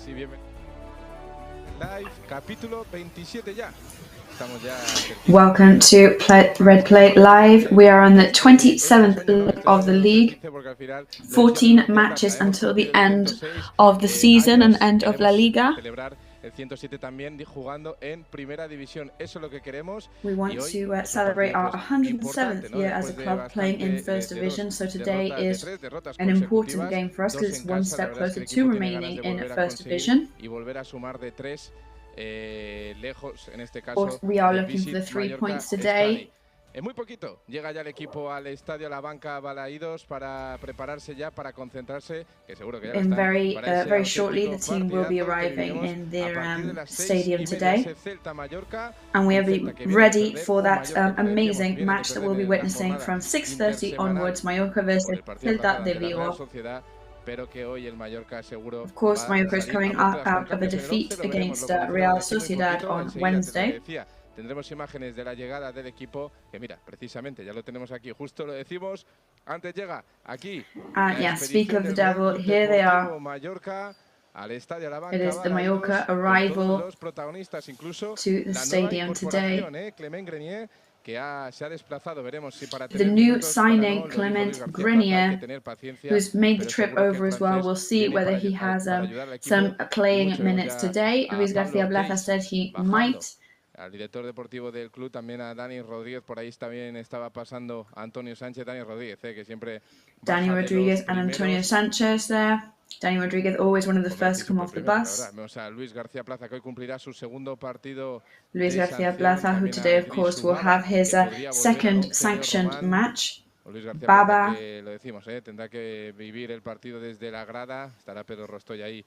y bienvenidos. Live, capítulo 27 ya. Estamos ya. Welcome to Red Plate Live. We are on the 27th leg of the league. 14 matches until the end of the season and end of La Liga. El 107 también jugando en Primera División. Eso es lo que queremos. We want to celebrate our 107th year as a club playing in First Division. So today is an important game for us because it's one step closer to remaining in First Division. Y volver a sumar de 3 lejos, en este caso. We are looking for the 3 points today. En muy poquito llega ya el equipo al estadio, a la banca Balaídos para prepararse ya, para concentrarse, que seguro que ya están. Very shortly the team will be arriving in their stadium today, and we are ready for that amazing match that we'll be witnessing from 6:30 onwards. Mallorca versus Celta de Vigo. Of course, Mallorca is coming out of a defeat against Real Sociedad on Wednesday. Tendremos imágenes de la llegada del equipo, que mira, precisamente ya lo tenemos aquí, justo lo decimos, antes llega aquí. Yeah, speak of the devil, here they are. Mallorca, al estadio, a la banca, it is the Mallorca arrival los protagonistas, incluso to the stadium today. Que se ha desplazado, veremos si para the new signing, Clement Grenier, who's made the trip over as well. We'll see whether he has some playing minutes today. Luis García Plaza said he might. Al director deportivo del club, también a Dani Rodríguez, por ahí también estaba pasando Antonio Sánchez, Dani Rodríguez, que siempre... Dani Rodríguez and Antonio Sánchez there. Dani Rodríguez, always one of the first to come off the bus. Vemos a Luis García Plaza, que hoy cumplirá su segundo partido. Luis García Plaza, who today, of course, will have his second sanctioned match. Baba. Lo decimos, tendrá que vivir el partido desde la grada. Estará Pedro Rostoy ahí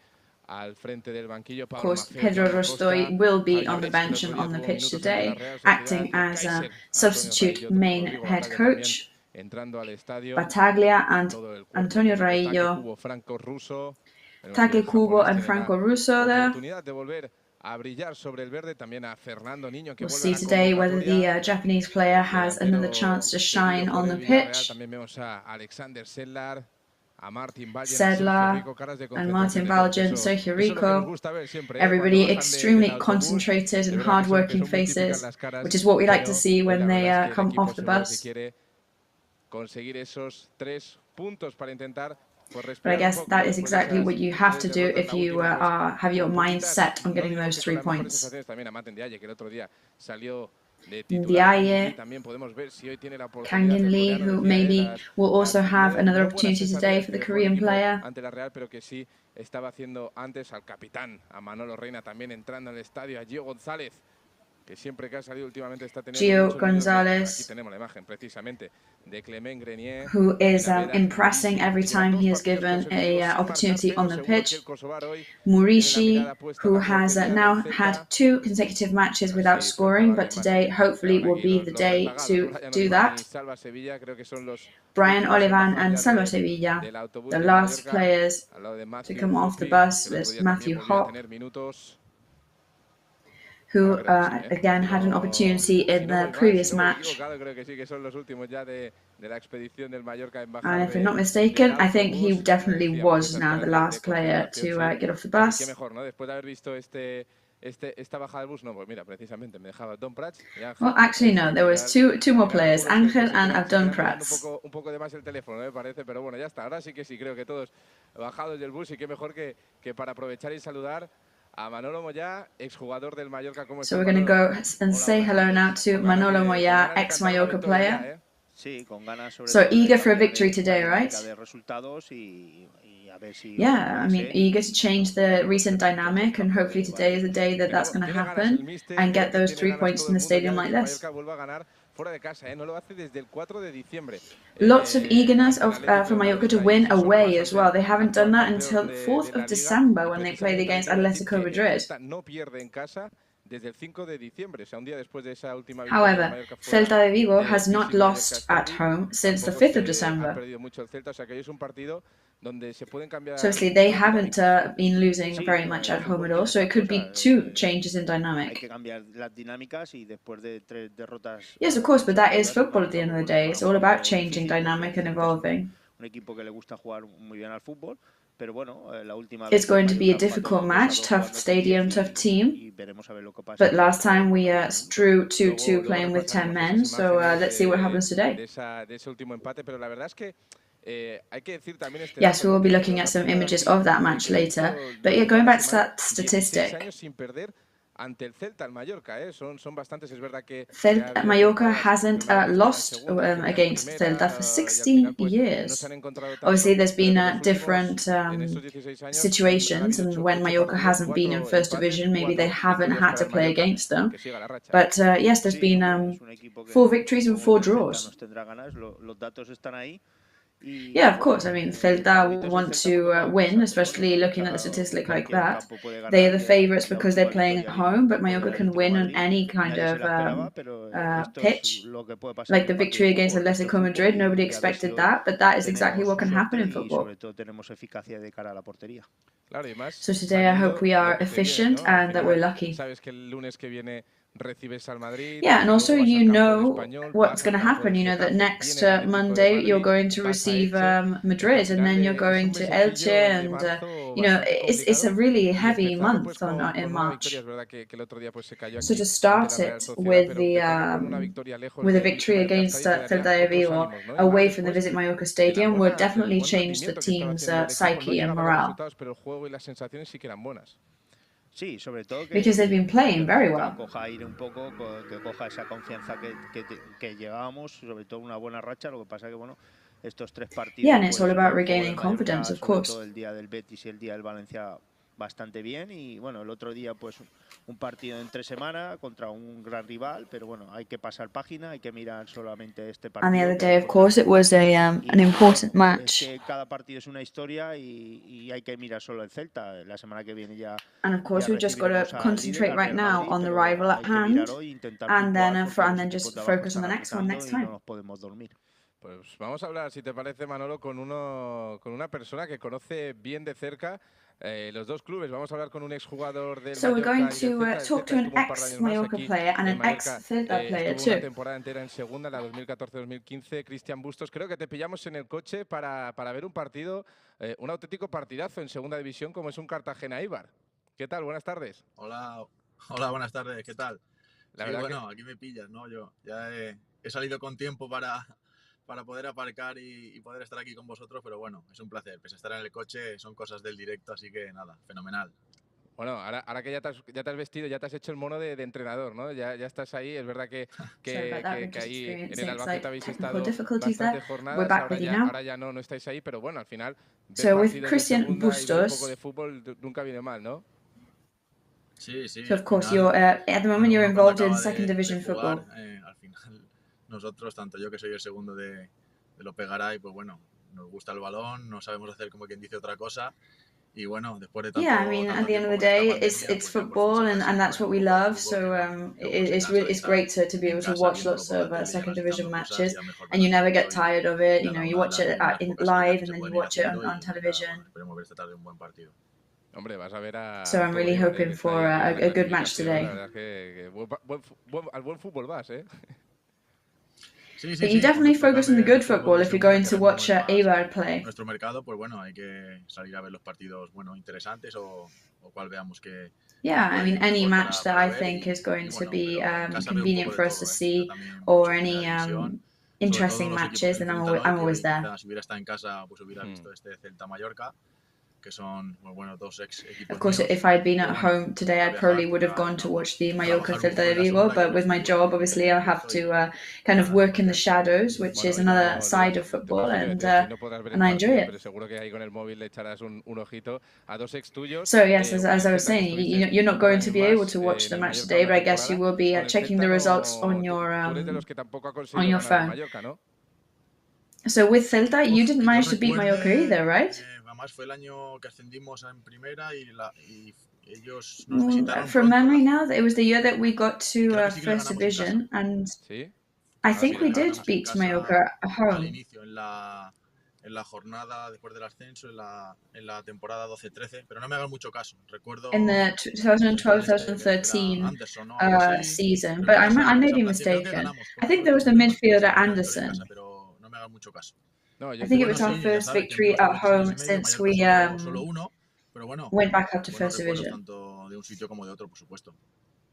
al frente del banquillo. Of course, Pedro Rostoy will be on the bench and on the pitch today, acting as a substitute main head coach. Bataglia and Antonio Raillo, Take Kubo and Franco Russo there. We'll see today whether the Japanese player has another chance to shine on the pitch. Sedlar and Martin Valjean, Sergio Rico, everybody extremely concentrated and hard-working faces, which is what we like to see when they come off the bus. But I guess that is exactly what you have to do if you have your mind set on getting those 3 points. Ndiaye, Kangin Lee, who maybe will also have another opportunity today for the Korean player. Que siempre que ha salido últimamente está teniendo Gio Gonzalez, aquí tenemos la imagen precisamente de Clement Grenier, who is impressing every time he is given a opportunity on the pitch. Murishi, who has now had 2 consecutive matches without scoring, but today hopefully will be the day to do that. Brian Olivan and Salva Sevilla, the last players to come off the bus. There's Matthew Hopp, who again had an opportunity in the previous match. And if I'm not mistaken, I think he definitely was now the last player to get off the bus. Well, actually, no, there was two more players, Ángel and Abdon Prats. So we're going to go and say hello now to Manolo Moya, ex-Mallorca player. So eager for a victory today, right? Yeah, I mean, eager to change the recent dynamic, and hopefully today is the day that that's going to happen and get those 3 points in the stadium like this. Lots of eagerness for Mallorca to win away as well. They haven't done that until 4th of December when they played against Atletico Madrid. However, Celta de Vigo has not lost at home since the 5th of December. So obviously they haven't been losing very much at home at all, so it could be 2 changes in dynamic. Yes, of course, but that is football at the end of the day. It's all about changing dynamic and evolving. It's going to be a difficult match, tough stadium, tough team. But last time we drew 2-2 playing with 10 men, so let's see what happens today. Yes, we will be looking at some images of that match later. But yeah, going back to that statistic. Celta Mallorca hasn't lost against Celta for 16 years. Obviously, there's been different situations, and when Mallorca hasn't been in first division, maybe they haven't had to play against them. But yes, there's been 4 victories and 4 draws. Yeah, of course. I mean, Celta want to win, especially looking at the statistic like that. They are the favourites because they're playing at home, but Mallorca can win on any kind of pitch. Like the victory against Atletico Madrid, nobody expected that, but that is exactly what can happen in football. So today I hope we are efficient and that we're lucky. Yeah, and also you know what's going to happen. You know that next Monday you're going to receive Madrid, and then you're going to Elche, and you know it's a really heavy month in March. So to start it with a victory against Celta de Vigo away from the Visit Mallorca Stadium would definitely change the team's psyche and morale. Because they've been playing very well. Yeah, and it's all about regaining confidence, of course. Bastante bien y bueno, el otro día pues un partido entre semana contra un gran rival, pero bueno, hay que pasar página, hay que mirar solamente este partido. And the other day, of course, it was an important match. Cada partido es una historia y hay que mirar solo el Celta. La semana que viene ya. And of course, we've just got to concentrate right now on the rival at hand, and then just focus on the next one next time. Pues vamos a hablar, si te parece, Manolo, con una persona que conoce bien de cerca los dos clubes. Vamos a hablar con un exjugador del So we're going to talk to an ex-Mallorca player and an ex-Celta player too. Una temporada entera en segunda, la 2014-2015, Cristian Bustos. Creo que te pillamos en el coche para ver un partido, un auténtico partidazo en segunda división como es un Cartagena-Eibar. ¿Qué tal? Buenas tardes. Hola, buenas tardes. ¿Qué tal? La verdad bueno, aquí me pillas, ¿no? Yo ya he salido con tiempo para poder aparcar y poder estar aquí con vosotros, pero bueno, es un placer. Pese a estar en el coche, son cosas del directo, así que nada, fenomenal. Bueno, ahora que ya te has vestido, ya te has hecho el mono de entrenador, ¿no? Ya estás ahí, es verdad que ahí en el Albacete habéis estado bastantes jornadas, ahora ya no estáis ahí, pero bueno, al final ver partidos de segunda y un poco de fútbol nunca viene mal, ¿no? Sí. So of course you're at the moment you're involved in second division football. Al final nosotros, tanto yo que soy el segundo de lo Pegaray, pues bueno, nos gusta el balón, no sabemos hacer como quien dice otra cosa. Y bueno, después de tanto, I mean, at the end of the day, it's football, and that's what we love. So it's great to be able to watch lots of second division matches, and you never get tired of it. You know, you watch it live, and then you watch it on television. So I'm really hoping for a good match today. Al buen fútbol vas, ¿eh? But you definitely focus on the good football if you're going to watch Eibar play. Nuestro mercado, pues bueno, hay que salir a ver los partidos, bueno, interesantes o cual veamos que. Yeah, I mean, any match that I think is going to be convenient for us to see, or any interesting matches, then I'm always there. Si hubiera estado en casa, pues hubiera visto este Celta Mallorca. Que son, bueno, dos ex equipos. Of course, if I'd been at home today, I probably would have gone to watch the Mallorca Celta de Vigo, but with my job, obviously, I have to kind of work in the shadows, which is another side of football, and I enjoy it. So yes, as I was saying, you're not going to be able to watch the match today, but I guess you will be checking the results on your phone. So with Celta, you didn't manage to beat Mallorca either, right? Fue el año que ascendimos en primera y ellos nos visitaron. From memory now, it was the year that we got to first division, and I think we did beat Mallorca at home. Al inicio, en la jornada después del ascenso, en la temporada 12-13, pero no me hagan mucho caso. Recuerdo in the 2012-2013 season, but I may be mistaken. I think there was the midfielder Anderson. Pero no me hagan mucho caso. I think it was our first victory at home since we went back up to first division.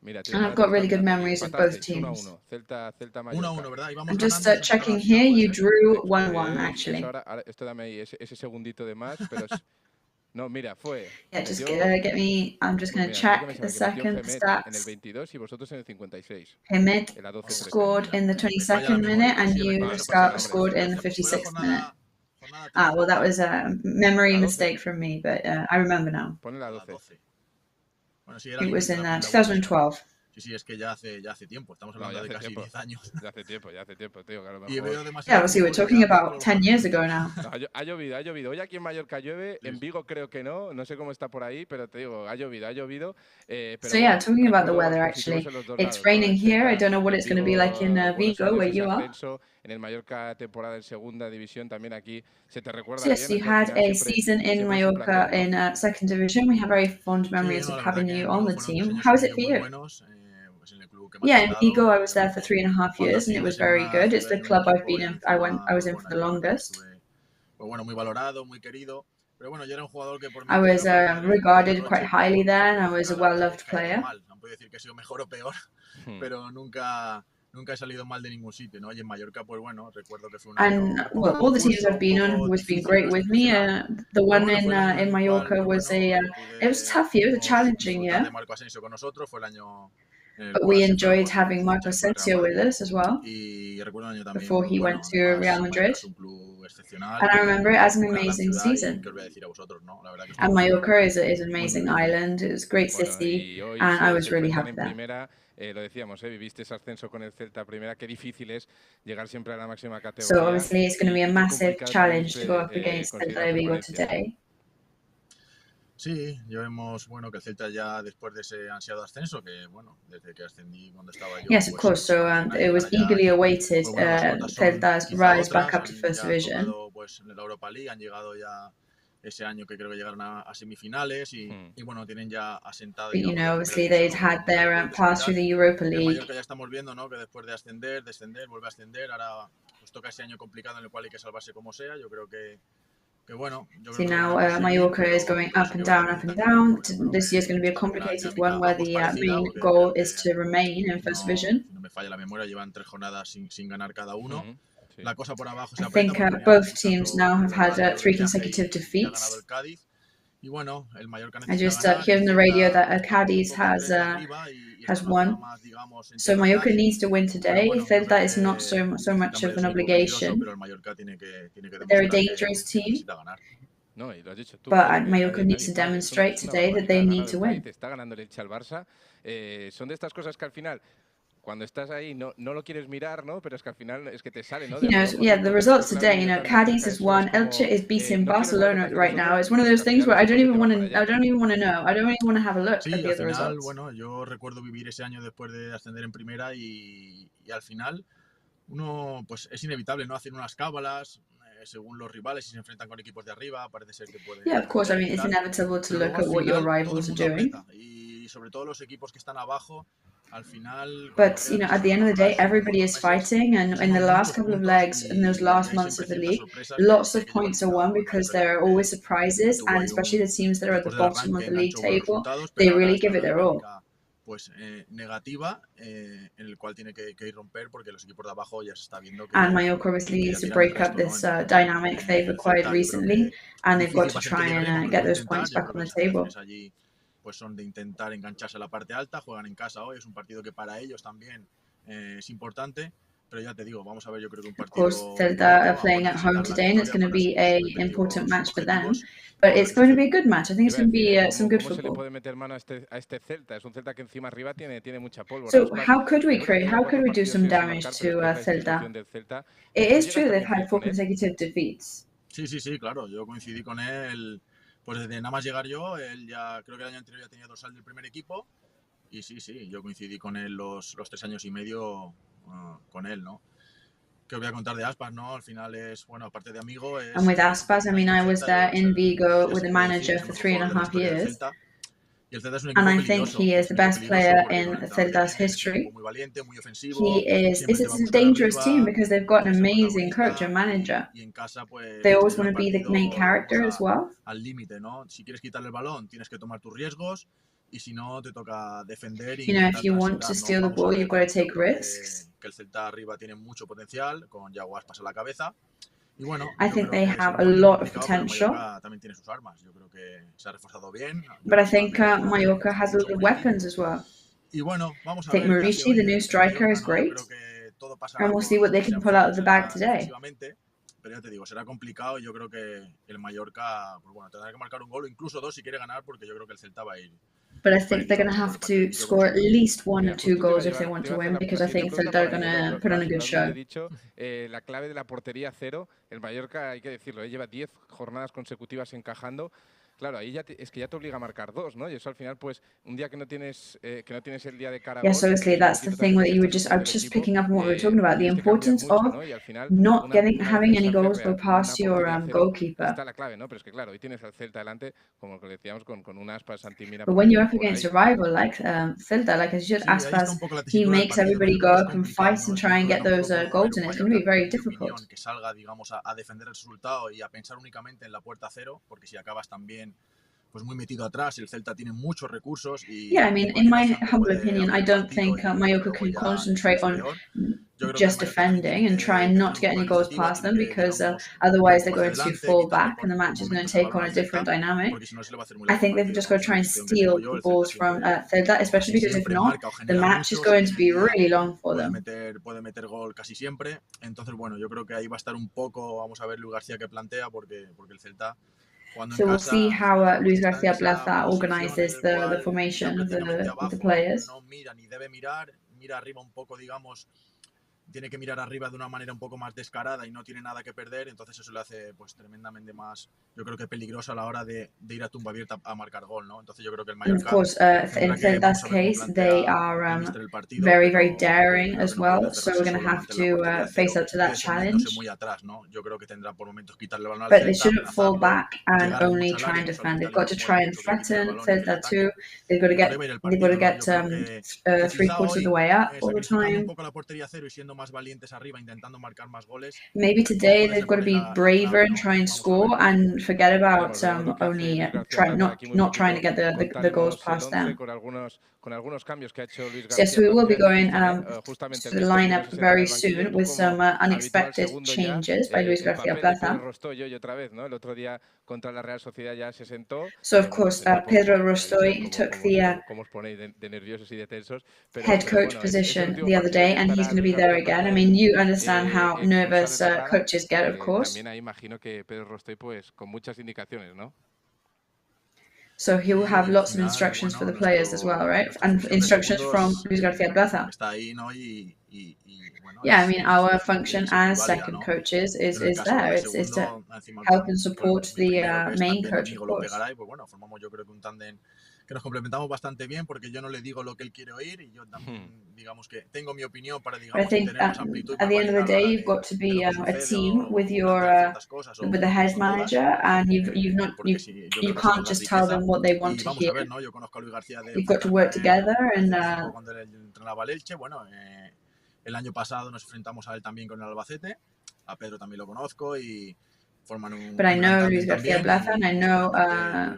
And I've got really good memories of both teams. I'm just checking here, you drew 1-1 actually. No, mira, fue. Yeah, just get me. I'm just going to check a second stats. Himit scored in the 22nd minute and you scored in the 56th minute. Ah, well, that was a memory mistake from me, but I remember now. It was in 2012. Sí, es que ya hace tiempo, estamos hablando de casi 10 años. Ya hace tiempo, tío. Claro, yeah, well, see, we're talking about 10 years ago now. No, ha llovido. Hoy aquí en Mallorca llueve, en Vigo creo que no sé cómo está por ahí, pero te digo, ha llovido. So yeah, talking about the weather actually, it's raining here. I don't know what it's going to be like in Vigo, where you are. En el Mallorca temporada en segunda división también aquí se te recuerda bien. Yes, you had a season in Mallorca in second division. We have very fond memories of having you on the team. How is it for you? Yeah, in Vigo I was there for 3.5 years and it was very good. It's the club I've been in. I was in for the longest. I was regarded quite highly there and I was a well-loved player. Nunca he salido mal de ningún sitio, ¿no? Y en Mallorca, pues bueno, recuerdo que fue and well, all the teams I've been on have been great with me. The one in Mallorca was it was a tough year, it was a challenging year. But we enjoyed having Marco Asensio with us as well before he went to Real Madrid. And I remember it as an amazing season. And Mallorca is an amazing island. It was a great city, and I was really happy there. Lo decíamos, viviste ese ascenso con el Celta primera, qué difícil es llegar siempre a la máxima categoría. So obviously it's going to be a massive challenge to go up against Celta de Vigo today. Sí, que el Celta ya después de ese ansiado ascenso, que bueno, desde que ascendí cuando estaba yo. Yes, of course. So it was eagerly awaited Celta's rise back up to first division. Pues en la Europa League han llegado ya ese año que creo que llegaron a semifinales y bueno, tienen ya asentado. But, obviously they'd had their pass through the Europa League. Mallorca ya estamos viendo, ¿no? Que después de descender, vuelve a ascender. Ahora pues toca ese año complicado en el cual hay que salvarse como sea. Yo creo que bueno. See, now Mallorca is going up and down, up and down. This year is going to be a complicated one where the main goal is to remain in first division. Si no me falla la memoria, llevan 3 jornadas sin ganar cada uno. La cosa por abajo se I think both teams now have had 3 consecutive defeats. I just hear on the radio that Cádiz has won. So Mallorca needs to win today. Celta is not so much of an obligation. They're a dangerous team. But Mallorca needs to demonstrate today that they need to win. Son de estas cosas que al final cuando estás ahí no lo quieres mirar, ¿no? Pero es que al final es que te sale, ¿no? Yeah, the results today, Cádiz has won, Elche is beating Barcelona right now. It's one of those things where I don't even want to know. I don't even want to have a look at the other results. Bueno, yo recuerdo vivir ese año después de ascender en primera y al final uno pues es inevitable no hacer unas cábalas según los rivales si se enfrentan con equipos de arriba, parece ser que puede. Yeah, of course. I mean, it's inevitable to look at what your rivals are doing. Y sobre todo los equipos que están abajo. But at the end of the day, everybody is fighting, and in the last couple of legs, in those last months of the league, lots of points are won because there are always surprises, and especially the teams that are at the bottom of the league table, they really give it their all. And Mallorca obviously needs to break up this dynamic they've acquired recently, and they've got to try and get those points back on the table. Pues son de intentar engancharse a la parte alta, juegan en casa hoy, es un partido que para ellos también es importante, pero ya te digo, vamos a ver, yo creo que un partido... Of course, Celta are playing at home today and it's going to be an important match for them, but it's going to be a good match. I think it's going to be some good football. ¿Cómo se le puede meter mano a este Celta? Es un Celta que encima arriba tiene mucha pólvora. So how could we do some damage to Celta? It is true they've had 4 consecutive defeats. Sí, claro, yo coincidí con él. Pues desde nada más llegar yo, él ya creo que el año anterior ya tenía dorsal del primer equipo y sí, yo coincidí con él los 3 años y medio con él, ¿no? ¿Qué os voy a contar de Aspas, no? Al final es, bueno, aparte de amigo... And with Aspas, I mean, I was there in Vigo with the manager for 3.5 years. And I think he is the best player in Celta's history. It's a dangerous team because they've got an amazing coach and manager. They always want to be the main character as well. You know, if you want to steal the ball, you've got to take risks. I think they have a lot of potential. But I think Mallorca has a lot of weapons as well. I think Maurici, the new striker, is great. And we'll see what they can pull out of the bag today. Pero ya te digo, será complicado y yo creo que el Mallorca, pues bueno, tendrá que marcar un gol o incluso dos si quiere ganar porque yo creo que el Celta va a ir. But I think they're going to have to score at least 1 or 2 goals if they want to win, because I think Celta are going to put on a good show. La clave de la portería cero, el Mallorca, hay que decirlo, lleva 10 jornadas consecutivas encajando. Claro, ahí ya es que ya te obliga a marcar 2, ¿no? Y eso al final, pues, un día que no tienes el día de cara a gol. Yes, obviously, that's the thing that I was just picking up on what we were talking about, the importance of not having any goals go past your goalkeeper. Está la clave, ¿no? Pero es que claro, hoy tienes al Celta delante, como lo que decíamos, con un Aspas, Santimina. But when you're up against a rival like Celta, like as you said, Aspas, he makes everybody go up and fight and try and get those goals, and it's going to be very difficult. Que salga, digamos, a defender el resultado y a pensar únicamente en la puerta cero, porque si acabas también pues muy metido atrás, el Celta tiene muchos recursos y yeah, I mean, in my humble opinion, I don't think Mallorca can concentrate on just defending and try and not get any goals past them, because otherwise they're going to fall back and the match is going to take on a different dynamic. I think they've just got to try and steal the balls from Celta, especially because if not, the match is going to be really long for them. Puede meter gol casi siempre, entonces bueno, yo creo que ahí va a estar un poco, vamos a ver Luis García que plantea, porque el Celta. So we'll see how Luis García Plaza organizes the formation of the players. No mira ni debe mirar, mira arriba un poco, digamos, tiene que mirar arriba de una manera un poco más descarada y no tiene nada que perder, entonces eso le hace pues tremendamente más, yo creo que peligroso a la hora de ir a tumba abierta a marcar gol, ¿no? Entonces yo creo que el Mallorca, of course, in Celta's case, they are very, very daring as well, so we're going to have to face up to that challenge. But they shouldn't fall back and only try and defend. They've got to try and threaten Celta too. They've got to get 3/4 of the way up all the time. Maybe today they've got to be braver and try and score and forget about only not trying to get the goals past them. Yes, we will be going to the lineup very soon with some unexpected changes by Luis García Plaza. So of course, Pedro Rostoy took the head coach position the other day, and he's going to be there again. I mean, you understand how nervous coaches get, of course. So he will have lots of instructions for the players as well, right? And instructions from Luis García Plaza. Yeah, I mean, our function as second coaches is there. It's to help and support the main coach, of course. Que nos complementamos bastante bien, porque yo no le digo lo que él quiere oír y yo también, digamos que tengo mi opinión para, digamos, tener más amplitud. At the end of the day, you've got to be a team with with the head manager, and you can't just tell them what they want to hear. You've got to work together and. Cuando él entrenaba al Elche, bueno, el año pasado nos enfrentamos a él también con el Albacete, a Pedro también lo conozco y But I know Luis García Plaza and I know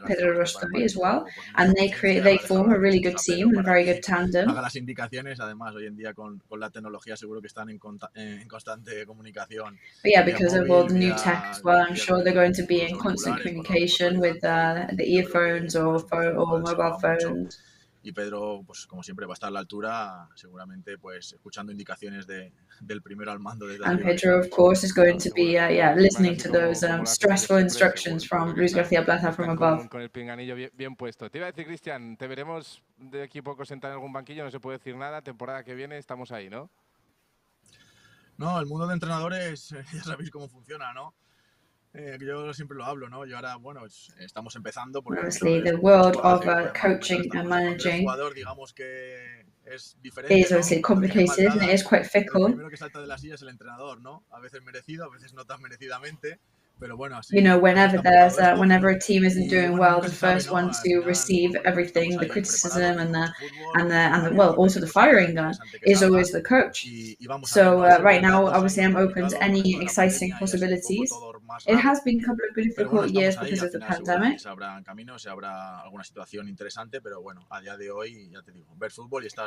Pedro Rostoy as well, and they form a really good team and a very good tandem. Haga las indicaciones, además hoy en día con la tecnología seguro que están en constante comunicación. But yeah, because of all the new tech as well, I'm sure they're going to be in constant communication with the earphones or mobile phones. Y Pedro, pues como siempre, va a estar a la altura, seguramente pues escuchando indicaciones del primero al mando. And Pedro, of course, is going to be listening to those stressful instructions from Luis García Plaza from above. Con el pinganillo bien puesto. Te iba a decir, Cristian, te veremos de equipo sentado en algún banquillo, no se puede decir nada, temporada que viene estamos ahí, ¿no? No, el mundo de entrenadores, ya sabéis cómo funciona, ¿no? Yo siempre lo hablo, ¿no? Yo ahora, bueno, estamos empezando. Obviously, the world of coaching and managing is obviously complicated and it is quite fickle. El primero que salta de la silla es el entrenador, ¿no? A veces merecido, a veces no tan merecidamente. You know, whenever a team isn't doing well, the first one to receive everything, the criticism and the also the firing gun, is always the coach. So right now, obviously, I'm open to any exciting possibilities. It has been a couple of difficult years because of the pandemic.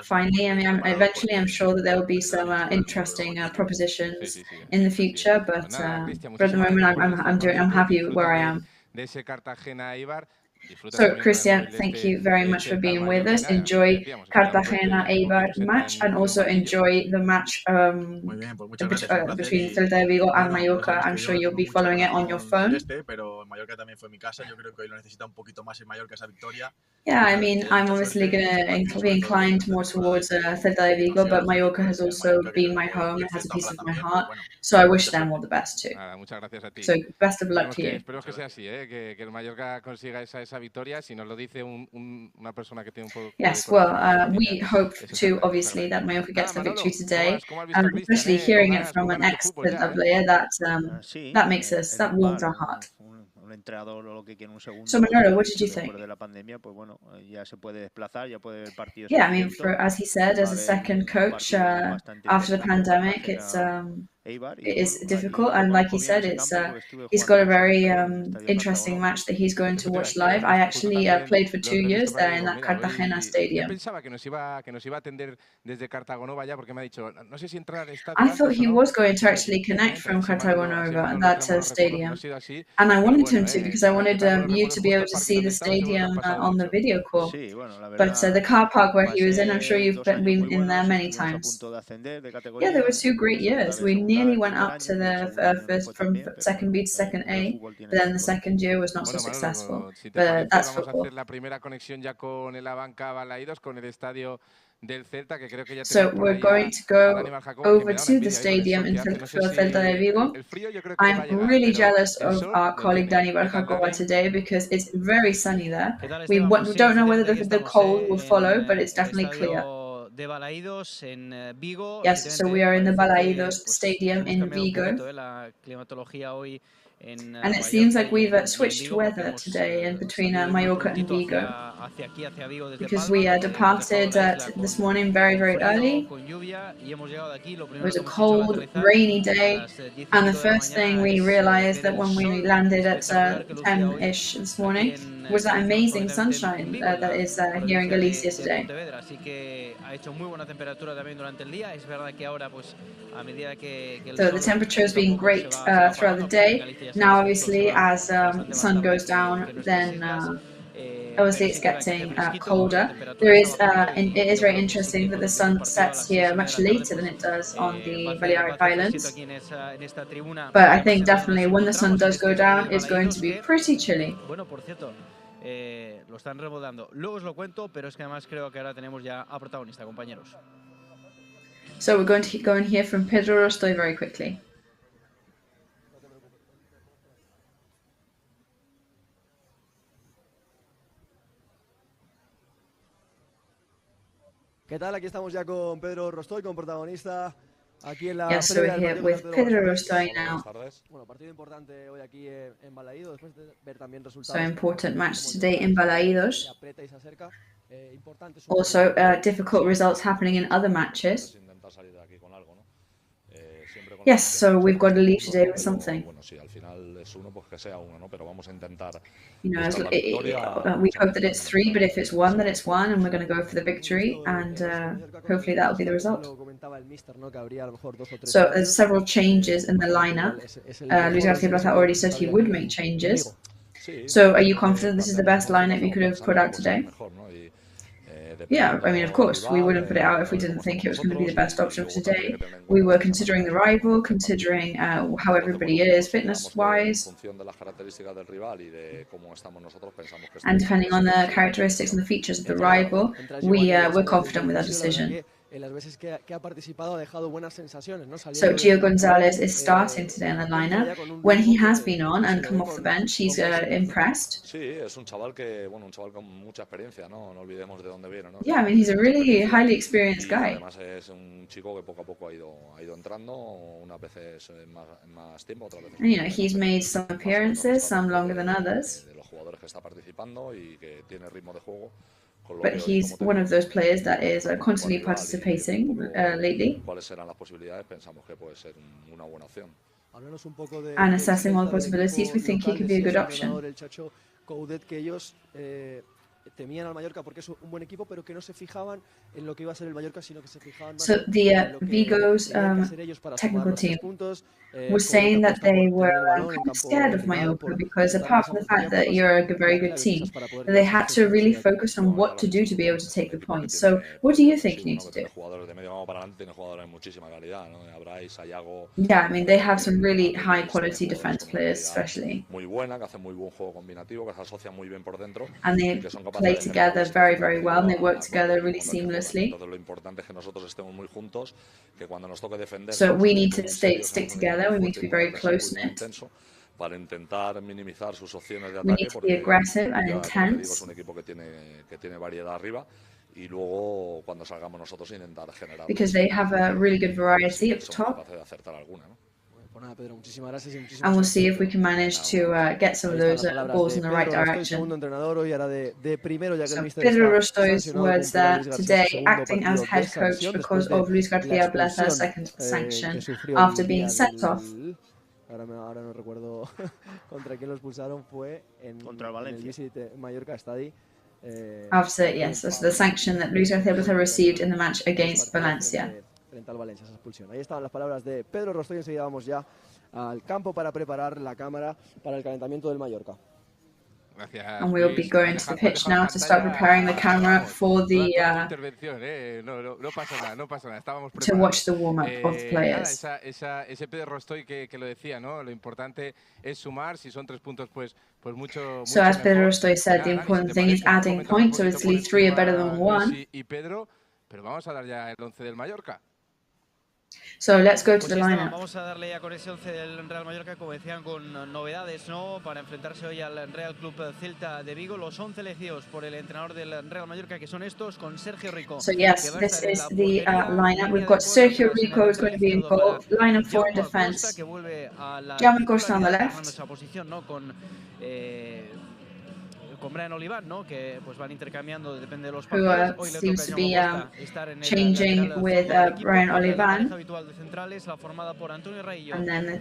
Finally, I mean, eventually, I'm sure that there will be some interesting propositions in the future, but at the moment, I'm happy where I am. So, Christian, thank you very much for being with us. Enjoy Cartagena-Eibar match and also enjoy the match between Celta de Vigo and Mallorca. I'm sure you'll be following it on your phone. Yeah, I mean, I'm obviously going to be inclined more towards Celta de Vigo, but Mallorca has also been my home. It has a piece of my heart. So I wish them all the best too. So best of luck to you. Espero que sea así, que el Mallorca consiga esa victoria. Si nos lo dice una persona que tiene un poco. Yes, well, we hope too, obviously, that Mallorca gets the victory today. Especially hearing it from an ex-Celta player, that makes us, that warms our heart. So Manolo, what did you think? Yeah, I mean, as he said, as a second coach after the pandemic, it is difficult, and like he said, he's got a very interesting match that he's going to watch live. I actually played for 2 years there in that Cartagena stadium. I thought he was going to actually connect from Cartagena that stadium, and I wanted him to because I wanted you to be able to see the stadium on the video call. But the car park where he was in, I'm sure you've been in there many times. Yeah, there were 2 great years. We nearly went up to the from second B to second A, but then the second year was not so successful. But that's football. So we're going to go over to the stadium in Celta de Vigo. I'm really jealous of our colleague Dani Barjacoa today because it's very sunny there. We don't know whether the cold will follow, but it's definitely clear. Yes, so we are in the Balaidos Stadium in Vigo. And it seems like we've switched weather today in between Mallorca and Vigo because we departed this morning very, very early. It was a cold, rainy day, and the first thing we realized that when we landed at 10-ish this morning was that amazing sunshine that is here in Galicia today. So the temperature has been great throughout the day. Now, obviously, as the sun goes down, then obviously it's getting colder. It is very interesting that the sun sets here much later than it does on the Balearic Islands. But I think definitely when the sun does go down, it's going to be pretty chilly. Lo están remodelando. Luego os lo cuento, pero es que además creo que ahora tenemos ya a protagonista, compañeros. So we're going to go and hear from Pedro Rostoy very quickly. ¿Qué tal? Aquí estamos ya con Pedro Rostoy, con protagonista. Yes, so we're here with Pedro Rostoy now. So important match today in Balaidos. Also, difficult results happening in other matches. Yes, so we've got to leave today with something. You know, we hope that it's 3, but if it's 1, then it's 1, and we're going to go for the victory, and hopefully that'll be the result. So there's several changes in the lineup. Luis García Plaza already said he would make changes. So are you confident this is the best lineup you could have put out today? Yeah, I mean, of course, we wouldn't put it out if we didn't think it was going to be the best option for today. We were considering the rival, considering how everybody is fitness-wise, and depending on the characteristics and the features of the rival, we're confident with our decision. So Gio Gonzalez is starting today in the lineup. When he has been on and come off the bench, he's impressed. Yeah, I mean, he's a really highly experienced guy. Además es un chico que poco a poco ha ido entrando, unas veces más tiempo, otras veces. And, you know, he's made some appearances, some longer than others. De los jugadores que está participando y que tiene ritmo de juego. But he's one of those players that is constantly participating lately. ¿Cuáles serán las posibilidades? Pensamos que puede ser una buena opción. And assessing all the possibilities, we think he could be a good option. Que ellos temían al Mallorca porque es un buen equipo, pero que no se fijaban en lo que iba a ser el Mallorca, sino que se fijaban más So the Vigo's technical team was saying that they were kind of scared of Mallorca because apart from the fact that you're a very good team, they had to really focus on what to do to be able to take the points. So what do you think you need to do? Yeah, I mean, they have some really high quality defense players, especially. And they play together very, very well, and they work together really seamlessly. So we need to stick together, we need to be very close-knit. Para intentar minimizar sus opciones de ataque. We need to be aggressive and intense. Es un equipo que tiene variedad arriba y luego cuando salgamos nosotros intentar generar. Because they have a really good variety up top. And we'll see if we can manage to get some of those balls in the right direction. So Pedro Rostoy's words there today, acting as head coach because of Luis García Plaza's second sanction after being sent off. Ahora no recuerdo contra quién lo expulsaron, fue contra el Valencia. Mallorca Stadi. After, yes, that's the sanction that Luis García Plaza received in the match against Valencia. Frente al Valencia, esa expulsión. Ahí estaban las palabras de Pedro Rostoy. Enseguida vamos ya al campo para preparar la cámara para el calentamiento del Mallorca. Gracias, and we'll be going to the pitch now to start preparing the camera for the to watch the warm-up of the players. Ese Pedro Rostoy que lo decía, ¿no? Lo importante es sumar, si son 3 puntos pues mucho. So as Pedro Rostoy said, the important thing is adding points, so obviously 3 are better than 1. Y Pedro, pero vamos a dar ya el 11 del Mallorca. So let's go to the lineup. Vamos a darle ya con ese 11 del Real Mallorca, como decían, con novedades, ¿no? Para enfrentarse hoy al Real Club Celta de Vigo. Los 11 elegidos por el entrenador del Real Mallorca, que son estos, con Sergio Rico. So yes, this is the lineup. We've got Sergio Rico is going to be involved. Lineup 4 in defense. Jaume Costa on the left. Con Brian Olivan, ¿no? Que pues van intercambiando, depende de los partidos. Who seems to be changing with Brian Olivan. And then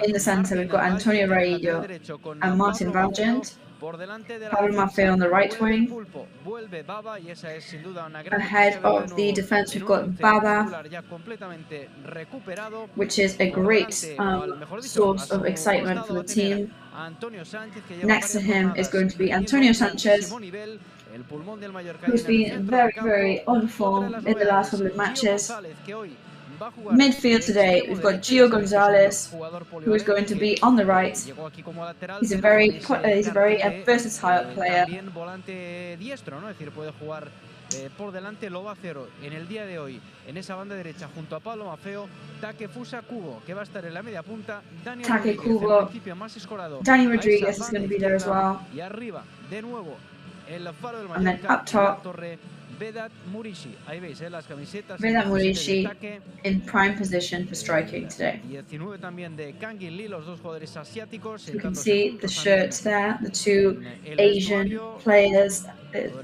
in the center we've got Antonio Raillo and Martin Valgent. Pablo Maffeo on the right wing. Ahead of the defense we've got Baba, which is a great source of excitement for the team. Next to him is going to be Antonio Sanchez, who's been very, very on form in the last couple of matches. Midfield today, we've got Gio Gonzalez, who is going to be on the right. He's a very versatile player. Por delante lo va a hacer en el día de hoy en esa banda derecha junto a Pablo Maffeo, Takefusa Kubo, que va a estar en la media punta, Dani Rodriguez is going to be there as well. Y arriba, de nuevo, el faro del and then up top, Vedat Murishi. Ahí veis, las camisetas. Vedat Murishi in prime position for striking today. 19 también de Kang In Lee, los dos jugadores asiáticos. You can see the shirts there, the 2 Asian players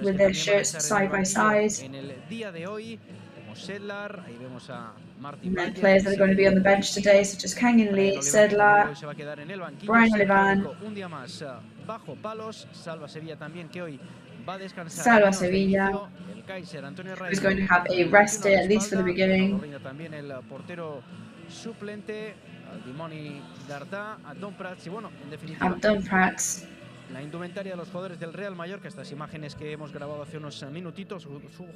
with their shirts side by side. En el día de hoy, como Sedlar, ahí vemos a Martin and then players that are going to be on the bench today, such as Kang In Lee, Sedlar, Brian Olivan, un día más bajo palos, Salva Sevilla también, que hoy va a descansar. Salva Sevilla, who's going to have a rest day at least for the beginning. También el portero suplente, Dimoni Dardá, Abdon Prats, y bueno, en definitiva, Abdon Prats. La indumentaria de los jugadores del Real Mallorca, estas imágenes que hemos grabado hace unos minutitos,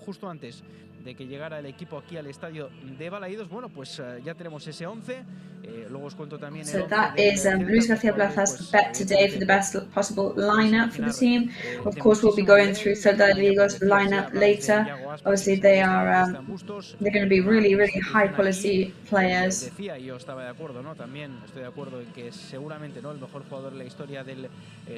justo antes de que llegara el equipo aquí al estadio de Balaídos. Bueno, pues ya tenemos ese 11. Luego os cuento también so that is Luis García Plaza's bet today for the best possible lineup for the team. Of course, we'll be going through Celta de Vigo's lineup later. Obviously, they're going to be really, really high quality players. Decía, y yo estaba de acuerdo, ¿no? También estoy de acuerdo en que seguramente, ¿no?, el mejor jugador de la historia del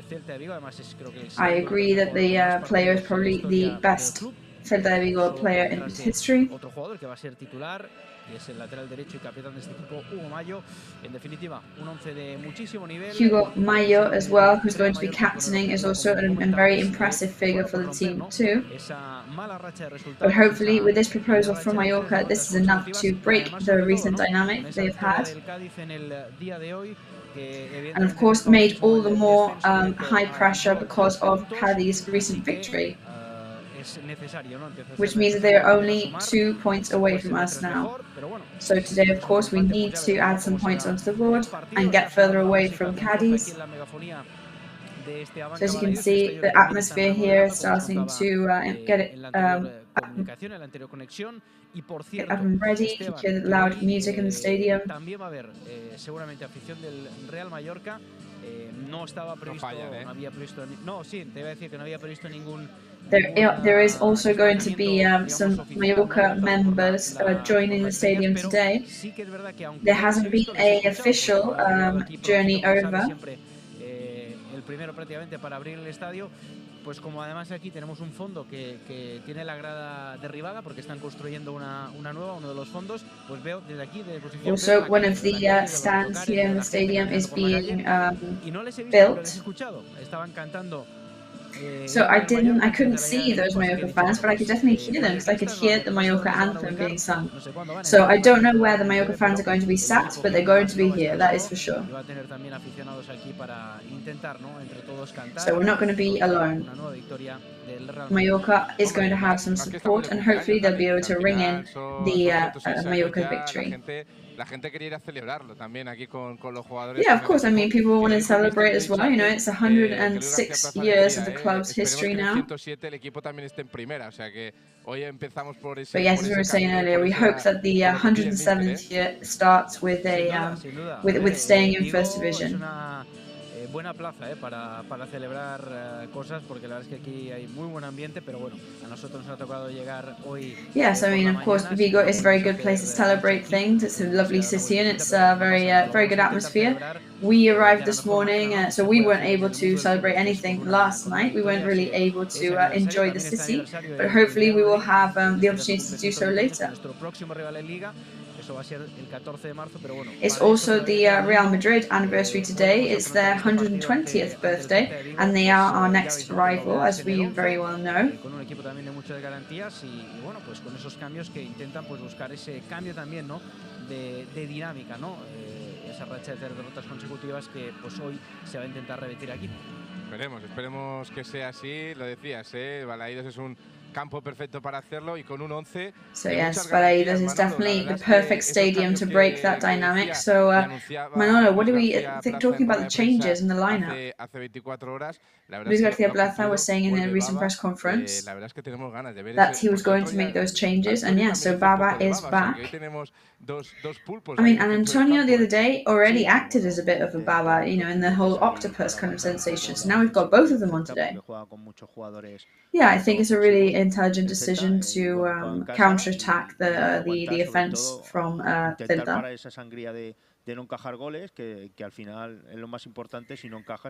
Celta de Vigo. Además, creo que I agree that the player is probably the best Celta de Vigo player in history. Otro jugador que va a ser titular, que es el lateral derecho y capitán de este equipo, Hugo Mayo. En definitiva, un 11 de muchísimo nivel. Hugo Mayo as well, who's going to be captaining, is also a very impressive figure for the team too. But hopefully with this proposal from Mallorca, this is enough to break the recent dynamic they've had. And of course made all the more high pressure because of Cadi's recent victory, which means that they are only 2 points away from us now. So today, of course, we need to add some points onto the board and get further away from Cadiz. So as you can see, the atmosphere here is starting to get it up and ready. You can hear the loud music in the stadium. También va a haber seguramente afición del Real Mallorca. No estaba previsto, no había previsto. No, sí, te iba a decir que no había previsto ningún. There is also going to be some Mallorca members joining the stadium today. There hasn't been an official journey over. El primero prácticamente para abrir el estadio, pues como además aquí tenemos un fondo que tiene la grada derribada porque están construyendo una nueva, uno de los fondos, pues veo desde aquí de posición. Also, one of the stands here in the stadium is being built. Estaban cantando. So I couldn't see those Mallorca fans, but I could definitely hear them because I could hear the Mallorca anthem being sung. So I don't know where the Mallorca fans are going to be sat, but they're going to be here, that is for sure. So we're not going to be alone. Mallorca is going to have some support, and hopefully they'll be able to ring in the Mallorca victory. La gente quería ir a celebrarlo también aquí con los jugadores. Yeah, of course. I mean, people want to celebrate as well. You know, it's 106 years of the club's history now. El equipo también está en primera, o sea que hoy empezamos por ese. But yes, as we were saying earlier, we hope that the 107th year starts with a with staying in first division. Buena plaza para celebrar cosas, porque la verdad es que aquí hay muy buen ambiente, pero bueno, a nosotros nos ha tocado llegar hoy. Yes, I mean, of course, Vigo is a very good place to celebrate things. It's a lovely city and it's a very good atmosphere. We arrived this morning, so we weren't able to celebrate anything last night. We weren't really able to enjoy the city, but hopefully we will have the opportunity to do so later. It's also the Real Madrid anniversary today. It's their 120th birthday, and they are our next rival, as we very well know. Con un equipo también de muchas garantías y bueno, pues con esos cambios que intentan pues buscar ese cambio también, ¿no? De dinámica, ¿no? Esa racha de 3 derrotas consecutivas que pues hoy se va a intentar revertir aquí. Esperemos que sea así. Lo decías, Balaidos es un campo perfecto para hacerlo y con un 11. So yes, Balaidos is definitely the perfect stadium to break that dynamic. So Manolo, what do we think talking about the changes in the lineup? Luis García Plaza was saying in a recent press conference that he was going to make those changes, and yeah, so Baba is back. I mean, and Antonio the other day already acted as a bit of a Baba, you know, in the whole octopus kind of sensation. So now we've got both of them on today. Yeah, I think it's a really intelligent decision to counter-attack the offense from Celta.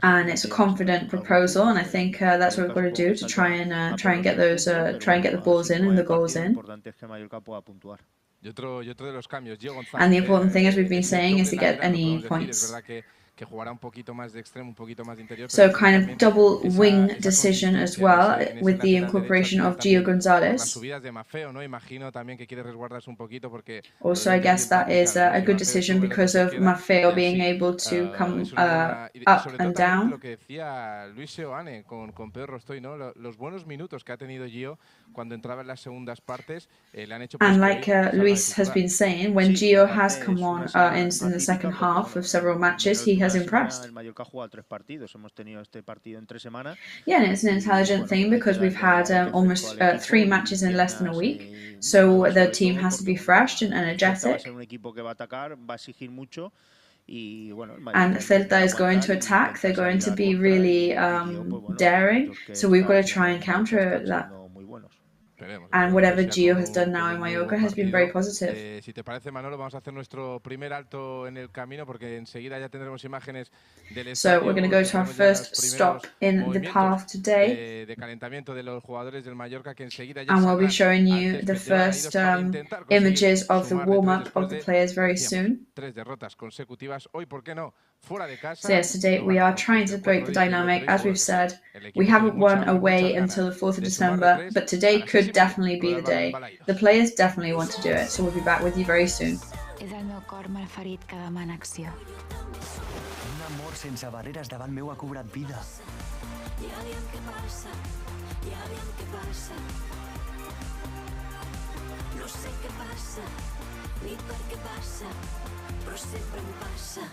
And it's a confident proposal, and I think that's what we've got to do to try and get those the balls in and the goals in. And the important thing, as we've been saying, is to get any points. So kind of double wing decision as well, with the incorporation of Gio Gonzalez. Also, I guess that is a good decision because of Maffeo being able to come up and down. And like Luis has been saying, when Gio has come on in the second half of several matches, he has impressed. Yeah, and it's an intelligent thing because we've had almost 3 matches in less than a week, so the team has to be fresh and energetic. And Celta is going to attack. They're going to be really daring, so we've got to try and counter that. And whatever Gio has done now in Mallorca has been very positive. Si te parece, Manolo, vamos a hacer nuestro primer alto en el camino porque enseguida ya tendremos imágenes del estadio. So we're going to go to our first stop in the path today. De calentamiento de los jugadores del Mallorca que enseguida ya and we'll be showing you the first images of the warm-up of the players very soon. 3 derrotas consecutivas hoy, ¿por qué no? Fuera de casa. So yes, today we are trying to break the dynamic. As we've said, we haven't won away until the 4th of December, but today could definitely be the day. The players definitely want to do it, so we'll be back with you very soon. És el meu cor malferit que demana acció. Un amor sense barreres davant meu ha cobrat vida. Ja veiem què passa, ja veiem què passa. No sé què passa, ni per què passa, però sempre em passa.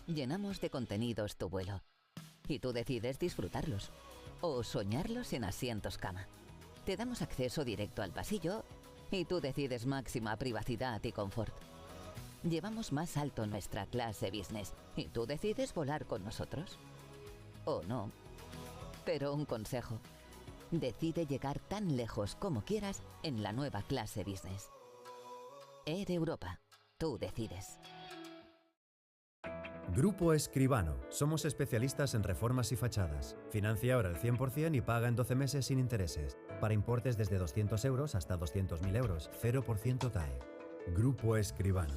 Llenamos de contenidos tu vuelo y tú decides disfrutarlos o soñarlos en asientos cama. Te damos acceso directo al pasillo y tú decides máxima privacidad y confort. Llevamos más alto nuestra clase business y tú decides volar con nosotros. O no. Pero un consejo, Decide llegar tan lejos como quieras en la nueva clase business. Air Europa. Tú decides. Grupo Escribano. Somos especialistas en reformas y fachadas. Financia ahora el 100% y paga en 12 meses sin intereses. Para importes desde 200 euros hasta 200.000 euros. 0% TAE. Grupo Escribano.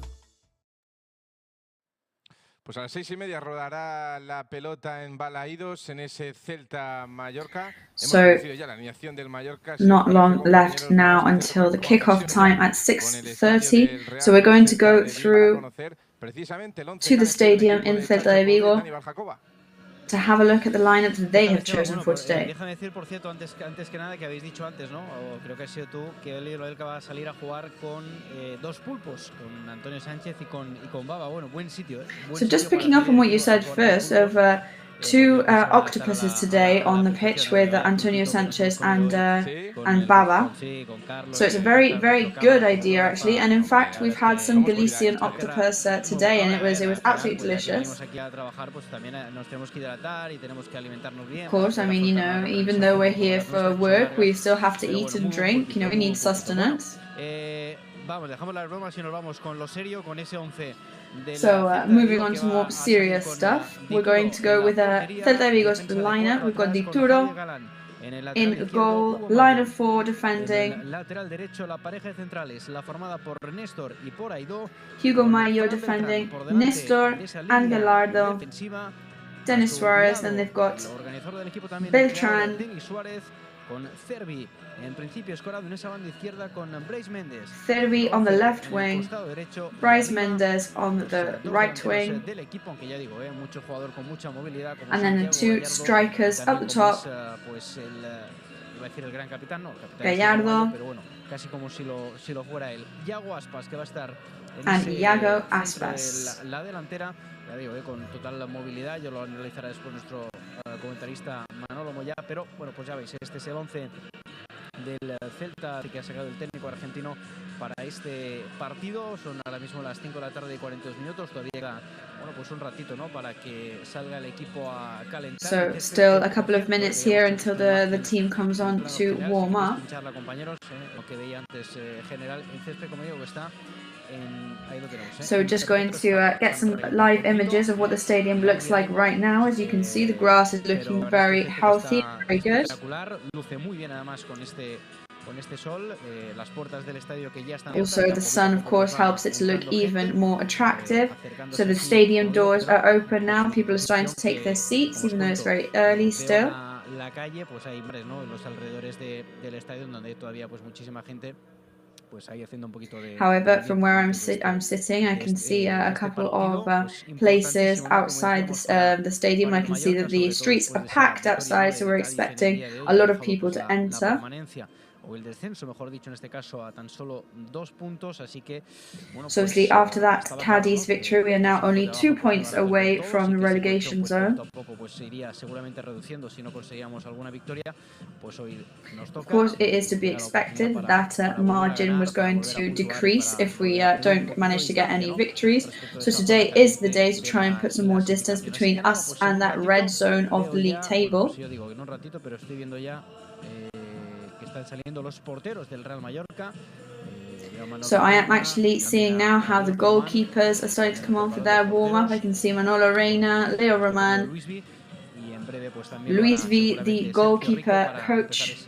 Pues a las 6:30 rodará la pelota en Balaídos en ese Celta Mallorca. So, Ya la alineación del Mallorca. Not long left now until the kickoff time at 6:30. So we're going to go through to the stadium in Celta de Vigo to have a look at the lineup that they have chosen for today. Déjame decir, por cierto, antes que nada, que habéis dicho antes, ¿no? O creo que has sido tú, que el que va a salir a jugar con dos pulpos, con Antonio Sánchez y con Baba. Bueno, buen sitio, ¿eh? So just picking up on what you said first, of two octopuses today on the pitch with Antonio Sanchez and Baba. So it's a very, very good idea actually, and in fact we've had some Galician octopus today, and it was absolutely delicious. Of course, I mean, you know, even though we're here for work, we still have to eat and drink. You know, we need sustenance. Vamos, dejamos las bromas y nos vamos con lo serio, con ese 11. So moving on to more serious stuff, we're going to go with Celta de Vigo's lineup. We've got Dituro in goal, line of 4 defending. Lateral derecho, la pareja de centrales, la formada por Néstor y por Aidó. Hugo Mayo defending, Néstor and Belardo, Denis Suarez, and they've got Beltran. Con Cervi, en principio escorado en esa banda izquierda con Bryce Méndez. Cervi on the left wing, Bryce Méndez on the right wing, del equipo, aunque ya digo, mucho jugador con mucha movilidad. And then the two strikers up the top. Pues iba a decir el gran capitán, no, el capitán Gallardo, pero bueno, casi como si lo fuera él. Iago Aspas, que va a estar and Iago Aspas. La delantera, ya digo, con total movilidad. Yo lo analizará después nuestro comentarista Manolo Moyá, pero bueno, pues ya veis, este es el 11 del Celta que ha sacado el técnico argentino para este partido. Son ahora mismo las 5 de la tarde y 42 minutos. Todavía queda, bueno, pues un ratito, ¿no?, para que salga el equipo a calentar. So still a couple of minutes here until the team comes on to warm up. Compañeros, lo que veía antes general en césped, como digo, que está. So we're just going to get some live images of what the stadium looks like right now. As you can see, the grass is looking very healthy, very good. Also, the sun, of course, helps it to look even more attractive. So the stadium doors are open now. People are starting to take their seats, even though it's very early still. La calle, pues hay, ¿no?, en los alrededores del estadio, donde todavía pues muchísima gente. However, from where I'm sitting, I can see a couple of places outside the stadium. I can see that the streets are packed outside, so we're expecting a lot of people to enter. So obviously after that Cádiz victory, we are now only 2 points away from the relegation zone. Of course, it is to be expected that margin was going to decrease if we don't manage to get any victories. So today is the day to try and put some more distance between us and that red zone of the league table. So I am actually seeing now how the goalkeepers are starting to come on for their warm-up. I can see Manolo Reina, Leo Roman, Luis V, the goalkeeper coach.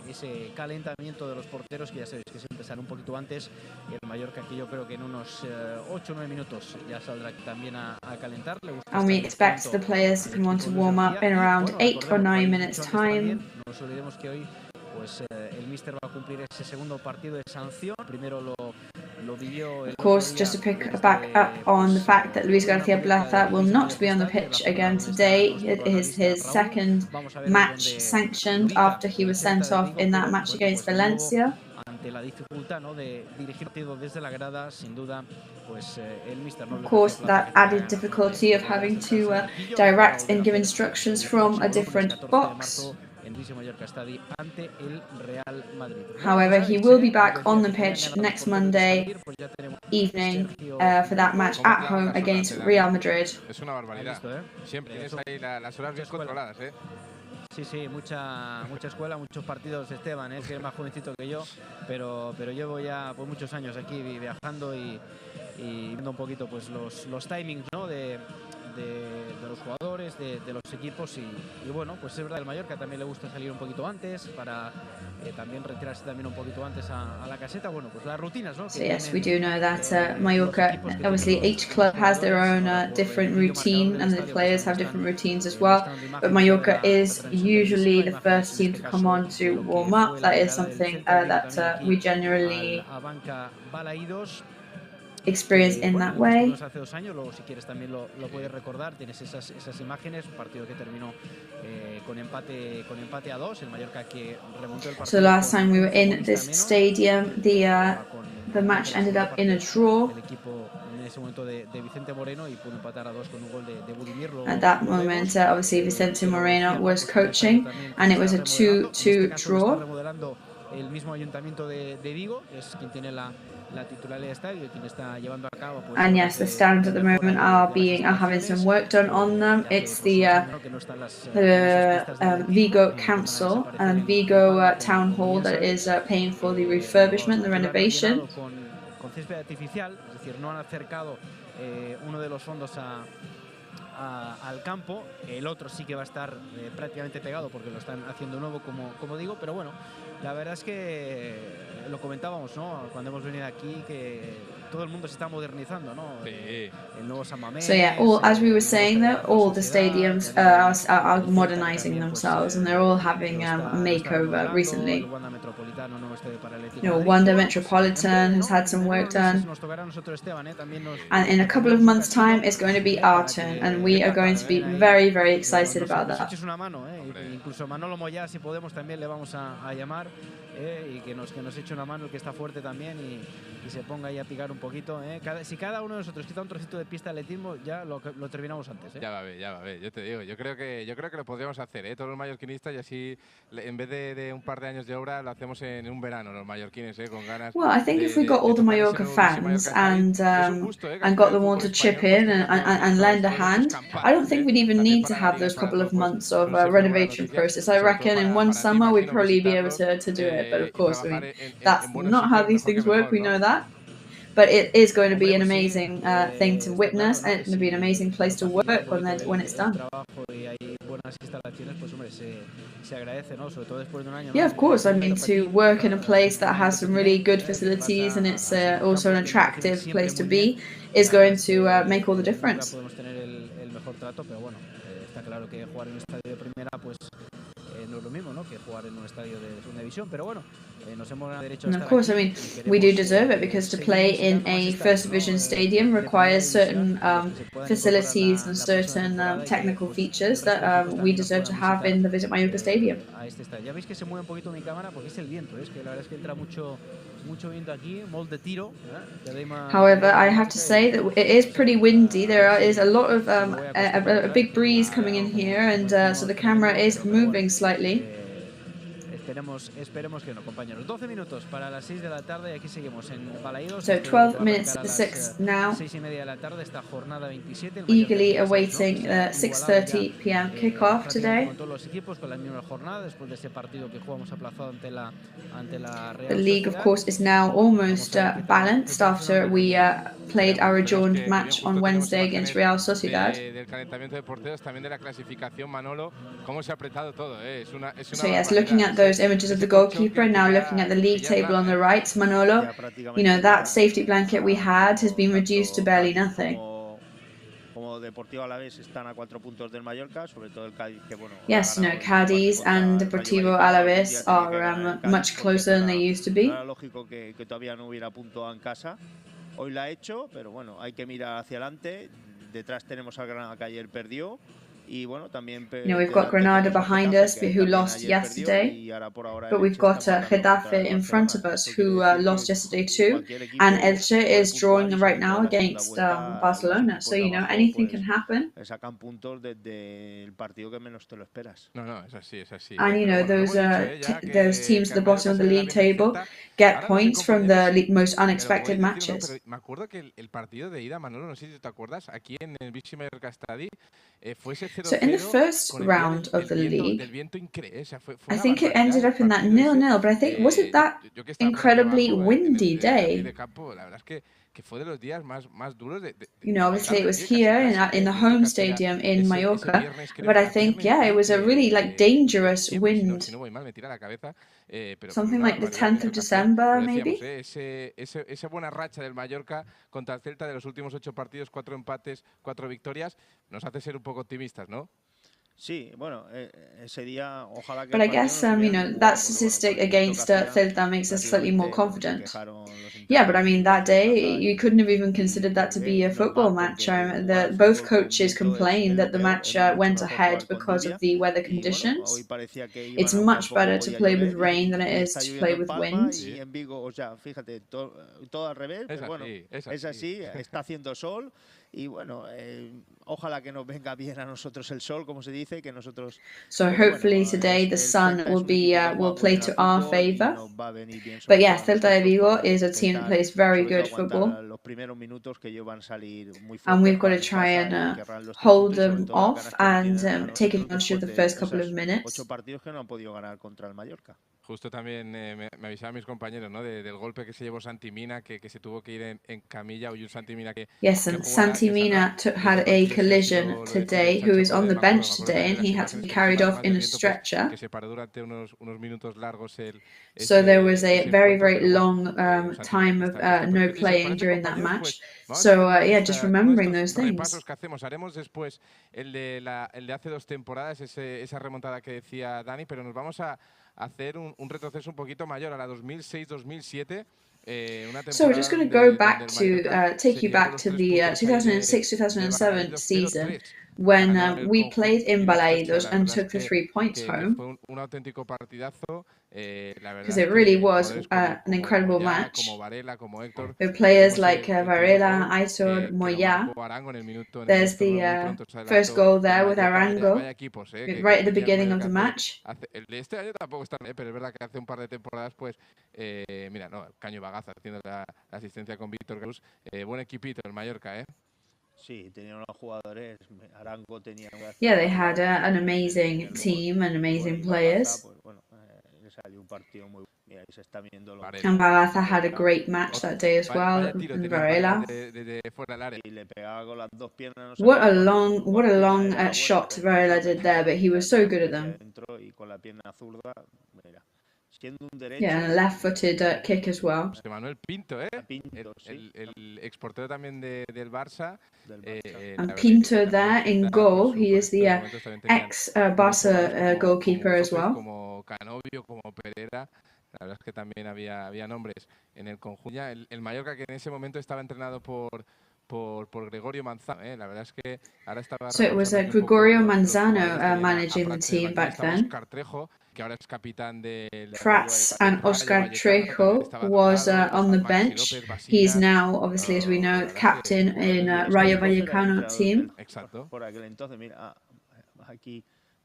Ese calentamiento de los porteros, que ya sabéis que se empezará un poquito antes, y el Mallorca, que yo creo que en unos 8 o 9 minutos ya saldrá también a calentar. And we expect the players to come on to warm up in around 8 or 9 minutes time. No nos olvidemos que hoy pues el míster va a cumplir ese segundo partido de sanción. Primero lo vivió. Of course, just to pick back up on the fact that Luis García Plaza will not be on the pitch again today. It is his second match sanctioned after he was sent off in that match against Valencia. Of course, that added difficulty of having to direct and give instructions from a different box. However, he will be back on the pitch next Monday evening for that match at home against Real Madrid. Es una barbaridad. Siempre tienes ahí las horas bien controladas, Sí, mucha escuela, muchos partidos, Esteban, que es más jovencito que yo, pero llevo ya pues, muchos años aquí viajando y viendo un poquito pues los timings, ¿no? de los jugadores, de los equipos y bueno, pues es verdad, el Mallorca también le gusta salir un poquito antes para también retirarse también un poquito antes a la caseta. Bueno, pues las rutinas, ¿no? So yes, we do know that Mallorca, obviously each club has their own different routine and the players have different routines as well, but Mallorca is usually the first team to come on to warm up. That is something that we generally experience in that way. Hace 2 años, luego si quieres también lo puedes recordar, tienes esas imágenes, un partido que terminó con empate a 2, el Mallorca que remontó el partido. So last time we were in this stadium, the match ended up in a draw. El equipo en ese momento de Vicente Moreno y pudo empatar a 2 con un gol de Budimir. At that moment, obviously Vicente Moreno was coaching and it was a 2-2 draw. El mismo ayuntamiento de Vigo es quien tiene la titularidad del estadio y quien está llevando a cabo. Pues, and yes, the stands at the moment are having some work done on them. It's the Vigo Council and Vigo Town Hall that is paying for the refurbishment, the renovation. Con césped artificial, es decir, no han acercado uno de los fondos al campo, el otro sí que va a estar prácticamente pegado porque lo están haciendo nuevo, como digo, pero bueno, la verdad es que lo comentábamos, ¿no? Cuando hemos venido aquí, que todo el mundo se está modernizando, ¿no? Sí. El nuevo San Mamés. So yeah, as we were saying, that all the stadiums are modernizing themselves, and they're all having a makeover recently. You know, Wanda Metropolitan has had some work done, and in a couple of months' time, it's going to be our turn, and we are going to be very, very excited about that. Incluso Manolo Moya, si podemos, también le vamos a llamar. Y que nos eche una mano, el que está fuerte también y se ponga ahí a picar un poquito. Si cada uno de nosotros quita un trocito de pista de atletismo, ya lo terminamos antes. Ya va a ver, yo te digo, yo creo que lo podríamos hacer, todos los mallorquinistas, y así en vez de un par de años de obra lo hacemos en un verano, los mallorquines, con ganas. Well, I think if we got all the Mallorca fans and got them all to chip in and lend a hand, I don't think we'd even need to have those couple of months of renovation process. I reckon in one summer we'd probably be able to do it. But of course, I mean, that's not how these things work, we know that. But it is going to be an amazing thing to witness, and it's going to be an amazing place to work when it's done. Yeah, of course. I mean, to work in a place that has some really good facilities and it's also an attractive place to be is going to make all the difference. No es lo mismo, ¿no? Que jugar en un estadio de segunda división, pero bueno, nos hemos ganado derecho a estar. And of course, I mean, we do deserve it because to play in a first division stadium requires certain facilities and certain technical features that we deserve to have in the Visit Mallorca Stadium. Ya veis que se mueve un poquito mi cámara porque es el viento, es que la verdad es que entra mucho viento aquí, molt de tiro. However, I have to say that it is pretty windy. There is a lot of a big breeze coming in here, and so the camera is moving slightly. Esperemos que no, compañeros. 12 minutos para las 6 de la tarde y aquí seguimos en Balaidos. So 12 minutes to 6 now. 6:30 de la tarde, esta jornada 27. Eagerly awaiting the 6:30 p.m. kickoff today. Con todos los equipos con la misma jornada después de ese partido que jugamos aplazado ante la Real. The league, of course, is now almost balanced after we played our adjourned match on Wednesday against Real Sociedad. Del calentamiento de porteros, también de la clasificación, Manolo, cómo se ha apretado todo, Es una so yes, looking at those images of the goalkeeper and now looking at the league table on the right, Manolo, you know, that safety blanket we had has been reduced to barely nothing. Deportivo Alavés están a 4 puntos del Mallorca, sobre todo el Cádiz, que bueno. Yes, no, Cádiz and Deportivo Alavés are much closer than they used to be. Era lógico que todavía no hubiera puntuado en casa. Hoy la ha hecho, pero bueno, hay que mirar hacia adelante. Detrás tenemos al Granada que ayer perdió. Y bueno, también you know, we've got Granada behind us, who lost yesterday, but we've got Getafe in front of us, who lost yesterday too, and Elche is drawing right now against Barcelona, so you know, anything can happen. Sacan puntos desde el partido que menos te lo esperas. No, es así. And you know, those teams at the bottom of the league table get points from the most unexpected matches. Me acuerdo que el partido de ida, Manolo, no sé si te acuerdas, aquí en el Vichy Mallorca Stadi, fue ese So in the first round of the league, I think it ended up in that 0-0, but I think, was it that incredibly windy day? You know, obviously it was here in the home stadium in Mallorca, but I think, yeah, it was a really like dangerous wind. Something like the 10th of December, maybe? Esa buena racha del Mallorca contra el Celta de los últimos 8 partidos, 4 empates, 4 victorias, nos hace ser un poco optimistas, ¿no? Sí, bueno, ese día ojalá que. But I guess you know, that statistic against Celta makes us slightly more confident. Yeah, but I mean that day you couldn't have even considered that to be a football match. Both coaches complained that the match went ahead because of the weather conditions. It's much better to play with rain than it is to play with wind. Y en Vigo, o sea, fíjate, todo al revés, pero bueno, es así, está haciendo sol. Y bueno, ojalá que nos venga bien a nosotros el sol, como se dice, que nosotros. So hopefully today the sun will play to our favor. But yeah, Celta de Vigo is a team that plays very good football. And we've got to try and hold them off and take advantage of the first couple of minutes. 8 partidos que no han podido ganar contra el Mallorca. Justo también me avisaban mis compañeros, ¿no? Del golpe que se llevó Santi Mina, que se tuvo que ir en camilla. Hoy un Santi Mina que. Yes, and Santi Mina had a collision today, who is on the bench today, and he had to be carried off in a stretcher. So there was a very, very long time of no playing during that match. So yeah, just remembering those things. Haremos después el de hace 2 temporadas, esa remontada que decía Dani, pero nos vamos a hacer un retroceso un poquito mayor a la 2006-2007. So we're just going to go back to take you back to the 2006-2007 season when we played in Balaidos and took the 3 points home. Because it really was an incredible match. With players like Varela, Aitor, Moya. There's the first goal there with Arango, right at the beginning of the match. Pero es verdad que hace un par de temporadas, pues, mira, no, Caño Bagaza haciendo la asistencia con Víctor Cruz. Buen equipito el Mallorca, ¿eh? Sí, tenían unos jugadores, Arango tenía. Yeah, they had an amazing team and amazing players. And Bagaza had a great match that day as well, and Varela. What a long shot Varela did there, but he was so good at them. Yeah, and a left-footed kick as well. Manuel Pinto, el exportero también del Barça. And Pinto there in goal. He is the ex-Barca goalkeeper as well. Como Canovio, como Pereira. La verdad es que también había nombres en el conjunto. El Mallorca, que en ese momento estaba entrenado por Gregorio Manzano, la verdad es que ahora estaba. So it was Gregorio Manzano managing the team back then. Que ahora es capitán del. Prats and Oscar Trejo was on the bench. He's now, obviously, as we know, captain in Rayo Vallecano team. Exacto. Por aquel entonces, mira, aquí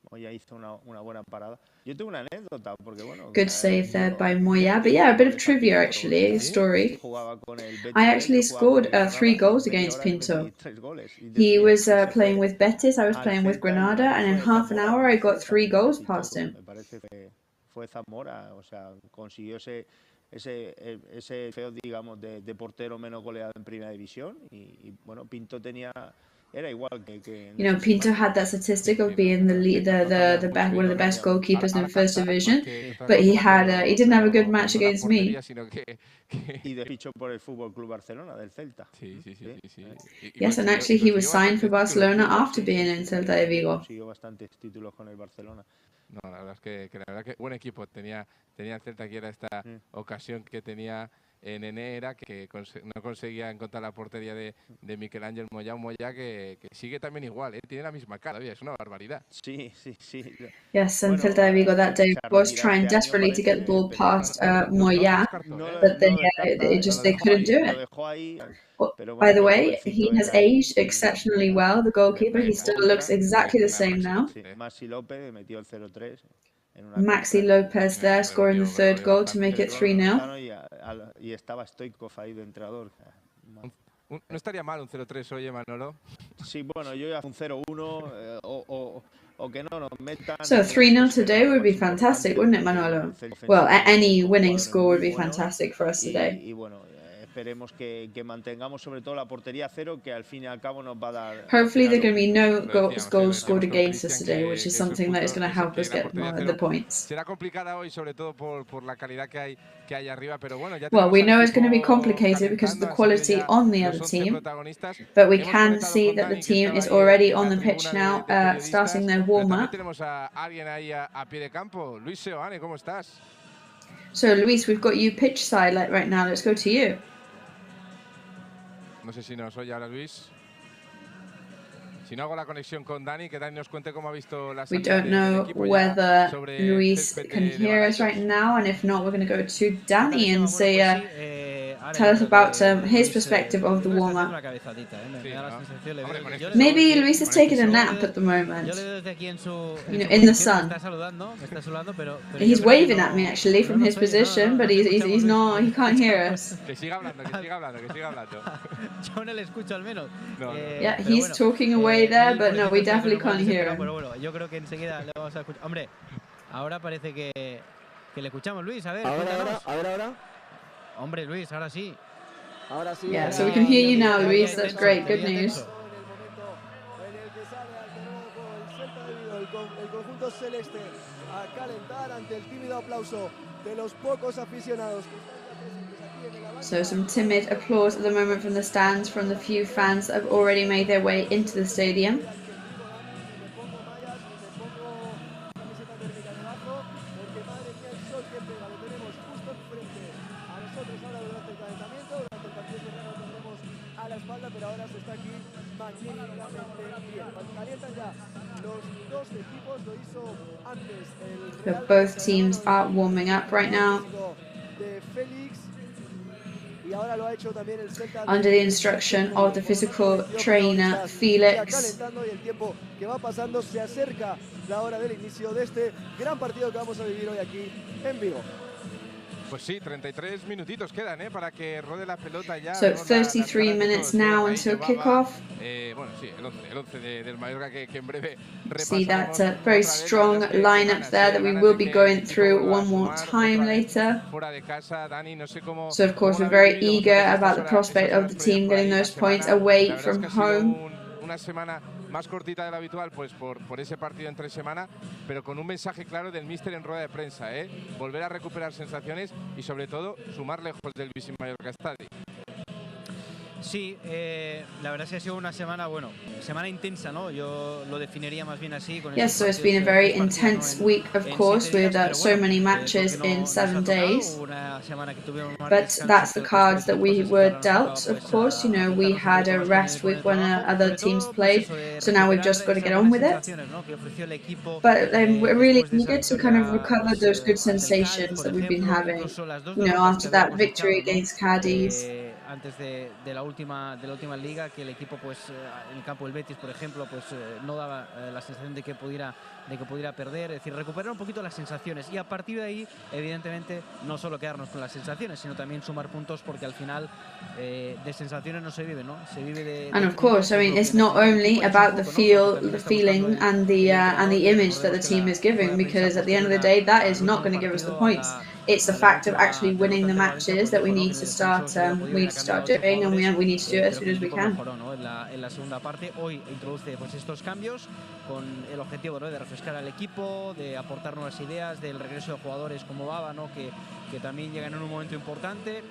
Moya hizo una buena parada. Yo tengo una anécdota porque bueno. Good save there by Moya, but yeah, a bit of trivia actually, a story. I actually scored 3 goals against Pinto. He was playing with Betis, I was playing with Granada, and in half an hour I got 3 goals past him. Me parece que fue Zamora, o sea, consiguió ese feo, digamos, de portero menos goleado en primera división y bueno, Pinto tenía. Era igual que you know, Pinto had that statistic of being the best, one of the best goalkeepers in first division, but he didn't have a good match against me. Y de fichó por el Futbol Club Barcelona del Celta. Sí. Yes, and actually he was signed for Barcelona after being in Celta de Vigo. Consiguió bastantes títulos con el Barcelona. No, la verdad es que buen equipo tenía el Celta, que era esta ocasión que tenía en Enera, que no conseguía encontrar la portería de Miquel Ángel Moya, que sigue también igual, tiene la misma cara, es una barbaridad. Sí. Yes, and Celta de Vigo that day was trying desperately to get the ball past Moya, but they couldn't do it. By the way, he has aged exceptionally well, the goalkeeper. He still looks exactly the same now. Maxi López metió el 0-3. Maxi Lopez there scoring the 3rd goal to make it 3-0. Y estaba Stoikov ahí de entrenador. No estaría mal un 0-3, oye, Manolo. Sí, bueno, yo ya un 0-1 o que no nos metan. So 3-0 today would be fantastic, wouldn't it, Manolo? Well, any winning score would be fantastic for us today. Y bueno, esperemos que mantengamos sobre todo la portería cero, que al fin y al cabo nos va a dar. Hopefully there can be no goals scored against us today, which is something that is going to help us get the points. Será complicada hoy, sobre todo por la calidad que hay arriba, pero bueno, ya. Well, we know it's going to be complicated because of the quality on the other team, but we can see that the team is already on the pitch now, starting their warm-up. Tenemos a alguien ahí a pie de campo. Luis Seoane, ¿cómo estás? So, Luis, we've got you pitch side right now. Let's go to you. No sé si nos oye ahora Luis. Si no hago la conexión con Dani, que Dani nos cuente cómo ha visto la salida del equipo. We don't know whether Luis can hear us right now, and if not, we're going to go to Dani and say, tell us about his perspective of the warm-up. Maybe Luis is taking a nap at the moment, you know, in the sun. He's waving at me actually from his position, but he's not, he can't hear us. Yeah, he's talking away there, but no, we definitely can't hear him. Ahora parece que le escuchamos, Luis, a ver. Ahora. Hombre, Luis, ahora sí. Yeah, so we can hear you now, Luis. That's great. Good news. El conjunto celeste a calentar ante el tímido aplauso de los pocos aficionados. So some timid applause at the moment from the stands from the few fans that have already made their way into the stadium. But both teams are warming up right now. Under the instruction of the physical trainer Felix. Pues sí, 33 minutitos quedan, para que rode la pelota ya. So 33 minutes now until kickoff. Bueno, sí, el 11 del Mallorca que en breve repasamos. See that very strong lineup there that we will be going through one more time later. So of course we're very eager about the prospect of the team getting those points away from home. Una semana más cortita de lo habitual, pues por ese partido entre semana, pero con un mensaje claro del míster en rueda de prensa, volver a recuperar sensaciones y sobre todo sumar lejos del Vichy Mallorca Stadium. Sí, la verdad es que ha sido una semana, bueno, semana intensa, ¿no? Yo lo definiría más bien así. Yes, so it's been a very intense week, of course, with so many matches in 7 days. But that's the cards that we were dealt, of course. You know, we had a rest week when other teams played, so now we've just got to get on with it. But we're really eager to kind of recover those good sensations that we've been having, you know, after that victory against Cádiz. Antes de la última liga, que el equipo, pues en el campo del Betis, por ejemplo, pues no daba la sensación de que pudiera perder, es decir, recuperar un poquito las sensaciones y a partir de ahí, evidentemente, no solo quedarnos con las sensaciones, sino también sumar puntos, porque al final de sensaciones no se vive, ¿no? Se vive de And of course, I mean, it's not only about the feeling and the image that the team is giving, because at the end of the day, that is not going to give us the points. It's the fact of actually winning the matches that we need to start doing, and we need to do it as soon as we can. En la segunda parte, hoy introduce pues estos cambios con el objetivo, ¿no?, de refrescar al equipo, de aportar nuevas ideas, del regreso de jugadores como Baba, ¿no?, que también llegan en un momento importante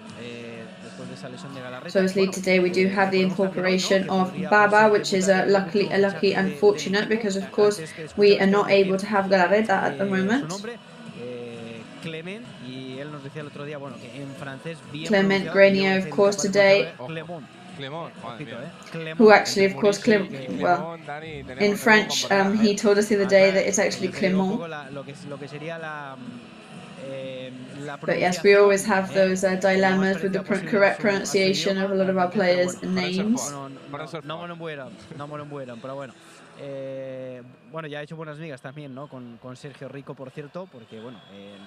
después de esa lesión de Galarreta. So obviously today we do have the incorporation of Baba, which is lucky and fortunate, because of course we are not able to have Galarreta at the moment. Clement, y él nos decía el otro día, bueno, que en francés bien Clement Grenier, of course, today. Who actually, of course, well, in French, he told us the other day that it's actually Clement. But yes, we always have those dilemmas with the correct pronunciation of a lot of our players' names. No me lo mueran, pero bueno. bueno, ya ha hecho buenas migas también, ¿no? Con Sergio Rico, por cierto, porque bueno,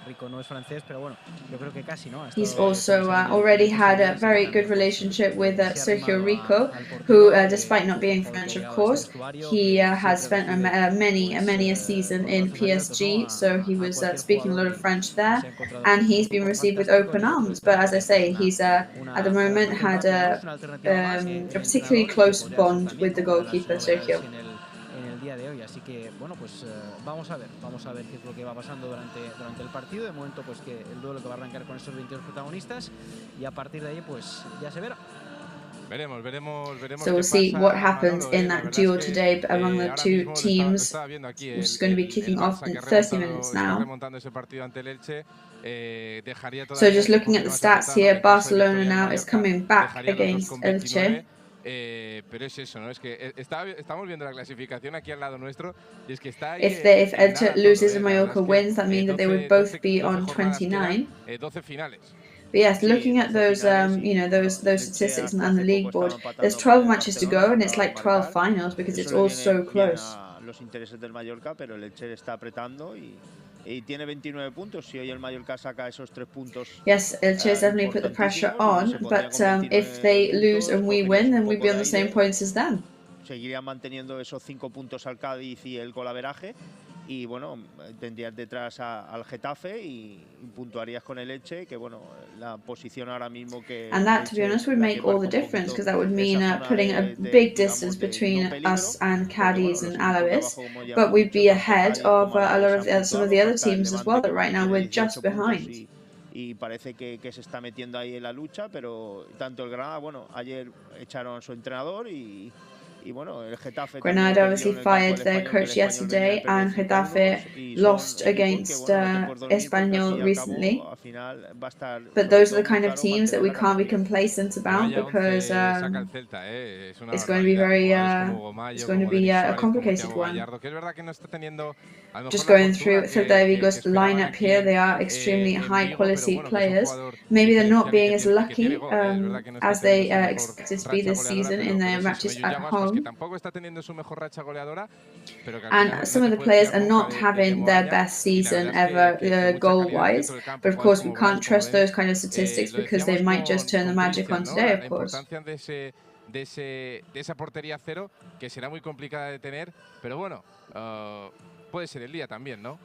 Rico no es francés, pero bueno, yo creo que casi, ¿no? He's also already had a very good relationship with Sergio Rico, who, despite not being French, of course, he has spent many a season in PSG, so he was speaking a lot of French there, and he's been received with open arms. But as I say, he's at the moment had a particularly close bond with the goalkeeper, Sergio. En el día de hoy, así que bueno, pues vamos a ver qué es lo que va pasando durante el partido. De momento, pues que el duelo que va a arrancar con estos 22 protagonistas, y a partir de ahí pues ya se verá. Veremos. So we'll see what happens in that duel today among the two teams, which is going to be kicking off in 30 minutes now. So just looking at the stats here, Barcelona now is coming back against Elche. Pero es eso, ¿no? Es que estamos viendo la clasificación aquí al lado nuestro y es que está ahí. If Elche loses and Mallorca wins, that means that they would both be on 29. 12 finales. But yes, looking at those, those statistics on the league board, there's 12 matches to go, and it's like 12 finals because it's all so close. Los intereses del Mallorca, pero el Elche está apretando y tiene 29 puntos. Si hoy el Mallorca saca esos 3 puntos. Yes, Elche has definitely put the pressure on, but if they lose and we win, then we'd be on the same points as them. Seguirían manteniendo esos 5 puntos al Cádiz y el golaveraje. Y bueno, tendrías detrás al Getafe y puntuarías con el Elche, que bueno, la posición ahora mismo que... And that, to be honest, would make all the difference, because that would mean putting a big distance between us and Cádiz and Alaves, but we'd be ahead of a lot of some of the other teams as well, that right now we're just behind. Y parece que se está metiendo ahí en la lucha, pero tanto el Granada, bueno, ayer echaron a su entrenador y bueno, el Getafe Granada obviously fired their coach yesterday, and Getafe lost against Español recently. But those are the kind of teams that we can't be complent about, because it's going to be it's going to be a complicated one. Just going through Celta de Vigo's lineup here, they are extremely high quality players. Maybe they're not being as lucky as they expected to be this season in their matches at home. And some of the players are not having their best season ever goal-wise, but of course we can't trust those kind of statistics because they might just turn the magic on today, of course. De esa portería cero, que será muy complicada de tener, pero bueno, puede ser el día también, ¿no?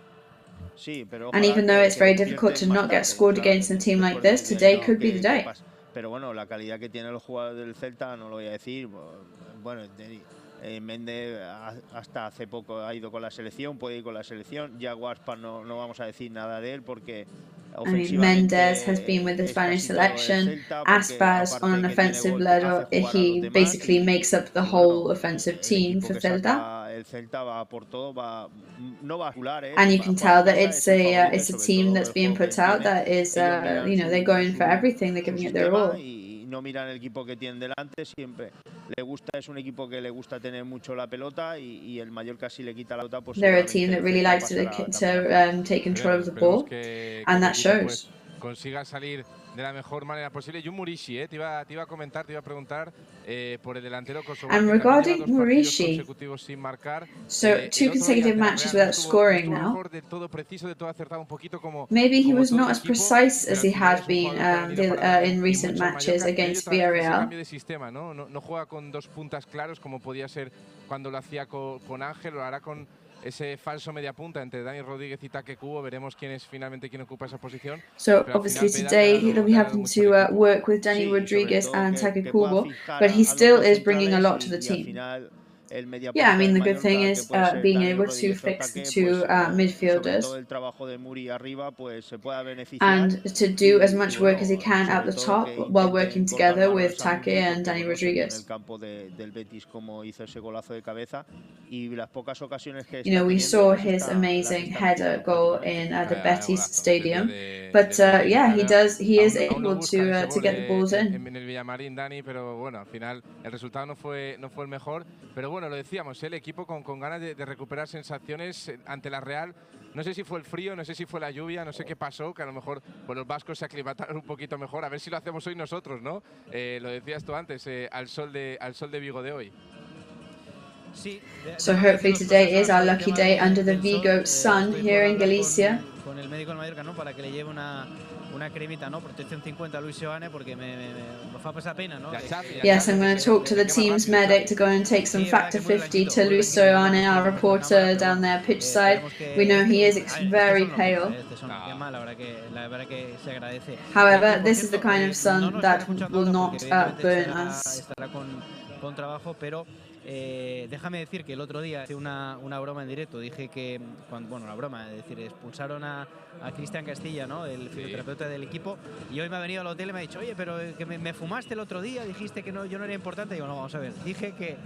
And even though it's very difficult to not get scored against a team like this, today could be the day. Pero bueno, la calidad que tienen los jugadores del Celta no lo voy a decir. Bueno, Méndez hasta hace poco ha ido con la selección, puede ir con la selección. Ya Aspas no vamos a decir nada de él porque I mean, Mendes has been with the Spanish selection. Aspas on an offensive level, he basically makes up the whole offensive team for Celta. And you can tell that it's a team that's being put out that is, they're going for everything, they're giving it their all. No miran el equipo que tienen delante, siempre le gusta, es un equipo que le gusta tener mucho la pelota y el Mallorca si le quita la pelota pues they're a team that really likes to take control of the ball, and that shows. Consiga salir de la mejor manera posible. Y un Murishi, te iba a comentar, te iba a preguntar por el delantero kosovar. And regarding Murishi, so 2 consecutive matches without scoring now. Maybe he was not as precise as he had been in recent matches against Villarreal. No juega con 2 puntas claros como podía ser cuando lo hacía con Ángel, lo hará con ese falso media punta entre Dani Rodríguez y Take Kubo. Veremos quién ocupa esa posición. So obviously today he'll be having to work with Dani Rodríguez and Take Kubo, but he still is bringing a lot to the team. Yeah, I mean, the good thing is being able to fix the 2 midfielders and to do as much work as he can at the top while working together with Take and Dani Rodríguez. We saw his amazing header goal in the Betis Stadium, but yeah, he is able to get the balls in. En el Villamarín, Dani, pero bueno, al final el resultado no fue el mejor, pero bueno, lo decíamos, el equipo con ganas de recuperar sensaciones ante la Real. No sé si fue el frío, no sé si fue la lluvia, no sé qué pasó, que a lo mejor pues, los vascos se aclimataron un poquito mejor. A ver si lo hacemos hoy nosotros, ¿no? Lo decías tú antes, al sol de Vigo de hoy. So hopefully today is our lucky day under the Vigo sun here in Galicia. Con el médico del Mallorca, ¿no? Para que le lleve una cremita, ¿no? Protección 50 a Luis Seoane, porque me fa pasar pena, ¿no? Yes, I'm going to talk to the team's medic to go and take some factor 50 to Luis Seoane, our reporter down there pitch side. We know he is very pale. However, this is the kind of sun that will not burn us. Con trabajo, pero déjame decir que el otro día hice una broma en directo. Dije que, bueno, una broma, es decir, expulsaron a Cristian Castilla, ¿no? El fisioterapeuta del equipo, y hoy me ha venido al hotel y me ha dicho, oye, pero que me fumaste el otro día, dijiste que no, yo no era importante. Y digo, no, vamos a ver, dije que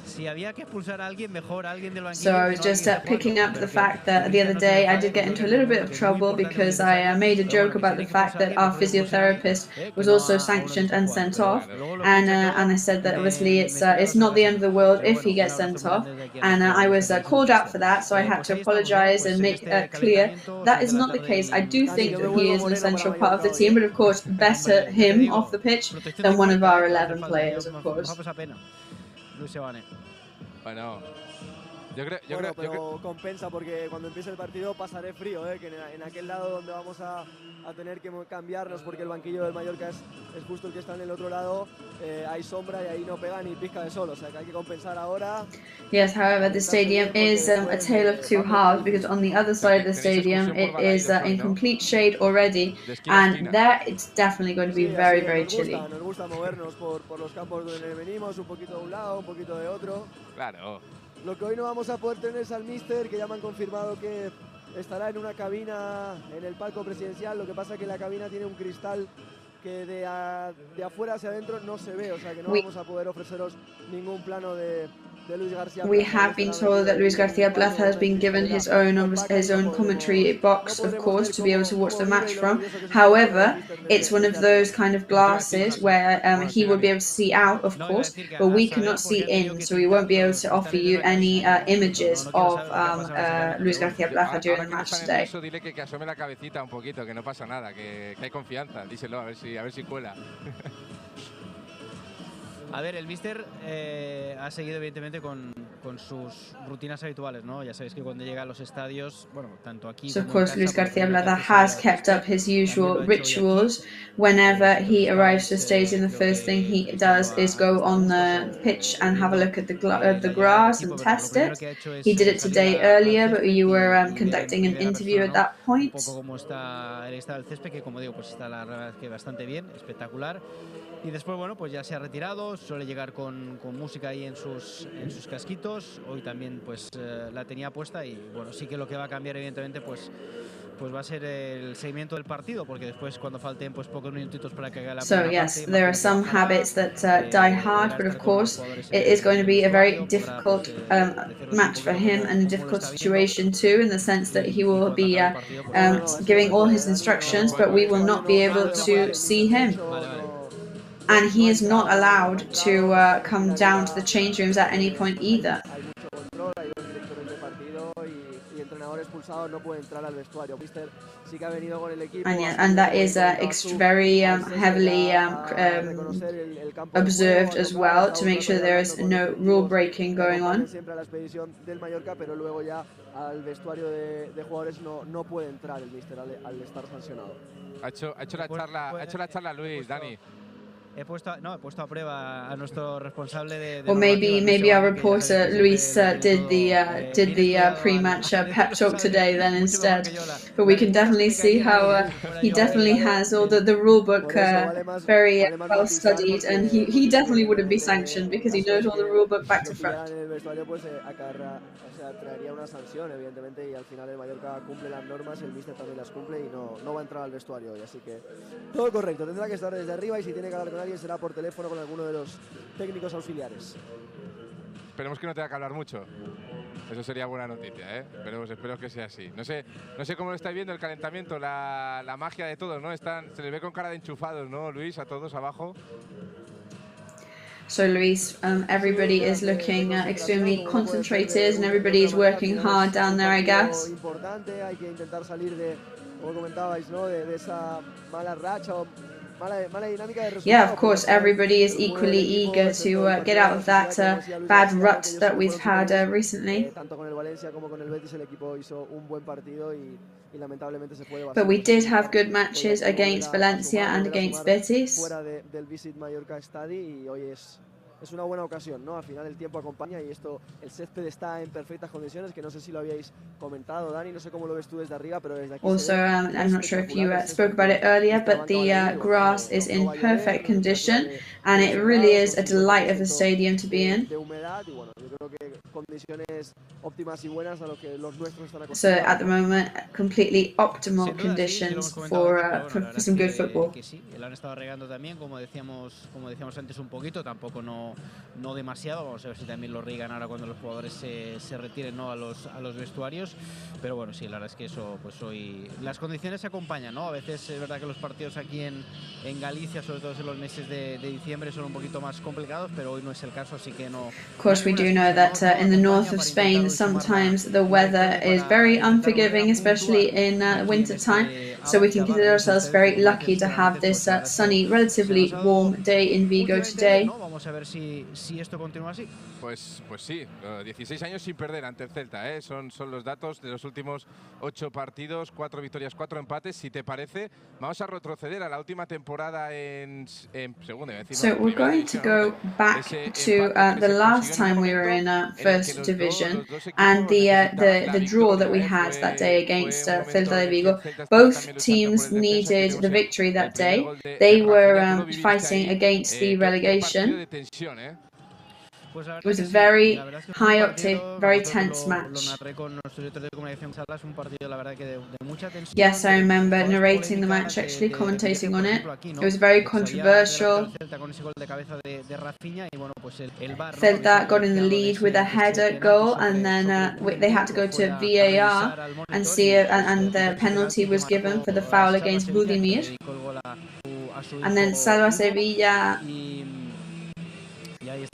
si había que expulsar a alguien, mejor a alguien del banquillo. So I was just picking up the fact that the other day I did get into a little bit of trouble because I made a joke about the fact that our physiotherapist was also sanctioned and sent off, and I said that obviously it's not the end of the world if he gets sent off, and I was called out for that, so I had to apologize and make clear that is not the case. I do think that he is an essential part of the team, but of course better him off the pitch than one of our 11 players, of course. Bueno, pero compensa, porque cuando empiece el partido pasaré frío, que en aquel lado donde vamos a tener que cambiarnos, porque el banquillo del Mallorca es justo el que está en el otro lado, hay sombra y ahí no pega ni pizca de sol, o sea que hay que compensar ahora. Yes, however, the stadium is a tale of two halves, because on the other side of the stadium it is in complete shade already, and there it's definitely going to be very, very chilly. Nos gusta movernos por los campos donde venimos, un poquito de un lado, un poquito de otro. Claro. Lo que hoy no vamos a poder tener es al míster, que ya me han confirmado que estará en una cabina en el palco presidencial. Lo que pasa es que la cabina tiene un cristal que de afuera hacia adentro no se ve, o sea que no vamos a poder ofreceros ningún plano de Luis García. We have been told that Luis García Plaza has been given his own commentary box, of course, to be able to watch the match from. However, it's one of those kind of glasses where he will be able to see out, of course, but we cannot see in, so we won't be able to offer you any images of Luis García Plaza during the match today. Eso dile que asome la cabecita un poquito, que no pasa nada, que hay confianza. Díselo, a ver si cuela. A ver, el míster ha seguido evidentemente con sus rutinas habituales, ¿no? Ya sabéis que cuando llega a los estadios, bueno, tanto aquí So of course Luis García Plaza has kept up his usual rituals. Whenever he arrives to the stadium, the first thing he does is go on the pitch and have a look at the grass and test it. He did it today earlier, but you were conducting an interview at that point. Un poco como está el estado del césped, que como digo, pues está la verdad que bastante bien, espectacular. Y después, bueno, pues ya se ha retirado, suele llegar con música ahí en sus casquitos. Hoy también pues la tenía puesta, y bueno, sí que lo que va a cambiar evidentemente pues va a ser el seguimiento del partido, porque después cuando falten pues pocos minutitos para que haga la So yes, there are some habits that die hard, but of course it is going to be a very difficult match for him, and a difficult situation too, in the sense that he will be giving all his instructions, but we will not be able to see him. And he is not allowed to come down to the change rooms at any point either. And that is very heavily observed as well, to make sure there is no rule breaking going on. Ha hecho la charla Luis, Dani. He puesto a prueba a nuestro responsable de Or maybe our reporter Luis did the pre-match pep talk today then instead. But we can definitely see how he definitely has all the rule book very well studied, and he definitely wouldn't be sanctioned because he knows all the rule book back to front. Traería una sanción, evidentemente, y al final el Mallorca cumple las normas, el míster también las cumple, y no va a entrar al vestuario hoy, así que todo correcto. Tendrá que estar desde arriba, y si tiene que hablar con alguien será por teléfono con alguno de los técnicos auxiliares. Esperemos que no tenga que hablar mucho. Eso sería buena noticia, ¿eh? Espero que sea así. No sé cómo lo estáis viendo el calentamiento, la magia de todos, ¿no? Se les ve con cara de enchufados, ¿no, Luis? A todos abajo. So Luis, everybody is looking extremely concentrated, and everybody is working hard down there, I guess. Importante, hay que intentar salir de, como comentabais, ¿no? de esa mala racha, Yeah, of course, everybody is equally eager to get out of that bad rut that we've had recently. But we did have good matches against Valencia and against Betis. Es una buena ocasión, ¿no? Al final el tiempo acompaña y esto, el césped está en perfectas condiciones, que no sé si lo habíais comentado, Dani, no sé cómo lo ves tú desde arriba, pero desde aquí Also, I'm not sure if you spoke about it earlier, but the grass is in perfect condition and it really is a delight of a stadium to be in. So at the moment, completely optimal conditions for some good football. Que sí, lo han estado regando también, como decíamos antes un poquito, tampoco no demasiado. Vamos a ver si también lo riegan ahora cuando los jugadores se retiren, ¿no? a los vestuarios. Pero bueno, sí, la verdad es que eso, pues hoy las condiciones se acompañan, ¿no? A veces es verdad que los partidos aquí en Galicia, sobre todo en los meses de diciembre, son un poquito más complicados, pero hoy no es el caso, así que no. Of course, we do know that in the north of Spain, sometimes the weather is very unforgiving, especially in winter time. So we can consider ourselves very lucky to have this sunny, relatively warm day in Vigo today. Vamos a ver si esto continúa así. Pues sí, 16 años sin perder ante el Celta, ¿eh? Son los datos de los últimos 8 partidos, 4 victorias, 4 empates. Si te parece, vamos a retroceder a la última temporada en segunda. So we're going to go back to the last time we were in first division and the draw that we had that day against Celta de Vigo. Both teams needed the victory that day. They were fighting against the relegation. It was a very high octave, very tense match. Yes, I remember narrating the match, actually commentating on it. It was very controversial. Celta got in the lead with a header goal, and then they had to go to VAR and see it, and the penalty was given for the foul against Budimir. And then Salva Sevilla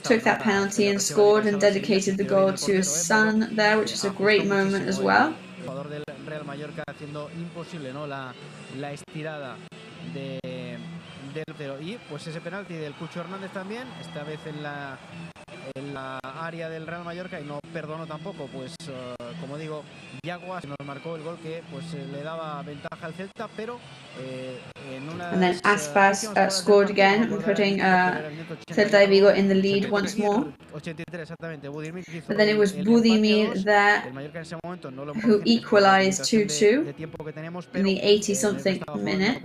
took that penalty and scored and dedicated the goal to his son there, which was a great moment as well. Jugador del Real Mallorca haciendo imposible, ¿no? la estirada del portero. Y pues ese penalti del Cucho Hernández también, esta vez en la área del Real Mallorca, y no perdonó tampoco, pues como digo, Yaguas nos marcó el gol que pues le daba ventaja al Celta, pero en una. And then Aspas scored again, putting Celta de Vigo in the lead once more. But then it was Budimir there who equalized 2-2 in the 80-something minute.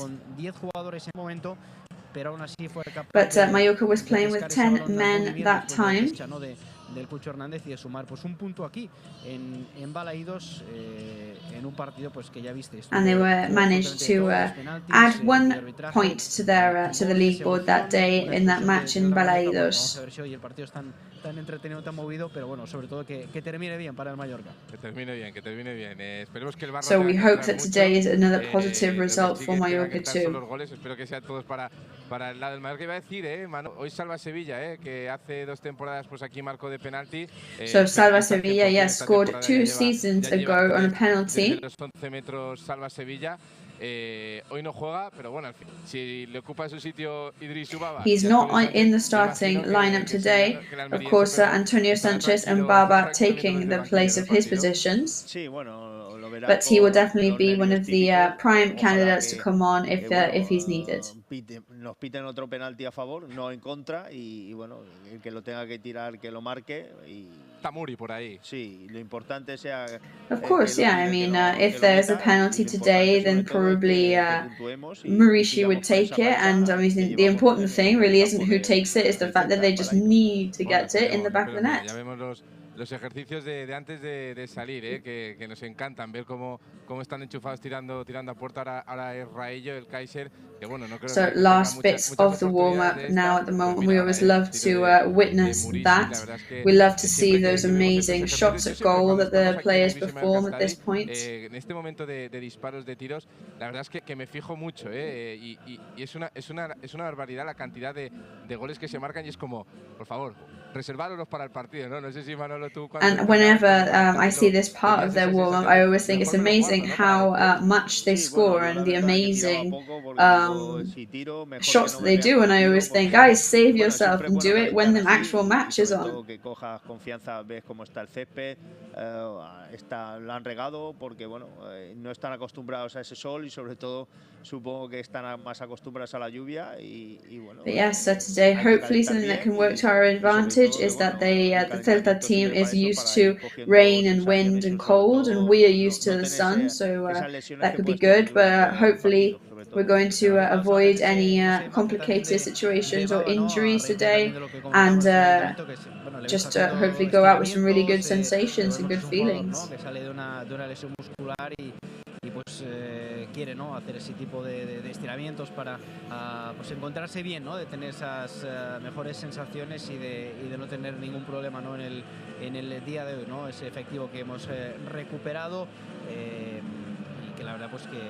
But Mallorca was playing with 10 men that time. Del Cucho Hernández y de sumar pues un punto aquí en Balaídos en un partido pues que ya viste. And they managed to add 1 point to the league board that day in that match in Balaídos. Vamos a ver si hoy el partido es tan entretenido, tan movido, pero bueno, sobre todo que termine bien para el Mallorca. Que termine bien. Esperemos que el Barça. So we hope that today is another positive result for Mallorca too. Los goles, espero que sean todos para el lado del Mallorca. Iba a decir, hoy Salva Sevilla, que hace 2 temporadas pues aquí marcó de penalti. So Salva Sevilla, yes, scored 2 seasons ago on a penalty. Los 11 metros Salva Sevilla. Hoy no juega, pero bueno, al fin, si le ocupa su sitio Idris Ubaba. He's not in the starting lineup today. Of course, Antonio Sanchez and Baba taking the place of his positions. But he will definitely be one of the prime candidates to come on if he's needed. Nos piten otro penalti a favor, no en contra, y bueno, el que lo tenga que tirar, que lo marque. Y Tamuri por ahí. Sí, lo importante sea. Of course, yeah. I mean, if there's a penalty today, then probably Murishi would take it. And I mean, the important thing really isn't who takes it; it's the fact that they just need to get it in the back of the net. Los ejercicios de antes de salir, que nos encantan ver cómo están enchufados tirando a puerta. Ahora es Raello, el Kaiser, que bueno, no creo so last bits of the warm-up now at the moment. We always love to witness that. We love to see those amazing shots at goal that the players perform at this point. En este momento de disparos de tiros, la verdad es que me fijo mucho, y es una barbaridad la cantidad de goles que se marcan, y es como, por favor, reservároslos para el partido, ¿no? No sé si Manolo And whenever I see this part of their warm-up, I always think it's amazing how much they score and the amazing shots that they do. And I always think, guys, save yourself and do it when the actual match is on. Lo han regado porque bueno, no están acostumbrados a ese sol y sobre todo supongo que están más acostumbrados a la lluvia y bueno. But yes, so today hopefully something that can work to our advantage is that the Celta team is used to rain and wind and cold, and we are used to the sun, so that could be good. But hopefully we're going to avoid any complicated situations or injuries today, and just hopefully go out with some really good sensations and good feelings. Y pues quiere, ¿no?, hacer ese tipo de estiramientos para pues encontrarse bien, ¿no?, de tener esas mejores sensaciones y de no tener ningún problema, ¿no?, en el día de hoy, ¿no?, ese efectivo que hemos recuperado y que la verdad pues que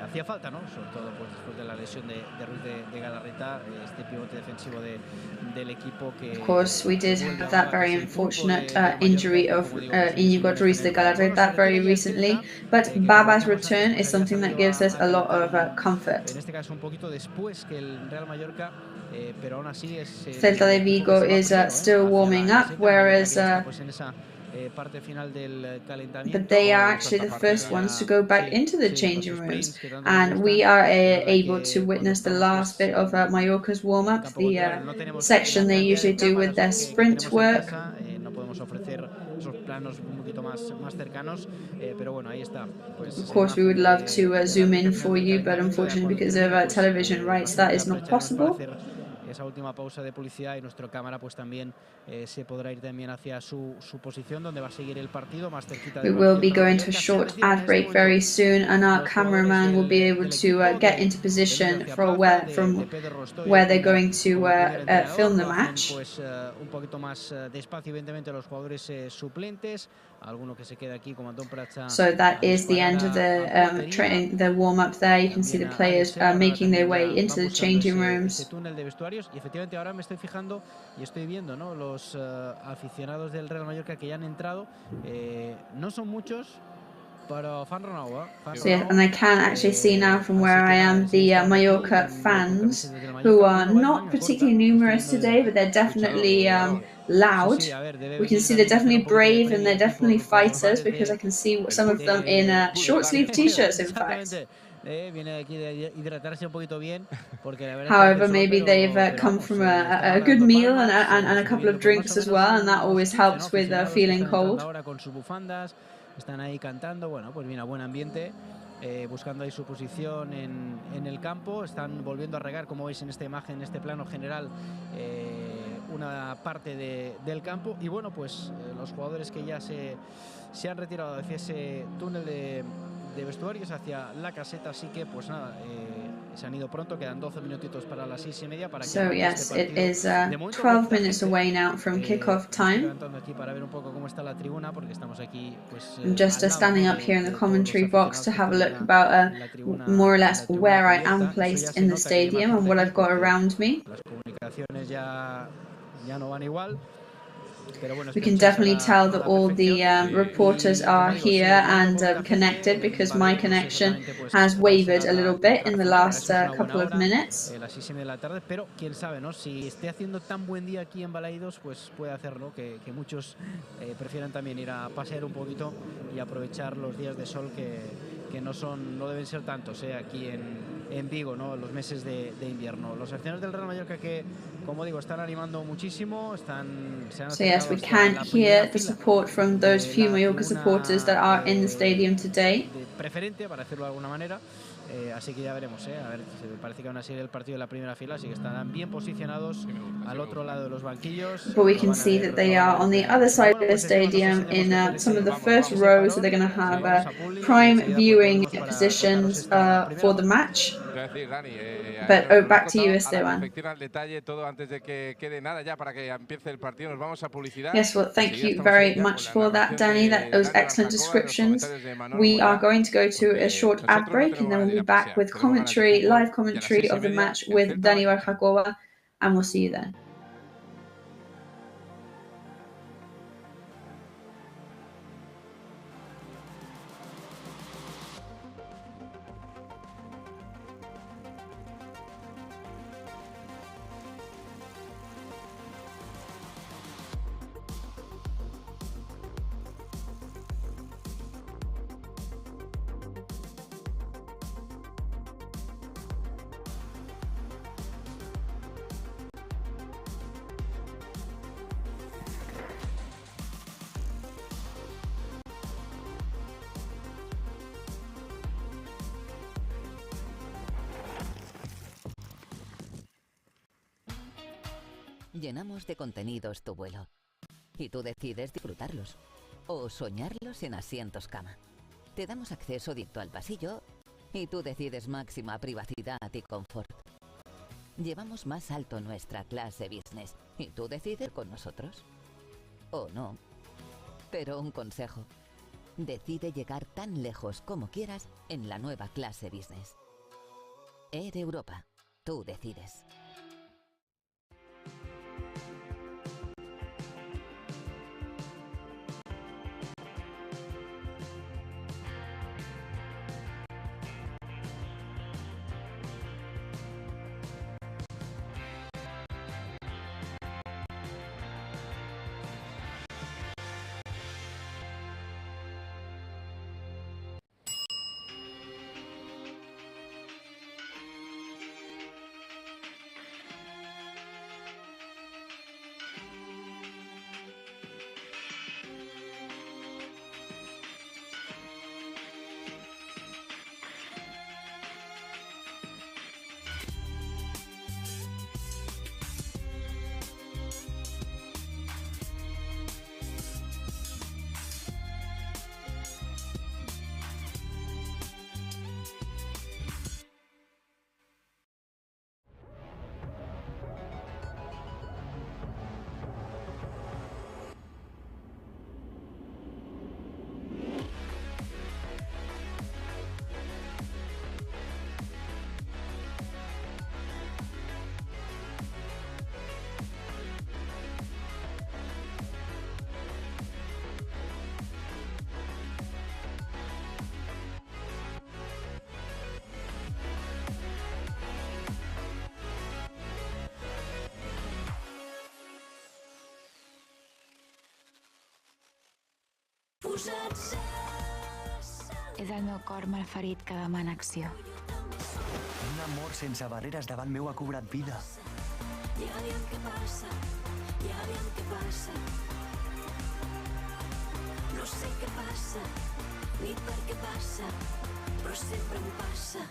hacía falta, ¿no?, sobre todo pues después de la lesión de Ruiz de Galarreta, este pivote defensivo del equipo que... Of course, we did have that very unfortunate injury of Íñigo Ruiz de Galarreta very recently, but Baba's return is something that gives us a lot of comfort. En este caso un poquito después que el Real Mallorca, pero aún así es... Celta de Vigo is still warming up, whereas... but they are actually the first ones to go back into the changing rooms, and we are able to witness the last bit of Mallorca's warm-up, the section they usually do with their sprint work. Of course, we would love to zoom in for you, but unfortunately because of television rights that is not possible. Esa última pausa de publicidad y nuestro cámara pues también se podrá ir también hacia su posición donde va a seguir el partido más cerquita. We will be going to a short ad break very soon, and our cameraman will be able to get into position from where they're going to film the match. Pues un poquito más despacio, evidentemente los jugadores suplentes. So that is the end of the training, the warm-up there. You can see the players making their way into the changing rooms. Y efectivamente ahora me estoy fijando y estoy viendo, ¿no?, los aficionados del Real Mallorca que ya han entrado. No son muchos, pero fan Ronaldo. So yeah, and I can actually see now from where I am the Mallorca fans, who are not particularly numerous today, but they're definitely loud. We can see they're definitely brave and they're definitely fighters, because I can see some of them in short sleeve t-shirts, in fact. However, maybe they've come from a good meal and a couple of drinks as well, and that always helps with feeling cold. Están ahí cantando, bueno, pues bien, a buen ambiente, buscando ahí su posición en el campo. Están volviendo a regar, como veis en esta imagen, en este plano general, una parte del campo. Y bueno, pues los jugadores que ya se han retirado hacia ese túnel de vestuarios, hacia la caseta, así que pues nada, se han ido pronto, quedan 12 minutitos para las 6:30 para que so yes, it is 12 minutes away now from kickoff time. I'm just standing up here in the commentary box to have a look about more or less where I am placed in the stadium and what I've got around me. We can definitely tell that all the reporters are here and connected, because my connection has wavered a little bit in the last couple of minutes. Pero quién sabe, ¿no? Si esté haciendo tan buen día aquí en Balaidos, pues puede hacerlo que muchos prefieran también ir a pasear un poquito y aprovechar los días de sol que no deben ser tantos aquí en Vigo, ¿no?, los meses de invierno. Los aficionados del Real Mallorca que, como digo, están animando muchísimo, So yes, we can hear the support from those few Mallorca supporters that are in the stadium today. Preferente, para decirlo de alguna manera. Así que ya veremos, a ver, parece que van a seguir el partido en la primera fila, así que estarán bien posicionados al otro lado de los banquillos. But we can see that they are on the other side of the stadium in some of the first rows, so they're going to have prime viewing positions for the match. But back to you, Esteban. Yes, well, thank you very much for that, Danny. Those excellent descriptions. We are going to go to a short ad break, and then we'll be back with commentary, live commentary of the match with Dani Barjacoa, and we'll see you then. Llenamos de contenidos tu vuelo y tú decides disfrutarlos o soñarlos en asientos cama. Te damos acceso directo al pasillo y tú decides máxima privacidad y confort. Llevamos más alto nuestra clase business y tú decides con nosotros. O no. Pero un consejo. Decide llegar tan lejos como quieras en la nueva clase business. Air Europa. Tú decides. És el meu cor malferit que demana acció. Un amor sense barreres davant meu ha cobrat vida. Ja aviam què passa, ja aviam què passa. No sé què passa, ni per què passa, però sempre em passa.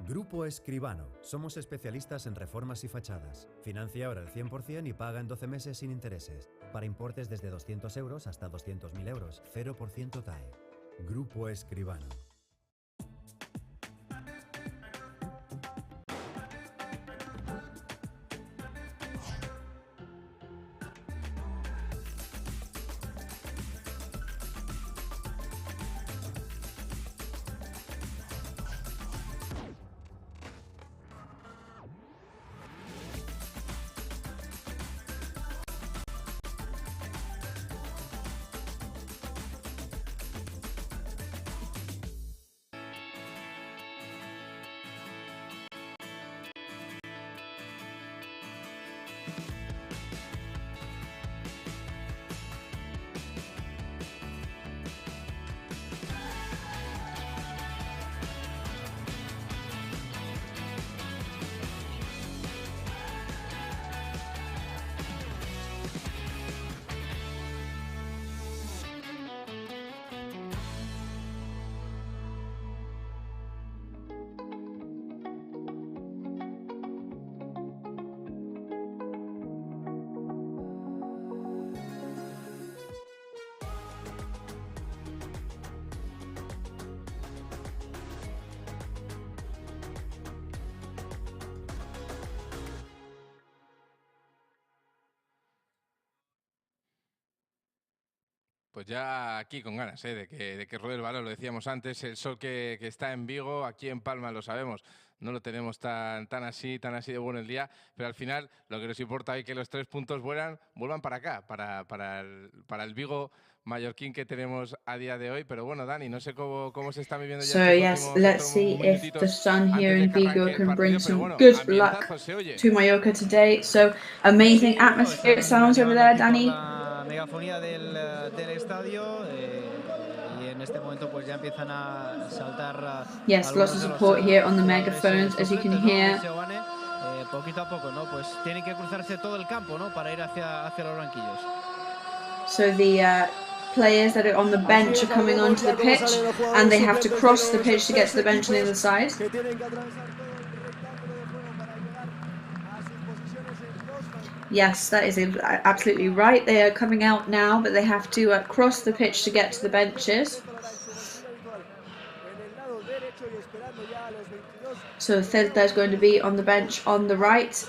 Grupo Escribano. Somos especialistas en reformas y fachadas. Financia ahora el 100% y paga en 12 meses sin intereses. Para importes desde 200 euros hasta 200.000 euros. 0% TAE. Grupo Escribano. Pues ya aquí con ganas de que ruede el balón, lo decíamos antes, el sol que está en Vigo, aquí en Palma lo sabemos, no lo tenemos tan así de bueno el día, pero al final lo que nos importa es que los 3 puntos vuelvan para acá, para el Vigo mallorquín que tenemos a día de hoy. Pero bueno, Dani, no sé cómo se está viviendo ya. So yes, let's see if the sun here in Vigo can bring some good luck to Mallorca today. So amazing atmosphere, it sounds over there, Dani. La megafonía del estadio y en este momento pues ya empiezan a saltar. Yes, lots of support here on the megaphones, as you can hear. Poquito a poco, ¿no? Pues tienen que cruzarse todo el campo, ¿no? Para ir hacia los banquillos. So the players that are on the bench are coming onto the pitch, and they have to cross the pitch to get to the bench on the other side. Yes, that is absolutely right. They are coming out now, but they have to cross the pitch to get to the benches. So Celta is going to be on the bench on the right.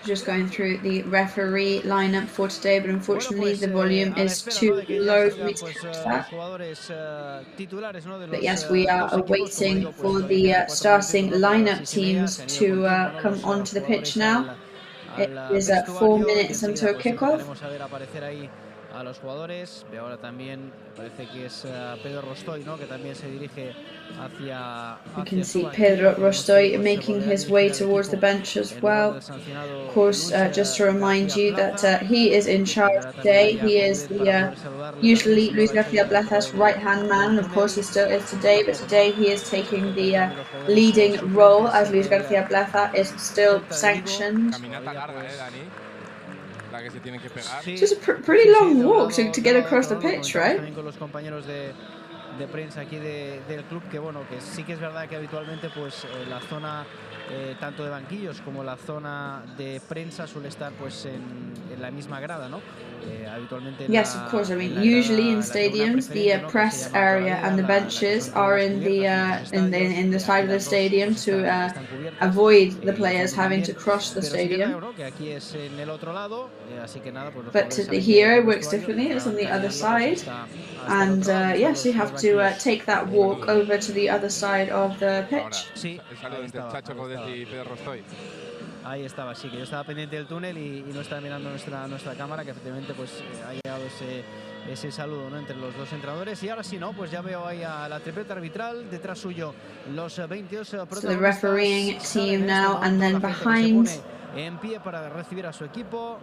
Just going through the referee lineup for today, but unfortunately the volume is too low for me to catch that. But yes, we are awaiting for the starting lineup teams to come onto the pitch now. It is 4 minutes until kickoff. A los jugadores, veo ahora también, parece que es Pedro Rostoy, ¿no? Que también se dirige hacia you can see Pedro Rostoy making his way towards the bench as well. Of course, just to remind you that he is in charge today. He is the usually Luis García Bleza's right-hand man, and of course he still is today, but today he is taking the leading role as Luis García Bleza is still sanctioned. Just a pretty long walk to get across the pitch, right? De prensa aquí del club, que bueno, que sí que es verdad que habitualmente pues la zona tanto de banquillos como la zona de prensa suele estar pues en la misma grada, ¿no? Habitualmente yes, of course. I mean, usually in stadiums, the press area and the benches are in the side of the stadium to avoid the players having to cross the stadium. But here it works differently. It's on the other side, and yes, you have to take that walk over to the other side of the pitch. Ahí estaba, sí, que yo estaba pendiente del túnel y no estaba mirando nuestra cámara, que efectivamente pues ha llegado ese saludo, ¿no? Entre los dos entrenadores. Y ahora sí, ¿no? Pues ya veo ahí a la tripleta arbitral, detrás suyo los 22 protagonistas. So the refereeing team now, and then behind, en pie para recibir a su equipo.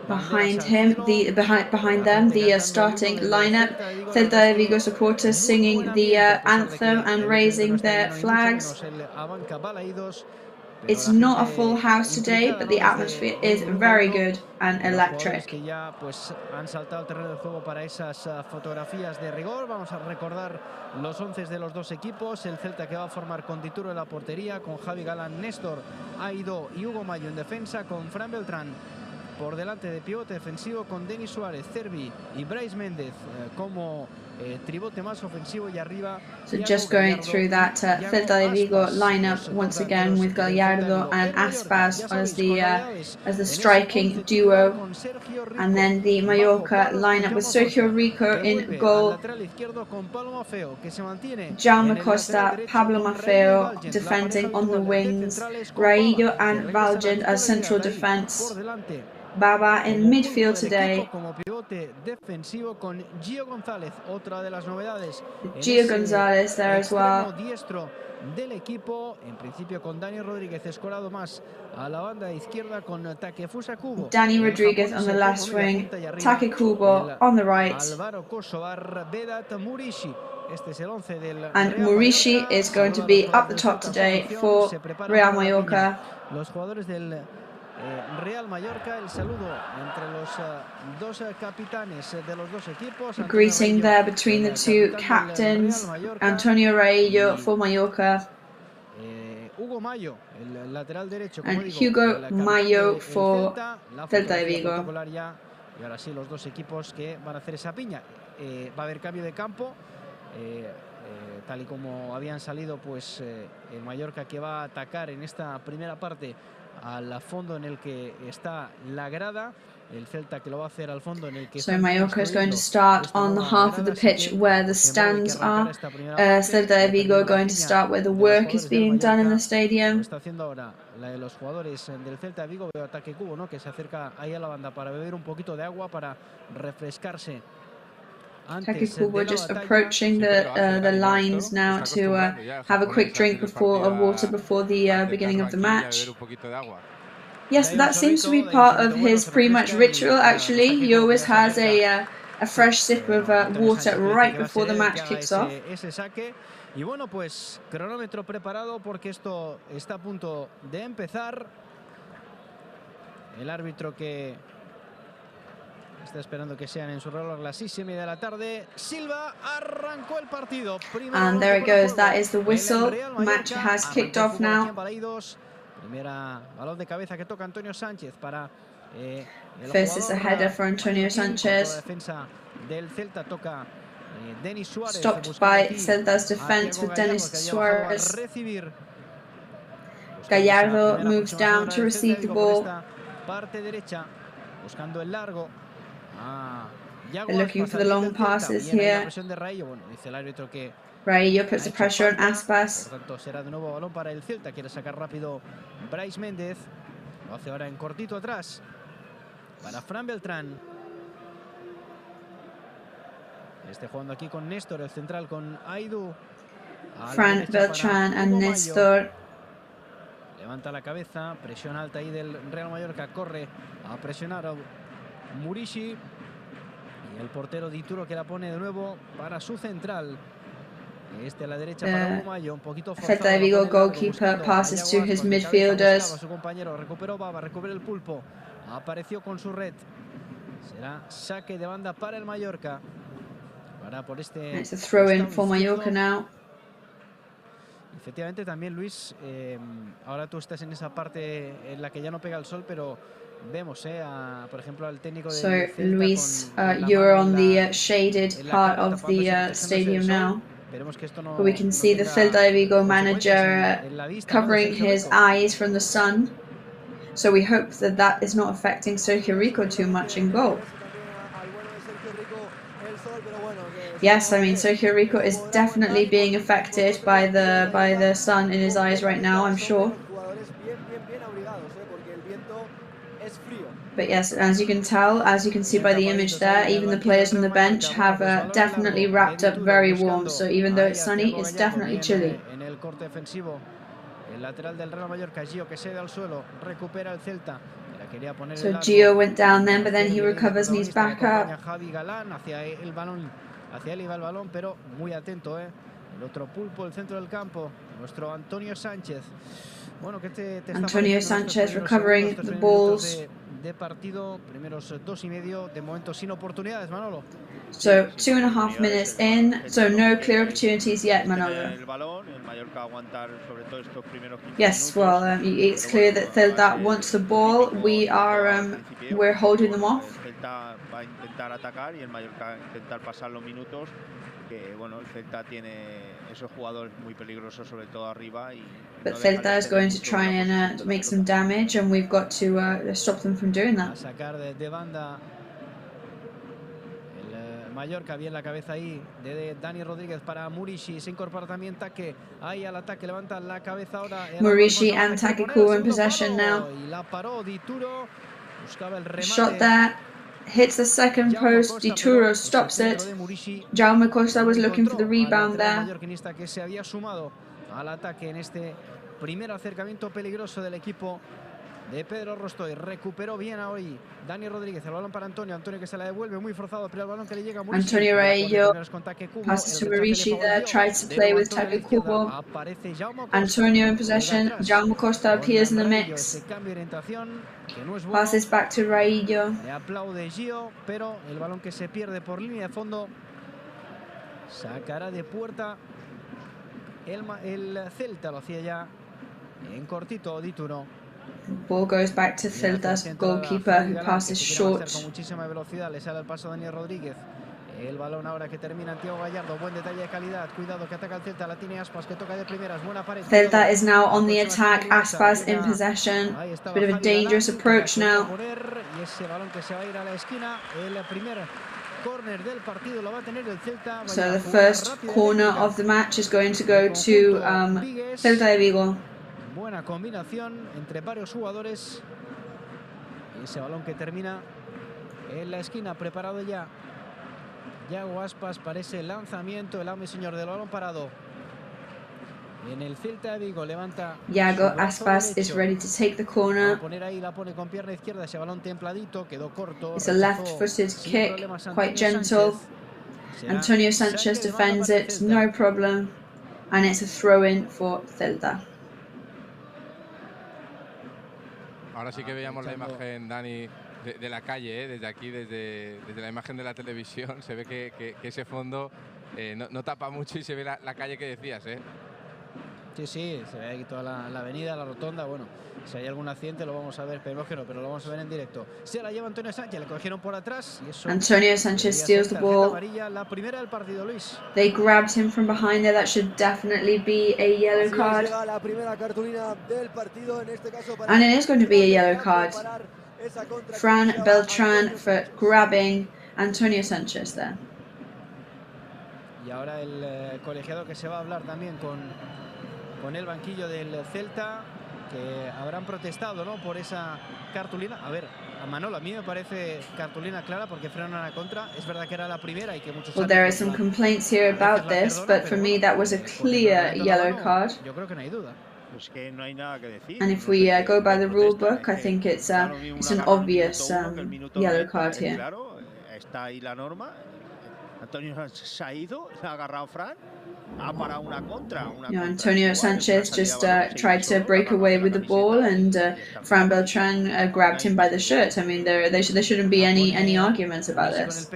Behind him, behind them, the starting lineup. Celta de Vigo supporters singing the anthem and raising their flags. It's not a full house today, but the atmosphere is very good and electric. Que ya pues han saltado al terreno de juego para esas fotografías de rigor. Vamos a recordar los 11 de los dos equipos. El Celta que va a formar con Tituro en la portería, con Javi Galán, Néstor, Aidó y Hugo Mayo en defensa, con Fran Beltrán por delante de pivote defensivo, con Denis Suárez, Cervi y Brais Méndez como tribote más ofensivo, y arriba. So just going through that Celta de Vigo lineup once again with Gallardo and Aspas as the striking duo, and then the Mallorca lineup with Sergio Rico in goal, Jaume Costa, Pablo Maffeo defending on the wings, Raillo and Valgent as central defense. Baba in midfield today. Gio González there as well. Del equipo, en principio con Dani Rodríguez escorado más a la banda izquierda, con Takefusa Kubo. Dani Rodríguez on the left wing, Take Kubo on the right. Álvaro Kosovar, Vedat Murishi. Este es el 11 del and Murishi is going to be up the top today for Real Mallorca. Los jugadores del Real Mallorca, el saludo entre los dos capitanes de los dos equipos. Greeting there between the two captains, Antonio Raillo for Mallorca, Hugo Mayo, el lateral derecho, and Hugo Mayo for Celta de Vigo. Y ahora sí, los dos equipos que van a hacer esa piña. Va a haber cambio de campo, tal y como habían salido, pues el Mallorca que va a atacar en esta primera parte al fondo en el que está la grada, el Celta que lo va a hacer al fondo en el que. So Mallorca is going to start on the half of the pitch where the stands are. Celta de Vigo going to start where the work is being done in the stadium. Está haciendo ahora la de los jugadores del Celta de Vigo, veo ataque Kubo, ¿no? Que se acerca ahí a la banda para beber un poquito de agua, para refrescarse. Take Kubo just approaching the lines now to have a quick drink of water before the beginning of the match. Yes, that seems to be part of his pre-match ritual. Actually, he always has a fresh sip of water right before the match kicks off. Y bueno, pues cronómetro preparado porque esto está a punto de empezar. El árbitro que Está esperando que sean en su reloj las 6:30 de la tarde. Silva arrancó el partido. And there it goes. That is the whistle. Match has kicked off now. Primera balón de cabeza que toca Antonio Sánchez para First is a header for Antonio Sánchez. Defensa del Celta toca Denis Suárez. Stopped by Celta's defense with Denis Suárez. Gallardo moves down to receive the ball. Parte derecha, buscando el largo. They're looking for the long passes here. Raillo puts the pressure on Aspas. Por tanto, será de nuevo balón para el Celta. Quiere sacar rápido Brais Méndez. Lo hace ahora en cortito atrás para Fran Beltrán. Este jugando aquí con Néstor, el central con Aidu. Fran Beltrán and Néstor. Levanta la cabeza, presión alta ahí del Real Mallorca, corre a presionar a Murishi. Y el portero Dituro que la pone de nuevo para su central. Este a la derecha para Umayo, un poquito forzado. Celta de Vigo goalkeeper passes to his midfielders. Su compañero recuperó Baba, recupera el pulpo. Apareció con su red. Será saque de banda para el Mallorca. Por este It's a throw in for Mallorca now. Efectivamente también, Luis, ahora tú estás en esa parte en la que ya no pega el sol, pero vemos, por ejemplo, al técnico de Celta. Luis, you're on the shaded part of the stadium now. But we can see the Celta de Vigo manager covering his eyes from the sun. So we hope that that is not affecting Sergio Rico too much in goal. Yes, I mean Sergio Rico is definitely being affected by the sun in his eyes right now, I'm sure. But yes, as you can tell, as you can see by the image there, even the players on the bench have definitely wrapped up very warm. So even though it's sunny, it's definitely chilly. El lateral del Real Mallorca, Gio, que cede al suelo, recupera el Celta. So Gio went down then, but then he recovers and he's back up. Javi Galán hacia el balón, hacia él iba el balón, pero muy atento, El otro pulpo, el centro del campo, nuestro Antonio Sánchez. Bueno, que te Antonio Sánchez recovering the balls. De partido, primeros 2,5, de momento sin oportunidades, Manolo. So 2.5 minutes in, so no clear opportunities yet, Manolo. Yes, well, it's clear that Celta wants the ball. We're holding them off. Celta va a intentar atacar y el Mallorca intentar pasar los minutos. Que bueno, el Celta tiene esos jugadores muy peligrosos, sobre todo arriba. But Celta is going to try and make some damage, and we've got to stop them from doing that. A sacar de banda el Mallorca, bien la cabeza ahí de Dani Rodríguez para Murishi. Se incorpora también Taque ahí al ataque, levanta la cabeza ahora. Murishi and Taque Kubo in possession now. Y la paró Dituro, buscaba el remate. Shot there. Hits the second post, Dituro stops it. Jaume Costa was looking for the rebound there. Que se había sumado al ataque en este primer acercamiento peligroso del equipo de Pedro Rostoy. Recuperó bien hoy Dani Rodríguez, el balón para Antonio. Antonio que se la devuelve muy forzado, pero el balón que le llega a Murishi. Antonio Raillo passes to Murishi there, tries to play with Taque Kubo. Antonio in possession, Jaume Costa appears in the mix. Passes back to Raillo. Le aplaude Gio, pero el balón que se pierde por línea de fondo. Sacará de puerta el Celta, lo hacía ya en cortito Dituro. Ball goes back to Celta's goalkeeper, who passes short. Con muchísima velocidad le sale al paso Dani Rodríguez. El balón ahora que termina Thiago Gallardo, buen detalle de calidad, cuidado que ataca el Celta, la tiene Aspas que toca de primeras, buena pared. Celta is now on the attack, Aspas in possession. Bit of a dangerous approach now. Y ese balón que se va a ir a la esquina, el primer corner del partido lo va a tener el Celta. So the first corner of the match is going to go to Celta de Vigo. Buena combinación entre varios jugadores. Y ese balón que termina en la esquina, preparado ya. Yago Aspas para ese lanzamiento, el amo y señor del balón parado. En el Celta de Vigo levanta. Yago Aspas is ready to take the corner. Poner ahí, la pone con pierna izquierda, ese balón templadito, quedó corto. It's a left-footed kick, quite gentle. Antonio Sánchez defends it, no problem. And it's a throw-in for Celta. Ahora sí que veíamos la imagen, Dani, de la calle, desde aquí, desde la imagen de la televisión, se ve que ese fondo no tapa mucho y se ve la calle que decías, ¿eh? Sí, sí, se ve aquí toda la avenida, la rotonda. Bueno, si hay algún accidente lo vamos a ver, esperemos que no, pero lo vamos a ver en directo. Se la lleva Antonio Sánchez, le cogieron por atrás y eso. Antonio Sánchez steals the ball. Amarilla, la primera del partido, Luis. They grabbed him from behind there. That should definitely be a yellow card. La primera cartulina del partido, en este caso para And it is going to be a yellow card. Fran Beltran for grabbing Antonio Sánchez there. Y ahora el colegiado que se va a hablar también con el banquillo del Celta, que habrán protestado, ¿no?, por esa cartulina. A ver, a Manolo, a mí me parece cartulina clara porque frenan a contra. Es verdad que era la primera y que muchos... Well, there are some complaints here about this, but for me that was a clear yellow card. Yo creo que no hay duda. Pues que no hay nada que decir. And if we go by the rule book, I think it's an obvious yellow card here. Claro, está ahí la norma. Antonio se ha ido, se ha agarrado Fran, ha parado una contra. Antonio Sánchez just tried to break away with the ball, and Fran Beltran grabbed him by the shirt. I mean, there shouldn't be any arguments about this.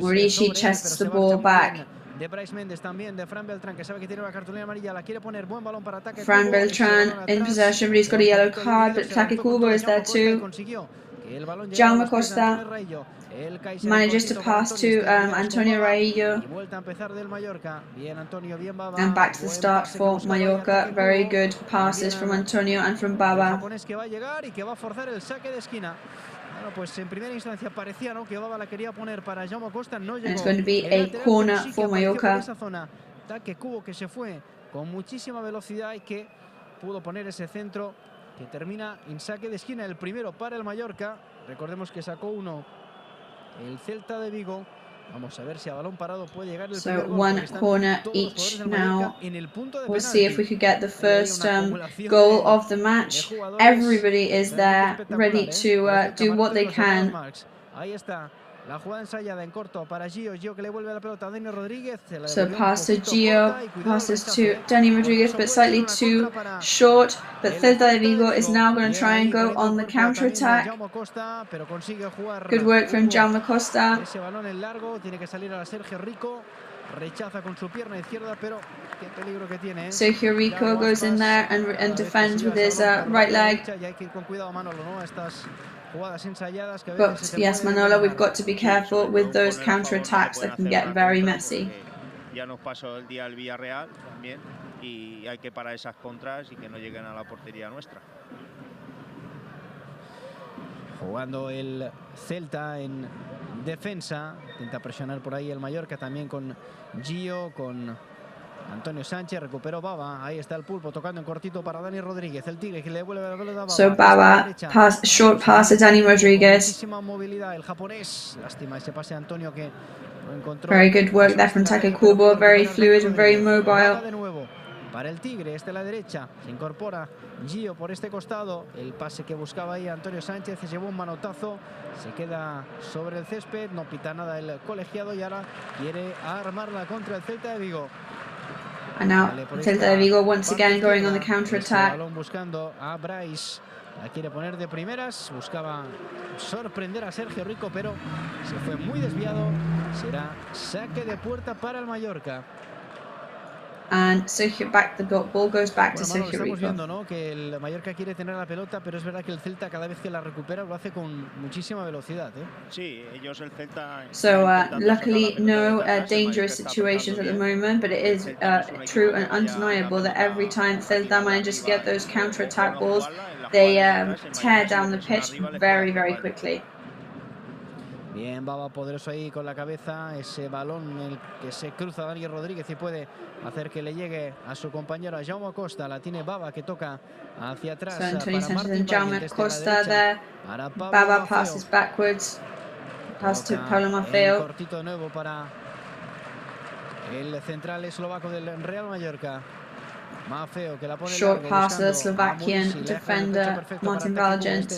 Maurici chests the ball back. De Bryce Méndez también, de Fran Beltran, que sabe que tiene una cartulina amarilla, la quiere poner, buen balón para ataque. Fran Beltran in possession, but he's got a yellow card, but ataque Kubo is there too. Jaume Costa manages to pass to Antonio Raillo. And back to the start for Mallorca. Very good passes from Antonio and from Baba. Bueno, pues en primera instancia parecía, ¿no?, que Baba la quería poner para Jaume Costa, no llegó. And it's going to be a corner for Mallorca. Esa zona, ataque Kubo, que se fue con muchísima velocidad y que pudo poner ese centro que termina en saque de esquina, el primero para el Mallorca. Recordemos que sacó uno el Celta de Vigo. Vamos a ver si a balón parado puede llegar el primer gol. So one corner each now. We'll see if we could get the first goal of the match. Everybody is there, ready to do what they can. Ahí está. La jugada ensayada en corto para Gio, que le vuelve la pelota a Dani Rodríguez. So pass to Gio, passes to Dani Rodríguez, but slightly too short. But Celta de Vigo is now going to try and go on the counter-attack. Good work from Jaume Costa. Ese balón en largo, tiene que salir a Sergio Rico. Rechaza con su pierna izquierda, pero qué peligro que tiene. Sergio Rico goes in there and defends with his right leg. Ya hay que ir con cuidado, Manolo, ¿no? Estas jugadas ensayadas que a But yes, Manolo, we've got to be careful with those counter-attacks that can get very messy. Ya nos pasó el día el Villarreal también y hay que parar esas contras y que no lleguen a la portería nuestra. Jugando el Celta en defensa, intenta presionar por ahí el Mallorca también con Gio, con Antonio Sánchez, recuperó Baba, ahí está el pulpo tocando en cortito para Dani Rodríguez, el Tigre que le devuelve la pelota a Baba. So Baba, short pass to Dani Rodríguez. Muchísima movilidad el japonés, lástima ese pase a Antonio que lo encontró. Very good work there from Take Kubo, very fluid and very mobile. De nuevo para el Tigre, este a la derecha, se incorpora Gio por este costado, el pase que buscaba ahí Antonio Sánchez, se llevó un manotazo, se queda sobre el césped, no pita nada el colegiado y ahora quiere armarla contra el Celta de Vigo. And now Celta de Vigo once again going on the counter-attack. Balón buscando a Bryce, la quiere poner de primeras, buscaba sorprender a Sergio Rico, pero se fue muy desviado. Será saque de puerta para el Mallorca. And Sergio the ball goes back to Sergio Rico. Estamos viendo, ¿no?, que el Mallorca quiere tener la pelota, pero es verdad que el Celta cada vez que la recupera lo hace con muchísima velocidad, ¿eh? Sí, ellos el Celta. So luckily no dangerous situations at the moment, but it is true and undeniable that every time Celta manages to get those counter-attack balls, they tear down the pitch very, very quickly. Bien, Baba poderoso ahí con la cabeza, ese balón en el que se cruza Dani Rodríguez y puede hacer que le llegue a su compañero, a Jaume Costa. La tiene Baba que toca hacia atrás. So Antonio Sánchez and Jaume Costa there. Baba passes backwards. Pass to Paulo Maffeo. Cortito de nuevo para el central eslovaco del Real Mallorca. Maffeo, que la pone short pass to the Slovakian defender Martin Valgent.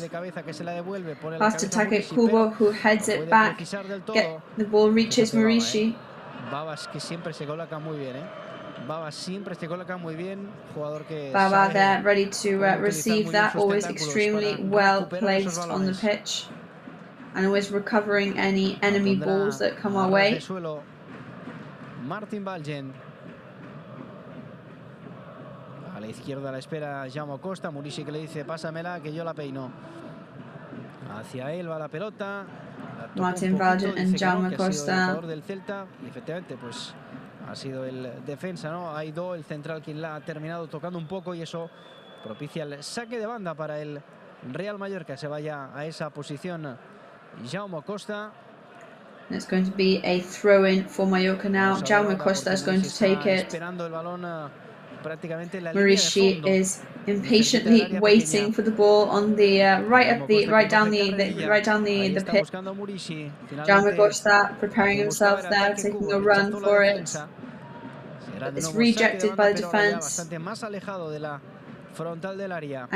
Pass to Take Kubo, who heads it back. The ball reaches Maurici. Babas que siempre se coloca muy bien, ¿eh? Baba siempre se coloca muy bien, jugador que Baba there, ready to receive that, always extremely well placed on the pitch, and always recovering any enemy balls that come our way. Martin Balgen. A la izquierda a la espera Jaume Costa, Murici que le dice pásamela que yo la peino. Hacia él va la pelota. Martin Balgen and Jaume Costa. Del Celta, y efectivamente pues ha sido el defensa, ¿no? Aidó, el central, quien la ha terminado tocando un poco y eso propicia el saque de banda para el Real Mallorca. Se vaya a esa posición Jaume Costa. It's going to be a throw-in for Mallorca now. Jaume Costa is going to take it. Esperando el balón prácticamente en la Murici is impatiently waiting for the ball on the right down the pitch. Jaume Costa preparing himself there, taking a run for it. It's rejected by the defense. And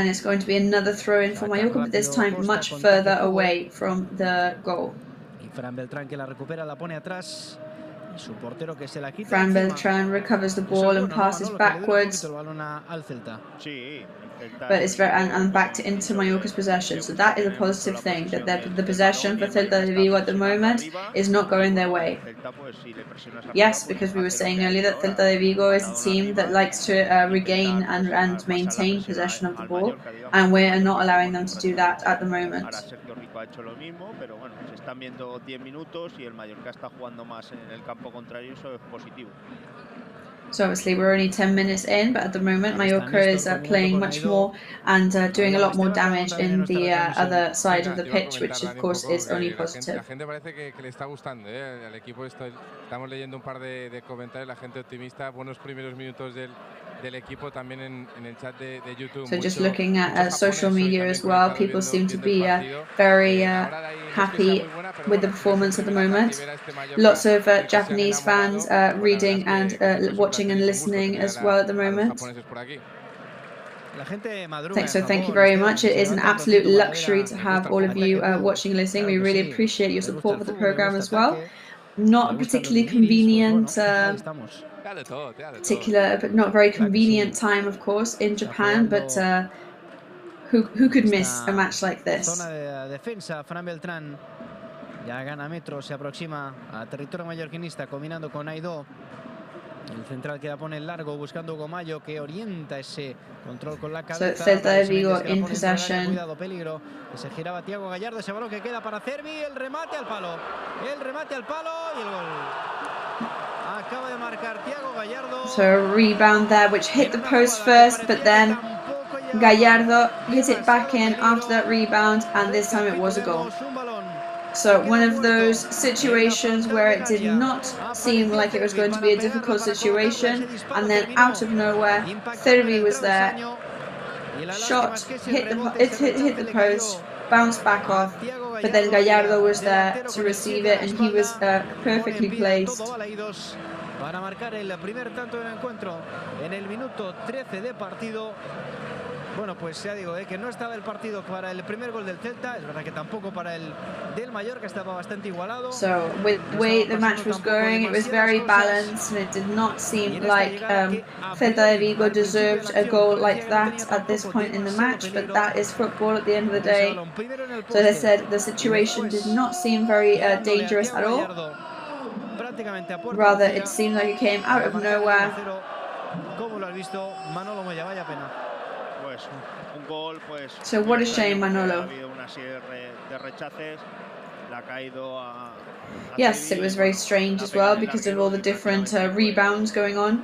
it's going to be another throw-in for Mallorca, but this time much further away from the goal. Fran Beltrán que la recupera, la pone atrás. Su portero que se la quita. Fran Beltrán recovers the ball and passes backwards. But it's and back into Mallorca's possession. So that is a positive thing, that the possession for Celta de Vigo at the moment is not going their way. Yes, because we were saying earlier that Celta de Vigo is a team that likes to regain and maintain possession of the ball, and we're not allowing them to do that at the moment. Ha hecho lo mismo, pero bueno, se están viendo 10 minutos y el Mallorca está jugando más en el campo contrario, eso es positivo. So obviously we're only 10 minutes in, but at the moment Mallorca is playing much more and doing a lot more damage in the other side of the pitch, which of course is only positive. La gente parece que le está gustando, al equipo. Estamos leyendo un par de comentarios, la gente optimista, buenos primeros minutos del equipo también en el chat de YouTube. So just looking at social media as well, people seem to be very happy with the performance at the moment. Lots of Japanese fans reading and watching and listening as well at the moment. So thank you very much. It is an absolute luxury to have all of you watching and listening. We really appreciate your support for the program as well. Not a particularly convenient but not very convenient time, of course, in Japan, but who could miss a match like this? Zona de defensa, Fran Beltrán ya gana metros, se aproxima a territorio mallorquinista combinando con Aidó. El central que la pone largo buscando Gomayo, que orienta ese control con la cabeza. So Celta de Vigo in possession. Cuidado, peligro. Se giraba Thiago Gallardo, ese balón que queda para Cervi, el remate al palo. El remate al palo y el gol. Acaba de marcar Thiago Gallardo. So a rebound there which hit the post first, but then Gallardo hit it back in after that rebound, and this time it was a goal. So one of those situations where it did not seem like it was going to be a difficult situation, and then out of nowhere, Cervi was there, shot, hit the post, bounced back off, but then Gallardo was there to receive it, and he was perfectly placed. Para marcar el primer tanto del encuentro en el minuto 13 de partido. Bueno, pues ya digo, que no estaba el partido para el primer gol del Celta, es verdad que tampoco para el del Mallorca, estaba bastante igualado. So with the way the match was going, it was very balanced, and it did not seem like Celta de Vigo deserved a goal like that at this point in the match, but that is football at the end of the day. So as I said, the situation did not seem very dangerous at all. Rather, it seemed like it came out of nowhere. So what a shame, Manolo. Yes, it was very strange as well because of all the different rebounds going on.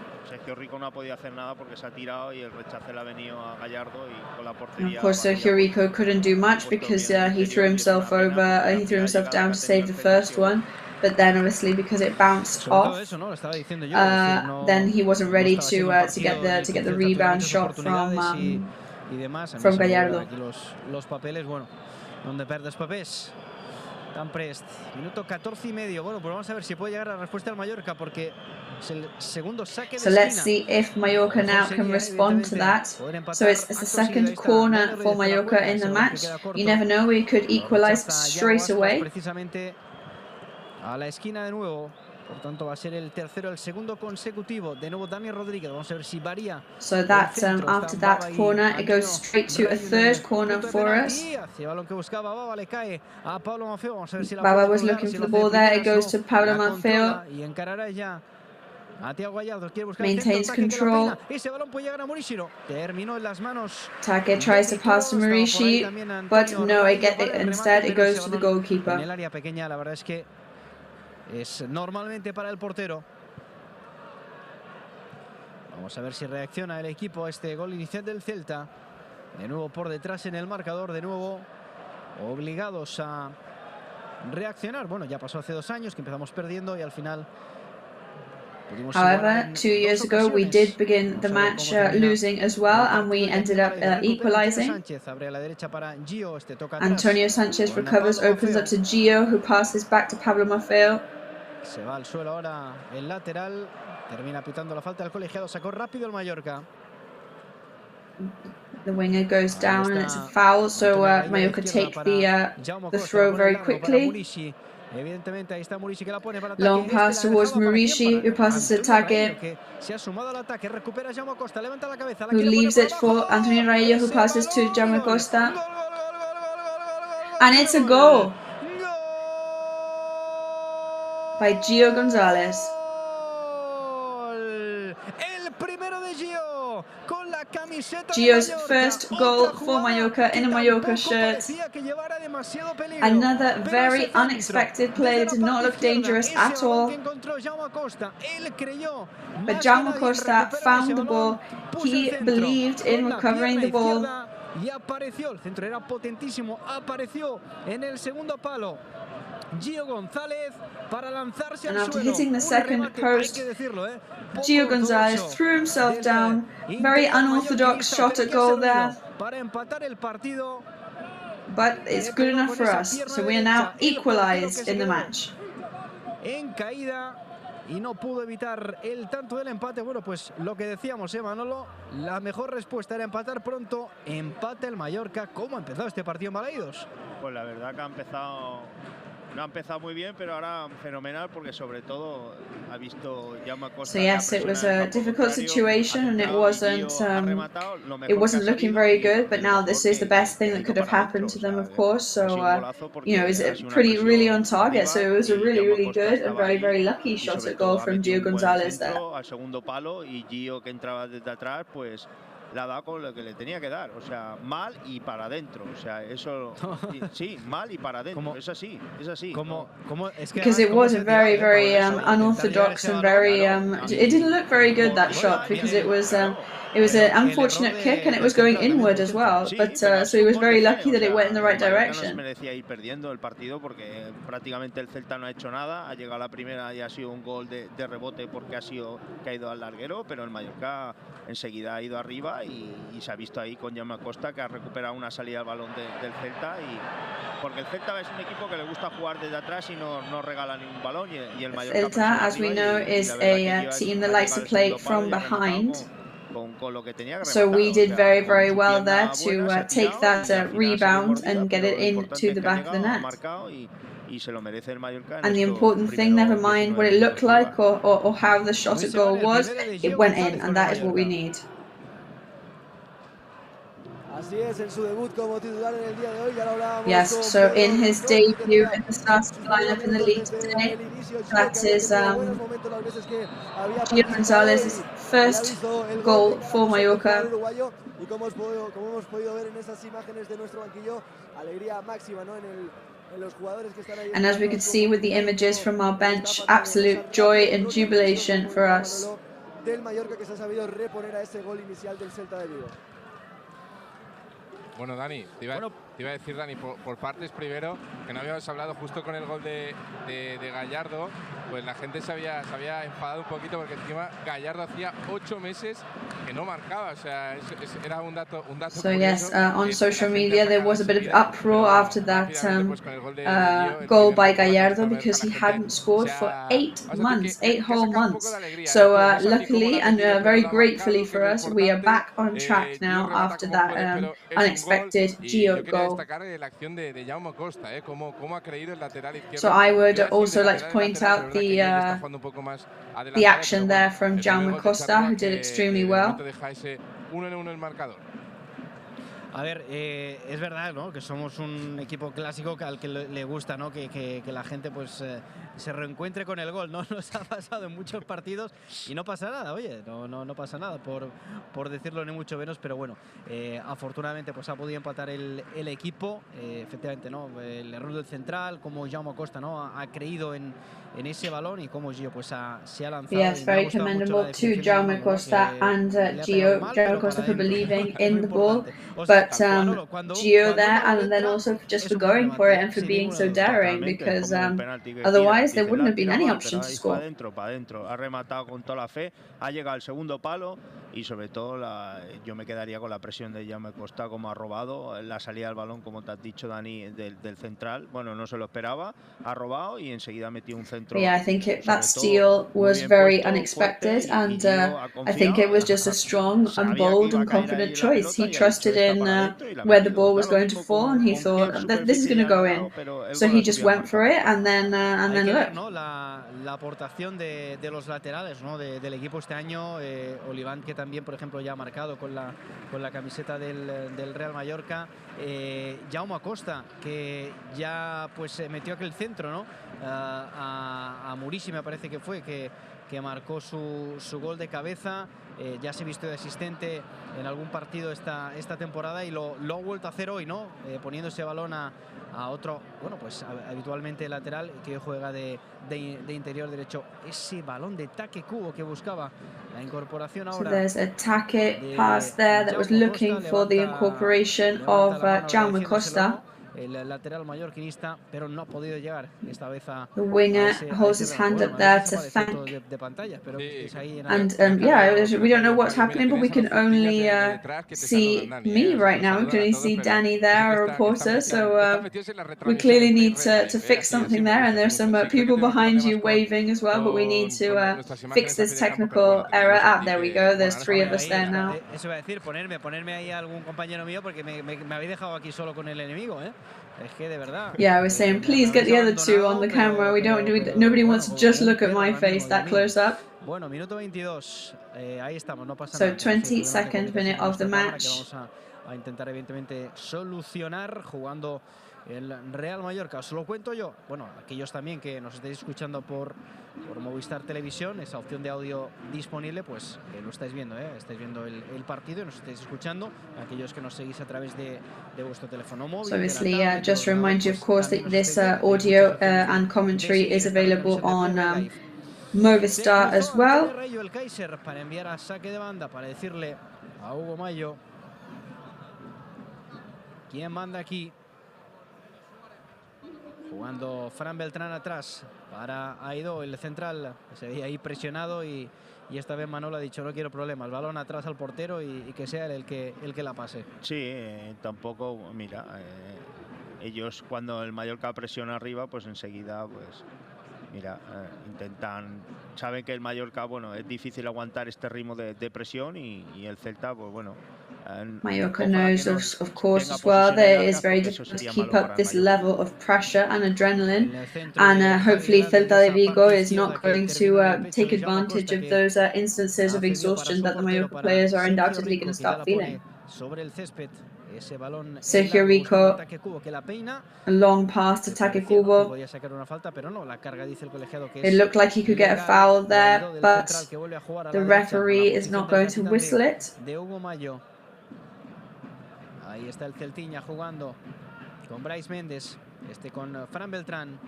And of course, Hurrico couldn't do much because he threw himself down to save the first one. But then, obviously, because it bounced off, then he wasn't ready to get the rebound shot from Gallardo. Los papeles, bueno, donde perdes papés. Tan prest. Minuto 14 y medio. Bueno, pues vamos a ver si puede llegar la respuesta al Mallorca porque es el segundo saque de esquina. So let's see if Mallorca now can respond to that. So it's the second corner for Mallorca in the match. You never know, we could equalize straight away. Precisamente a la esquina de nuevo. Por tanto, va a ser el tercero, el segundo consecutivo. De nuevo, Dani Rodríguez. Vamos a ver si varía. So that after that corner, it goes straight to a third corner for us. Baba was looking for the ball there. It goes to Pablo Maffeo. Maintains control. Take tries to pass to Murishi, but no, instead it goes to the goalkeeper. Es normalmente para el portero. Vamos a ver si reacciona el equipo a este gol inicial del Celta. De nuevo por detrás en el marcador, de nuevo obligados a reaccionar. Bueno, ya pasó hace 2 años que empezamos perdiendo y al final pudimos. However, 2 years ago we did begin the match losing as well, and we ended up equalizing. Antonio Sanchez recovers, opens up to Gio, who passes back to Pablo Maffeo. Se va al suelo ahora el lateral. Termina pitando la falta del colegiado. Sacó rápido el Mallorca. The winger goes down and it's a foul, so Mallorca take the throw very quickly. Long pass towards Murishi, who passes to Taque, who leaves it for Antonio Raillo, who passes to Jaume Costa. And it's a goal by Gio González. Gio's first goal for Mallorca in a Mallorca shirt. Another very unexpected play, did not look dangerous at all. But Jaume Costa found the ball. He believed in recovering the ball. Y apareció, el centro era potentísimo, apareció en el segundo palo Gio González para lanzarse al suelo. And after hitting the second post, Gio González threw himself down. Very unorthodox shot at goal there. Para empatar el partido. But it's good enough for us. So we are now equalized in the match. En caída. Y no pudo evitar el tanto del empate. Bueno, pues lo que decíamos, Manolo, la mejor respuesta era empatar pronto. Empate el Mallorca. ¿Cómo ha empezado este partido en Balaidos? Pues la verdad que no ha empezado muy bien, pero ahora fenomenal porque sobre todo ha visto Jaume Costa. So yes, it was a difficult situation and it wasn't looking very good, but now this is the best thing that could have happened to them, of course. So you know, it was really on target. So it was a really good and very lucky shot at goal from Gio González there. Al segundo palo y Gio, que entraba desde atrás, pues le ha dado con lo que le tenía que dar, o sea, mal y para adentro, o sea, eso sí, mal y para adentro, es así. Because it was a very unorthodox and very it didn't look very good, that shot, because it was an unfortunate kick and it was going inward as well, but so he was very lucky that it went in the right direction. No merecía ir perdiendo el partido porque prácticamente el Celta no ha hecho nada, ha llegado a la primera y ha sido un gol de rebote porque ha ido al larguero, pero el Mallorca enseguida ha ido arriba y se ha visto ahí con Jaume Costa, que ha recuperado una salida al balón del Celta, porque el Celta es un equipo que le gusta jugar desde atrás y no regala ningún balón, y el Mallorca, Celta, as we know, is a team that likes to play from behind. So we did very well there to take that rebound and get it into the back of the net. And the important thing, never mind what it looked like or how the shot at goal was, it went in, and that is what we need. Yes, so in his debut in the starting lineup in the league today, that is Gio González's first goal for Mallorca. And as we could see with the images from our bench, absolute joy and jubilation for us. Bueno, Dani, te iba a decir, Dani, por partes primero, que no habíamos hablado justo con el gol de Gallardo, pues la gente se había enfadado un poquito porque encima Gallardo hacía 8 meses que no marcaba, o sea, era un dato So yes, on social media there was a bit of uproar after that goal by Gallardo because he hadn't scored for 8 whole months. So luckily and very gratefully for us, we are back on track now after that unexpected Gio goal. So I would also like to point out the action there from Jaume Costa, who did extremely well. A ver, es verdad, ¿no?, que somos un equipo clásico al que le gusta, ¿no?, que la gente pues se reencuentre con el gol, ¿no? Nos ha pasado en muchos partidos y no pasa nada, oye, no pasa nada por decirlo ni mucho menos, pero bueno, afortunadamente pues ha podido empatar el equipo, efectivamente, ¿no?, el error del central, como Jaume Costa, ¿no?, ha creído en ese balón y como Gio pues se ha lanzado. Yes, very commendable to Jaume Costa and Gio. Jaume Costa for believing in the ball, but Gio there, and then also just for going for it and for being so daring, because otherwise there wouldn't have been any option to score. Para adentro, ha rematado con toda la fe, ha llegado al segundo palo y sobre todo yo me quedaría con la presión de Jaume Costa, como ha robado la salida del balón, como te has dicho, Dani, del central. Bueno, no se lo esperaba, ha robado y enseguida metió un centro. Yeah, I think that steal was very unexpected, and I think it was just a strong and bold and confident choice. He trusted in where the ball was going to fall, and he thought that this is going to go in. So he just went for it, and then look. La aportación de los laterales, ¿no?, del equipo este año, Oliván, que también, por ejemplo, ya ha marcado con la camiseta del Real Mallorca, Jaume Costa, que ya pues metió aquel centro, ¿no?, a Murici, me parece que fue, que marcó su gol de cabeza. Ya se vistió de asistente en algún partido esta temporada y lo ha vuelto a hacer hoy, ¿no?, poniendo ese balón a otro, bueno, pues habitualmente lateral, que juega de interior derecho. Ese balón de Take Kubo que buscaba la incorporación ahora. So there's a Take pass there that was looking for the incorporation of Jaume Costa. El lateral mallorquinista, pero no ha podido llegar esta vez a the winger holds his hand up there to thank, and yeah, we don't know what's happening, but we can only see me right now. We can only see Danny there, our reporter, so we clearly need to fix something there, and there's some people behind you waving as well, but we need to fix this technical error. There we go, there's 3 of us there now. Eso iba a decir, ponerme ahí a algún compañero mío, porque me habéis dejado aquí solo con el enemigo, ¿eh? Es que de verdad. Yeah, I was saying, please get the other 2 on the camera. Nobody wants to just look at my face that close up. Bueno, minuto 22. Ahí estamos, no pasa nada. So 22nd minute of the match. Vamos a intentar evidentemente solucionar jugando el Real Mallorca. Os lo cuento yo. Bueno, aquellos también que nos estáis escuchando por Movistar Televisión, esa opción de audio disponible, pues lo estáis viendo, estáis viendo el partido y nos estáis escuchando. Aquellos que nos seguís a través de vuestro teléfono móvil. So obviously, just to remind you, of course, that this audio and commentary is available on Movistar as well. El Kaiser para enviar a saque de banda, para decirle a Hugo Mayo quién manda aquí. Jugando Fran Beltrán atrás para Aido, el central, se veía ahí presionado y esta vez Manolo ha dicho no quiero problemas, balón atrás al portero y que sea el que la pase. Sí, tampoco, mira, ellos cuando el Mallorca presiona arriba, pues enseguida, pues mira, saben que el Mallorca, bueno, es difícil aguantar este ritmo de presión y el Celta, pues bueno. Mallorca knows, of course, as well, that it is very difficult to keep up this level of pressure and adrenaline, and hopefully Celta de Vigo is not going to take advantage of those instances of exhaustion that the Mallorca players are undoubtedly going to start feeling. Sergio Rico, a long pass to Take Kubo. It looked like he could get a foul there, but the referee is not going to whistle it. Ahí está el Celtiña jugando con Bryce Méndez, con Fran Beltrán.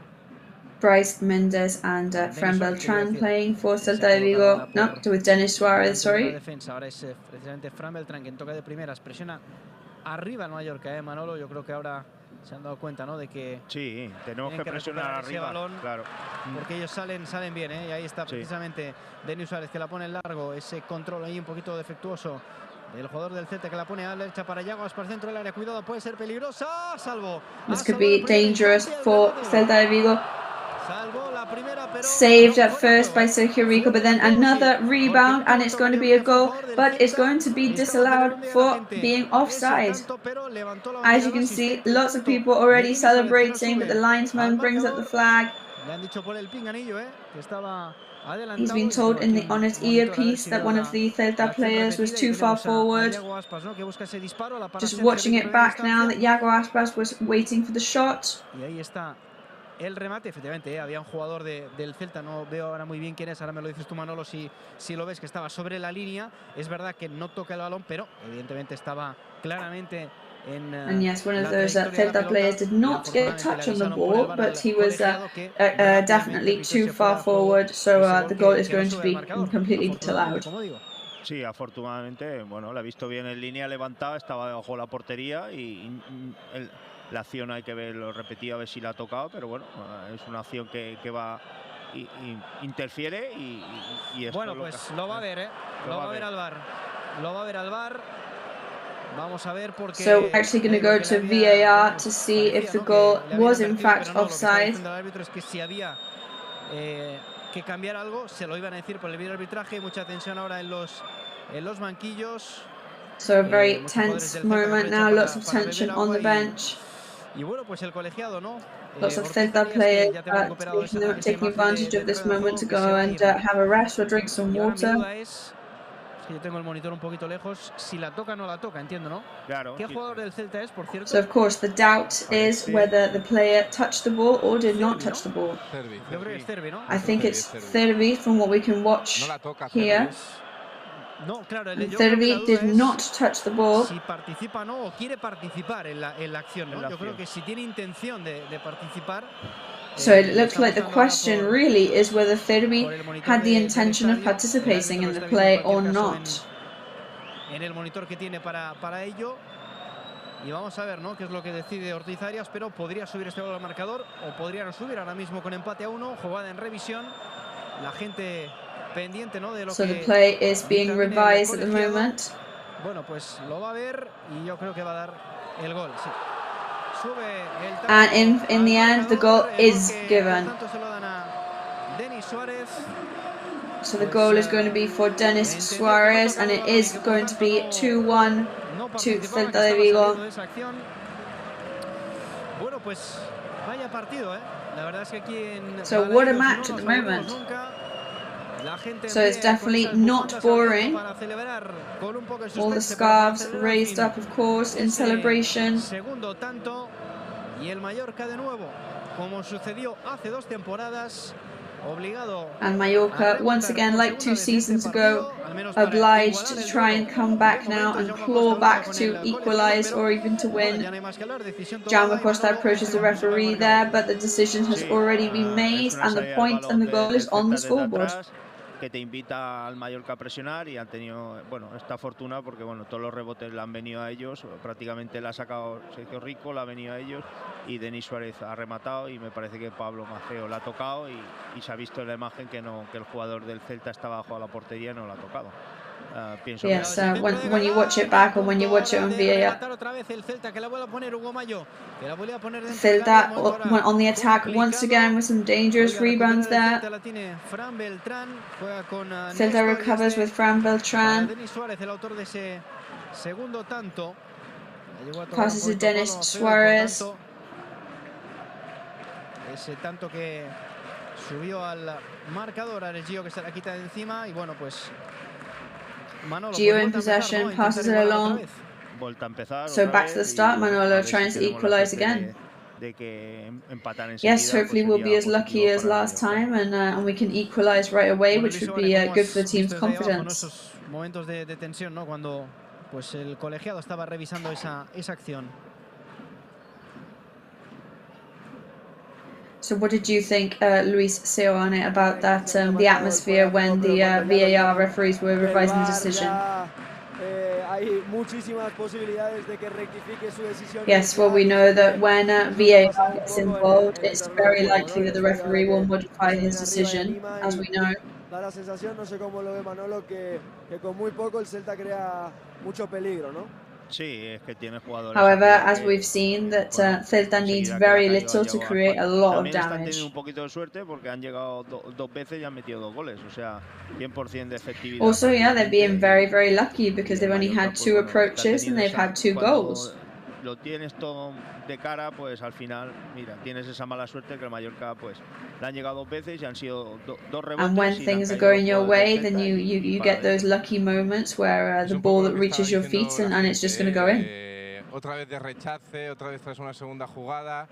Bryce Méndez and Fran Beltrán playing for Celta de Vigo. No, with Denis Suárez, sorry. Defensa. Ahora es precisamente Fran Beltrán quien toca de primeras, presiona arriba el Mallorca, Manolo. Yo creo que ahora se han dado cuenta, ¿no?, de que sí, tenemos que presionar arriba, balón, claro, porque ellos salen bien, y ahí está precisamente Denis Suárez que la pone en largo, ese control ahí un poquito defectuoso el jugador del Celta que la pone a la derecha para Yaguas, para el centro del área, cuidado, puede ser peligrosa, salvo. This could be dangerous for Celta de Vigo. Saved at first by Sergio Rico, but then another rebound, and it's going to be a goal, but it's going to be disallowed for being offside. As you can see, lots of people already celebrating, but the linesman brings up the flag. He's been told on his earpiece that one of the Celta players was too far forward. Just watching it back now, that Iago Aspas was waiting for the shot. El remate, efectivamente, había un jugador del Celta, no veo ahora muy bien quién es, ahora me lo dices tú, Manolo, si lo ves, que estaba sobre la línea. Es verdad que no toca el balón, pero evidentemente estaba claramente en and yes, one of those Celta players did not get a touch on the ball, but he was definitely too far forward, so the goal is going to be completely disallowed. Sí, afortunadamente, bueno, la ha visto bien en línea levantada, estaba debajo de la portería y la acción hay que verlo repetido a ver si la ha tocado, pero bueno, es una acción que va y interfiere y esto bueno, pues lo va a ver, lo va a ver al VAR. Lo va a ver al VAR. Vamos a ver porque So we're actually going to go to VAR to see if the goal was in fact offside. El árbitro es que si había que cambiar algo, se lo iban a decir por el videoarbitraje. Mucha tensión ahora en los banquillos. So a very tense moment now, lots of tension on the bench. Y bueno, pues el colegiado, ¿no? Lots of Celta players taking advantage of this moment to go and have a rest or drink some water. Yo tengo el monitor un poquito lejos. Si la toca o no la toca, entiendo, ¿no? Claro. ¿Qué jugador del Celta es, por cierto? So of course the doubt is whether the player touched the ball or did not touch the ball. Yo creo que es Cervi, ¿no? I think it's Cervi from what we can watch here. No, claro, Cervi did not touch the ball. Si participa no o quiere participar en la acción, ¿no? Yo creo que si tiene intención de participar. So it looks like the question really is whether Cervi had the intention of participating in the play or not. En el monitor que tiene para ello. Y vamos a ver, ¿no? Qué es lo que decide Ortiz Arias, pero podría subir este gol al marcador o podría no subir ahora mismo con empate a 1, jugada en revisión. La gente pendiente, ¿no? De lo so que the play is being revised at the moment. Bueno, pues lo va a ver y yo creo que va a dar el gol. Sí. Sube el and in the end, the goal is given. So the goal is going to be for Denis Suarez, and it is going to be 2-1 to Celta de Vigo. Bueno, pues vaya partido, ¿eh? La verdad es que aquí en So what a match at the moment. So it's definitely not boring. All the scarves raised up, of course, in celebration. Segundo tanto y el Mallorca de nuevo, como sucedió hace 2 temporadas, obligado. And Mallorca, once again, like 2 seasons ago, obliged to try and come back now and claw back to equalise or even to win. Jaume Costa approaches the referee there, but the decision has already been made, and the point and the goal is on the scoreboard. Que te invita al Mallorca a presionar y han tenido, bueno, esta fortuna porque, bueno, todos los rebotes le han venido a ellos, prácticamente la ha sacado Sergio Rico, la ha venido a ellos y Denis Suárez ha rematado y me parece que Pablo Maceo la ha tocado y se ha visto en la imagen que el jugador del Celta está bajo la portería y no la ha tocado. Yes, when you watch it back or when you watch it on VAR. Celta on the attack once again with some dangerous rebounds there. Celta recovers with Fran Beltran. Passes to Denis Suarez. Ese tanto que subió al marcador, a Gio que se la quita de encima y bueno, pues Gio in possession, passes it along. So back to the start, Manolo trying to equalise again. Yes, hopefully we'll be as lucky as last time and we can equalise right away, which would be good for the team's confidence. Momentos de tensión, ¿no? Cuando pues el colegiado estaba revisando esa acción. So what did you think, Luis Seoane, about that, the atmosphere when the VAR referees were revising the decision? Yes, well, we know that when VAR gets involved, it's very likely that the referee will modify his decision, as we know. Da la sensación, no sé cómo lo ve Manolo, que con muy poco el Celta crea mucho peligro, ¿no? Sí, es que tiene jugadores. However, as we've seen, that Celta needs very little to create a lot of damage. Están teniendo un poquito de suerte porque han llegado dos veces y han metido 2 goles, o sea, 100% de efectividad. Also, yeah, they're being very, very lucky because they've only had 2 approaches and they've had 2 goals. Lo tienes todo de cara, pues al final, mira, tienes esa mala suerte que el Mallorca, pues, le han llegado 2 veces y han sido 2 rebotes. And when things are going your way, then you get those lucky moments where the ball that reaches your feet and it's just going to go in. Otra vez de rechace, otra vez tras una segunda jugada.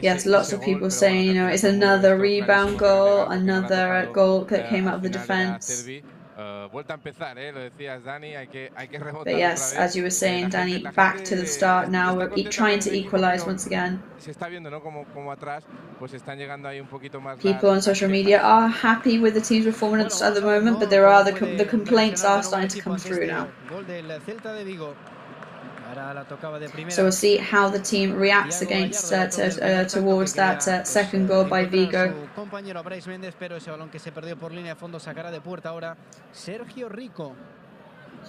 Yes, lots of people saying, you know, it's another rebound goal, another goal that came out of the defense. Vuelta a empezar, lo decías, Dani, hay que remontar. But yes, as you were saying, Danny, back to the start now. We're trying to equalize once again. Se está viendo, ¿no? Como atrás, pues están llegando ahí un poquito más. People on social media are happy with the team's performance at the moment, but there are the complaints are starting to come through now. So we'll see how the team reacts against towards that second goal by Vigo.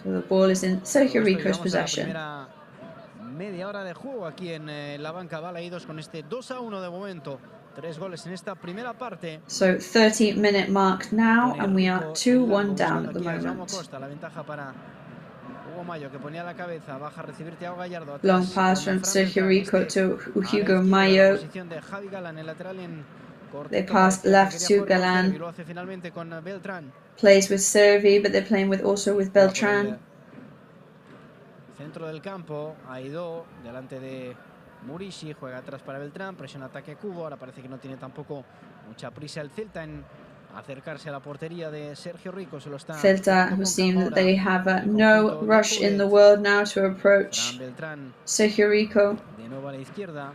So the ball is in Sergio Rico's possession. Media hora de juego aquí en la banca Balaidos con este 2-1 de momento. 3 goles en esta primera parte. So 30-minute mark now, and we are 2-1 down at the moment. La ventaja para Mayo, que ponía la cabeza, baja a recibir Thiago Gallardo. Long pass from Sergio Rico to Hugo Mayo. They pass left to Galan. Plays with Servi, but they're playing also with Beltran. Centro del campo, Aidó, delante de Murishi, juega atrás para Beltrán, presiona ataque Kubo. Ahora parece que no tiene tampoco mucha prisa el Celta en acercarse a la portería de Sergio Rico. Se lo está Celta, who seem that they have no rush in the world now to approach Sergio Rico. De nuevo a la izquierda.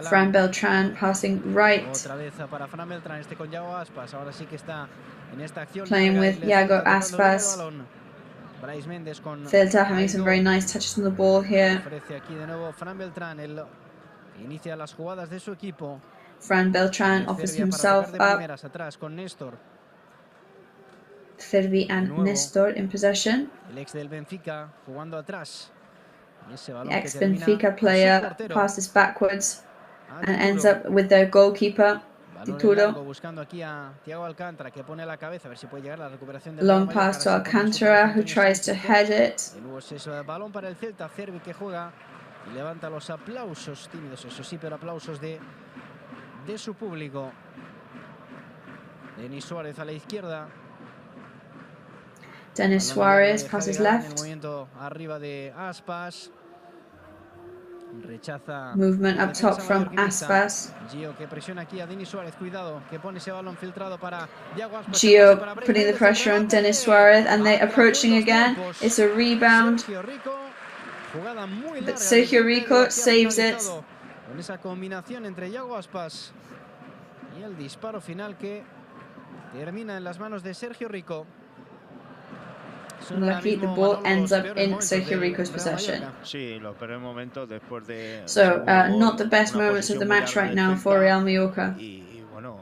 Fran Beltran passing right. Otra vez para Fran Beltrán, este con Yago Aspas. Ahora sí que está en esta acción. Playing with Yago Aspas. Celta having some very nice touches on the ball here. Aquí de nuevo Fran Beltrán, él inicia las jugadas de su equipo. Fran Beltran offers himself up. Cervi and Nestor in possession. El ex del Benfica jugando atrás. The ex-Benfica player passes backwards and ends up with their goalkeeper, Tituro. Long pass to Alcantara, who tries to head it. Balón para el Celta, Cervi que juega y levanta los aplausos tímidos, eso sí, pero aplausos de su público. Denis Suárez a la izquierda. Denis Suárez passes left. Arriba de Aspas. Rechaza. Movement up top from Aspas. Gio que presiona aquí a Denis Suárez. Cuidado, que pone ese balón filtrado para Yago Aspas. Gio putting the pressure on Denis Suárez, and they're approaching again. It's a rebound. But Sergio Rico saves it. Con esa combinación entre Yago Aspas y el disparo final que termina en las manos de Sergio Rico. Lucky the ball ends up in Sergio Rico's possession. Sí, los peores momentos después de. So, not the best moments of the match right now for Real Mallorca. Y bueno,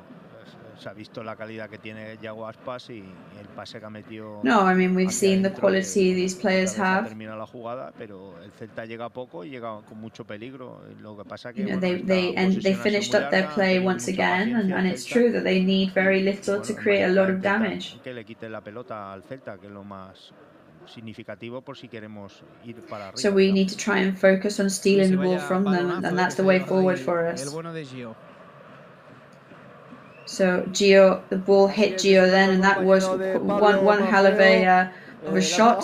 se ha visto la calidad que tiene Yago Aspas y el pase que ha metido. No, I mean we've seen the quality these players have. Termina la jugada, pero el Celta llega poco y llega con mucho peligro. Lo que pasa que they finished up their play once again, and it's true that they need very little to create a lot of damage. Que le quite la pelota al Celta, que es lo más significativo por si queremos ir para arriba. So we need to try and focus on stealing the ball from them, and that's the way forward for us. So Gio, the ball hit Gio then, and that was one hell of a shot.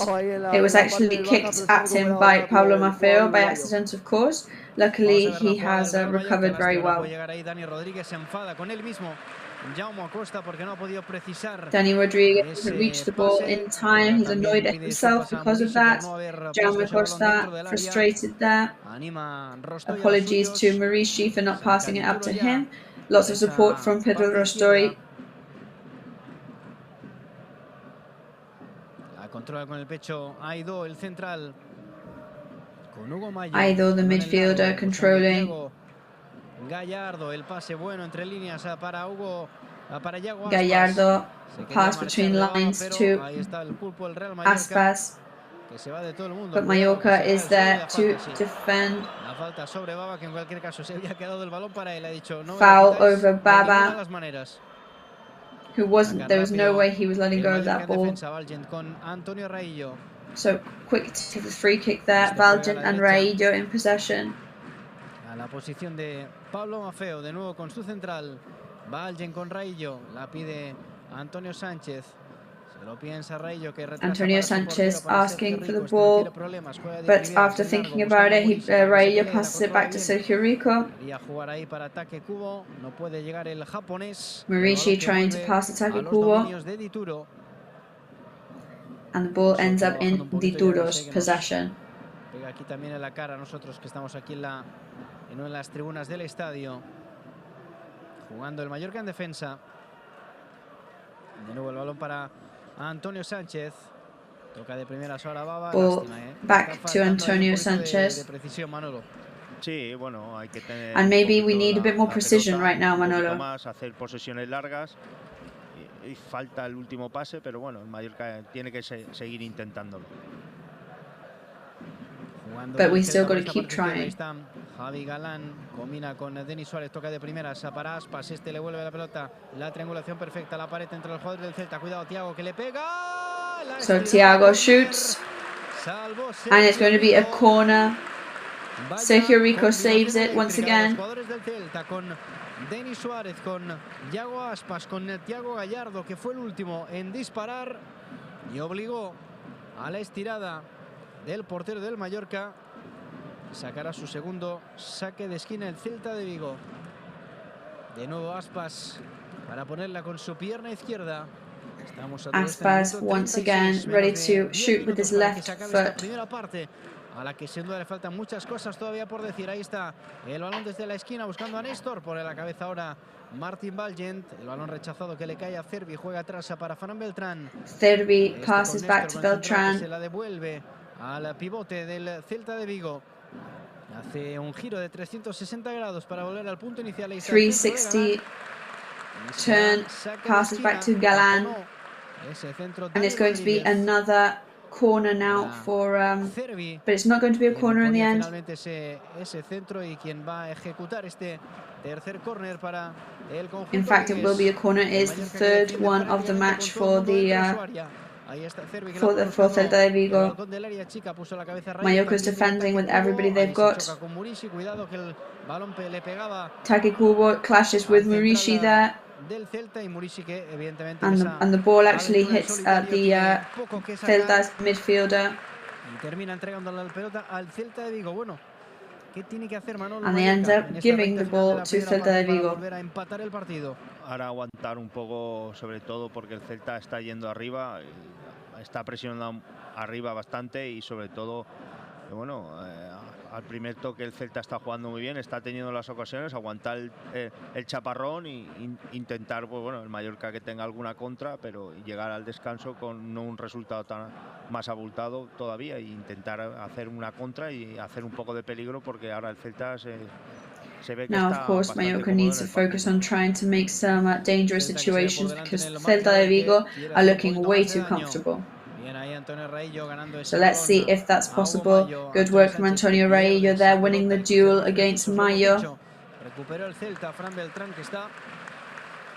It was actually kicked at him by Pablo Maffeo by accident, of course. Luckily, he has recovered very well. Dani Rodriguez hasn't reached the ball in time. He's annoyed at himself because of that. Jaume Costa frustrated there. Apologies to Marishi for not passing it up to him. Lots of support from Pedro Rostori. La controla con el pecho Aidó, el central. Con Hugo Mayo. Aidó, the midfielder, controlling. Gallardo, el pase bueno entre líneas para Hugo, para Yago Aspas. Gallardo, pass between lines to Aspas. que se va de todo el mundo. But Mallorca is there to defend. La falta sobre Baba, que en cualquier caso se había quedado el balón para él. Ha dicho, no foul over Baba, las maneras. who wasn't. There was no way he was letting go of that ball. Con Antonio Raillo. So quick to take the free kick there. Valgent and Raillo in possession. A la posición de Pablo Maffeo, de nuevo con su central. Valgent con Raillo, la pide Antonio Sánchez. Se lo piensa Raillo, que Antonio Sánchez asking for the ball, but after thinking about it, Raillo passes it back to Sergio Rico. Quería jugar ahí para ataque Kubo, no puede llegar el japonés. Murishi trying to pass attack Kubo, and the ball ends up in Dituro's possession. Pega aquí también en la cara a nosotros que estamos aquí en las tribunas del estadio. Jugando el Mallorca en defensa. De nuevo el balón para Antonio Sánchez. Toca de primeras ahora Baba. Lástima, back to Antonio Sánchez. De precisión, Manolo. Sí, bueno, hay que tener. And maybe we need a bit more precision right now, Manolo. Más hacer posesiones largas. Y falta el último pase, pero bueno, el Mallorca tiene que seguir intentándolo. But we still got to keep trying. Javi Galán combina con Denis Suárez, toca de primeras para Aspas, este le vuelve la pelota, la triangulación perfecta, la pared entre los jugadores del Celta, cuidado Thiago que le pega. So Thiago shoots, and it's going to be a corner. Sergio Rico saves it once again. Jugadores del Celta con Denis Suárez, con Yago Aspas, con Thiago Gallardo, que fue el último en disparar y obligó a la estirada del portero del Mallorca. Sacará su segundo saque de esquina el Celta de Vigo. De nuevo Aspas para ponerla con su pierna izquierda. Estamos a Aspas once again ready to shoot with his left foot. Primera parte a la que sin duda le faltan muchas cosas todavía por decir. Ahí está el balón desde la esquina buscando a Néstor. Pone la cabeza ahora Martin Valgent. El balón rechazado que le cae a Cervi. Juega atrás para Fran Beltrán. Cervi passes back to Beltrán. Se la devuelve al pivote del Celta de Vigo. Hace un giro de 360 grados para volver al punto inicial. 360 turn, passes back to Galán, and it's going to be another corner now for but it's not going to be a corner in the end. Ese centro y quien va a ejecutar este tercer corner para el conjunto. In fact, it will be a corner. It is the third one of the match for the for Celta de Vigo. Mallorca's defending with everybody they've got. Taki Kubo clashes with Murishi there. And the ball actually hits the Celta's midfielder. And they end up giving the ball to Celta de Vigo. Ahora aguantar un poco, sobre todo porque el Celta está yendo arriba, está presionando arriba bastante y sobre todo, bueno, al primer toque el Celta está jugando muy bien, está teniendo las ocasiones, aguantar el chaparrón e intentar, pues bueno, el Mallorca que tenga alguna contra, pero llegar al descanso con no un resultado tan más abultado todavía e intentar hacer una contra y hacer un poco de peligro porque ahora el Celta se ve que now, of course, Mallorca needs to focus on trying to make some dangerous situations because Celta de Vigo are looking way too comfortable. So let's see if that's possible. Good work from Antonio Raillo there, winning the duel against Mayo.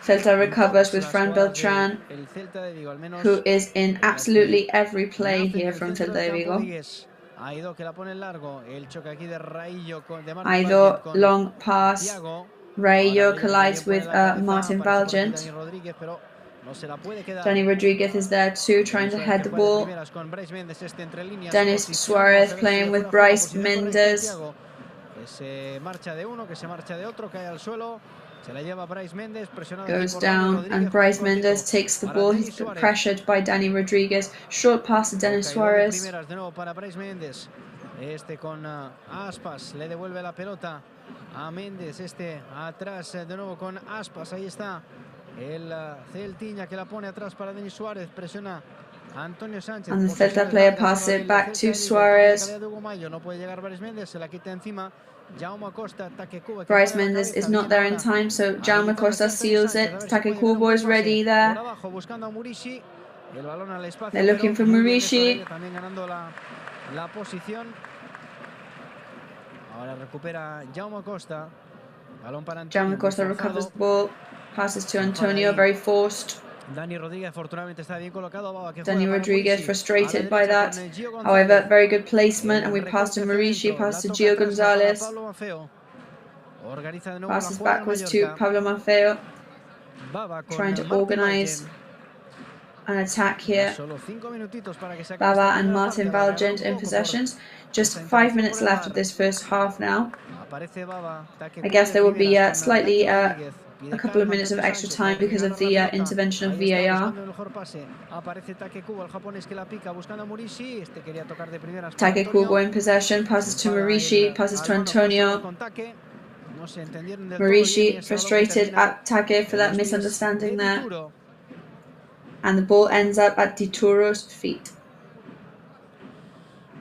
Celta recovers with Fran Beltrán, who is in absolutely every play here from Celta de Vigo. Aido, long pass. Raillo collides with Martin Valgent. Dani Rodriguez is there too, trying to head the ball. Denis Suárez playing with Bryce Mendes. Goes down and Bryce Mendes takes the ball. He's pressured by Dani Rodriguez. Short pass to Denis Suárez. Este con Aspas, le devuelve la pelota a Méndez, este atrás de nuevo con Aspas, ahí está el Celtiña que la pone atrás para Denis Suárez, presiona a Antonio Sánchez. And the Celta player passes it back to Suárez. No puede llegar Bryce Mendes, se la quita encima. Bryce Mendes is not there in time, so Jaume Costa seals it. Take Kubo is ready there. El balón al espacio. They're looking for Murishi. También ganando la posición. Ahora recupera Jaume Costa. Balón para Antonio. Jaume Costa recovers the ball. Passes to Antonio, very forced. Dani Rodríguez afortunadamente está bien colocado. Dani Rodríguez frustrated by that. However, very good placement, and we pass to Murishi, pass to Gio Gonzalez. Passes backwards to Pablo Maffeo. Trying to organize an attack here. Baba and Martin Valgent in possessions. Just 5 minutes left of this first half now. I guess there will be slightly a couple of minutes of extra time because of the intervention of VAR. Take Kubo in possession, passes to Murishi, passes to Antonio. Murishi frustrated at Take for that misunderstanding there. And the ball ends up at Di Turo's feet.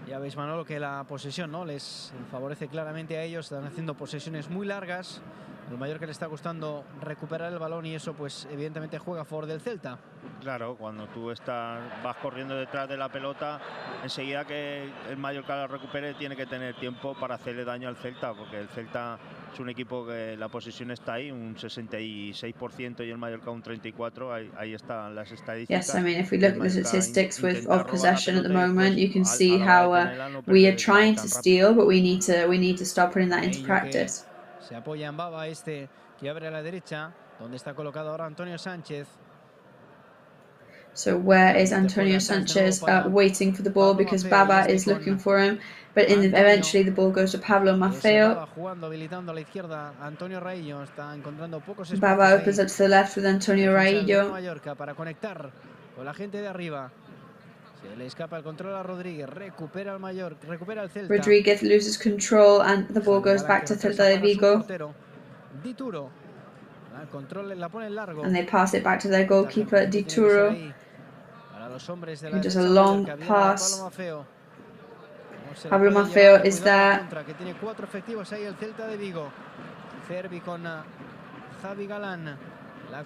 Ya veis, Manolo, que la posesión no les favorece claramente a ellos. Están haciendo posesiones muy largas. Al Mallorca le está costando recuperar el balón y eso, pues, evidentemente juega a favor del Celta. Claro, cuando tú vas corriendo detrás de la pelota, enseguida que el Mallorca la recupere tiene que tener tiempo para hacerle daño al Celta, porque el Celta es un equipo que la posesión está ahí, un 66% y el Mallorca un 34%. Ahí están las estadísticas. Yes, I mean, if we look at the statistics of possession at the moment, you can see how we are trying to steal, but we need to start putting that into practice. Se apoya en Baba que abre a la derecha, donde está colocado ahora Antonio Sánchez. So where is Antonio Sanchez waiting for the ball because Baba is looking for him, but eventually the ball goes to Pablo Maffeo. Baba opens up to the left with Antonio Raillo. Para conectar con la gente de arriba. Se le escapa el control a Rodríguez, recupera el Celta. Rodríguez loses control and the ball goes back to Celta de Vigo. Di Turo. La pone en largo. And they pass it back to their goalkeeper, Di Turo, who does a long pass. Pablo Maffeo is there. Que tiene 4 efectivos ahí el Celta de Vigo. Cervi con Xavi Galán.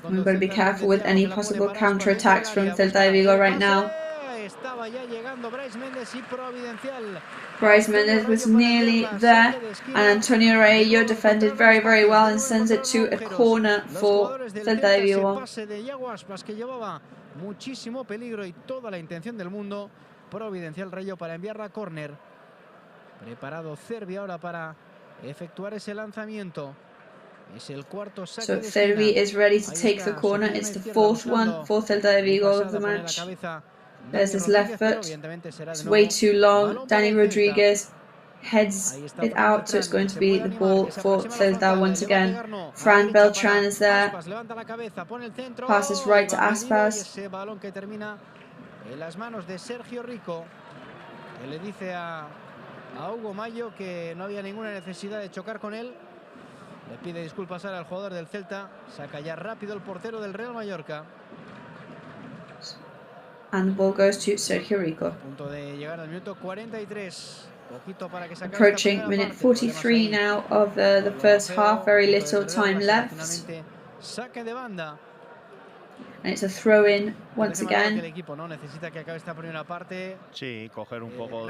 We've got to be careful with any possible counter-attacks from Celta de Vigo right now. Estaba ya llegando Brais Méndez y Providencial. Brais Méndez was nearly there, and Antonio Raillo defended very, very well and sends it to a corner for Celta de Vigo. Pase de Yago Aspas que llevaba muchísimo peligro y toda la intención del mundo. Providencial Raillo para enviarla a córner. Preparado Cervi ahora para efectuar ese lanzamiento. Es el cuarto saque de esquina. So Cervi is ready to take the corner. It's the 4th one for Celta de Vigo of the match. There's his left foot. It's way too long. Dani Rodríguez heads it out, so it's going to be the ball for Celta once again. Fran Beltran is there. Passes right to Aspas. En las manos de Sergio Rico, que le dice a Hugo Mayo que no había ninguna necesidad de chocar con él. Le pide disculpas ahora al jugador del Celta. Saca ya rápido el portero del Real Mallorca. And the ball goes to Sergio Rico. Punto de llegar al minuto 43. Poquito para que se acabe approaching minute 43 now of the first half. Very little time left. Saque de banda. And it's a throw-in once again.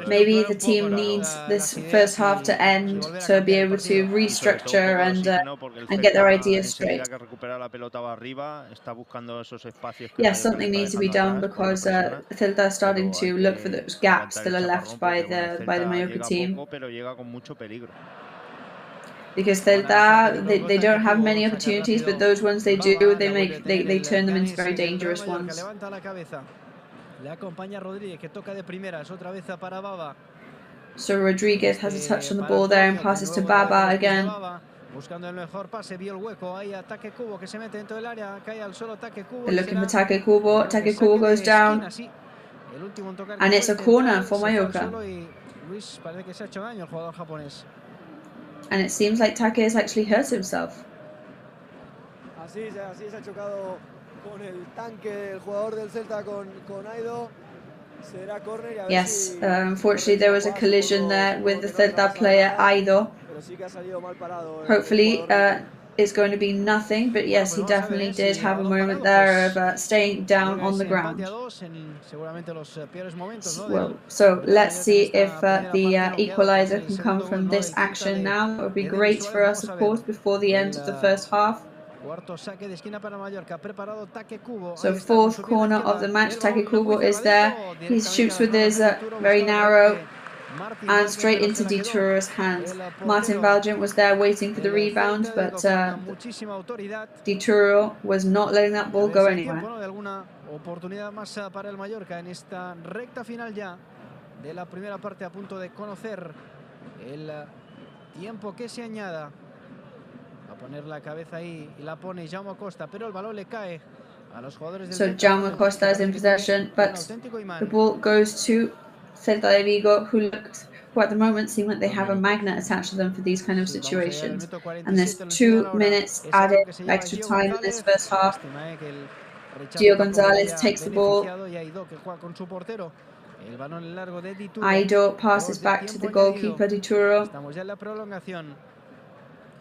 Maybe the team needs this first half to end to be able to restructure and get their ideas straight. Yes, something needs to be done because Celta are starting to look for those gaps that are left by the Mallorca team. Because Celta, they don't have many opportunities, but those ones they do, they turn them into very dangerous ones. So Rodríguez has a touch on the ball there and passes to Baba again. They're looking for Take Kubo. Take Kubo goes down. And it's a corner for Mallorca. And it seems like Take has actually hurt himself. Así se ha chocado con el tanque el jugador del Celta con Aido. Será córner. Yes, unfortunately there was a collision there with the Celta player Aido. Hopefully is going to be nothing, but yes, he definitely did have a moment there of staying down on the ground. So let's see if the equalizer can come from this action now. It would be great for us, of course, before the end of the first half. So fourth corner of the match, Kubo is there. He shoots with his very narrow and straight into Di Turo's hands. Martin Valgent was there waiting for the rebound, but Di Turo was not letting that ball go anywhere. Oportunidad más para el Mallorca en esta recta final ya de la primera parte, a punto de conocer el tiempo que se añada. Va a poner la cabeza ahí y la pone Jaume Costa, pero el balón le cae a los jugadores del So Jaume Costa is in possession, but the ball goes to Celta de Vigo, who at the moment seem like they have a magnet attached to them for these kind of situations. And there's 2 minutes added extra time in this first half. Gio Gonzalez takes the ball. Aido passes back to the goalkeeper, Di Turo.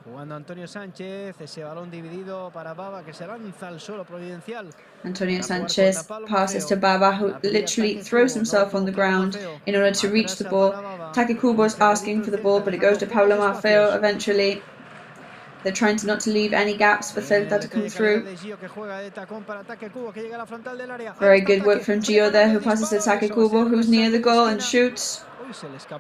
Jugando Antonio Sánchez, ese balón dividido para Baba, que se lanza al suelo providencial. Antonio Sanchez passes to Baba, who literally throws himself on the ground in order to reach the ball. Kubo is asking for the ball, but it goes to Pablo Maffeo eventually. They're trying not to leave any gaps for Celta to come through. Very good work from Gio there, who passes to Kubo, who's near the goal and shoots.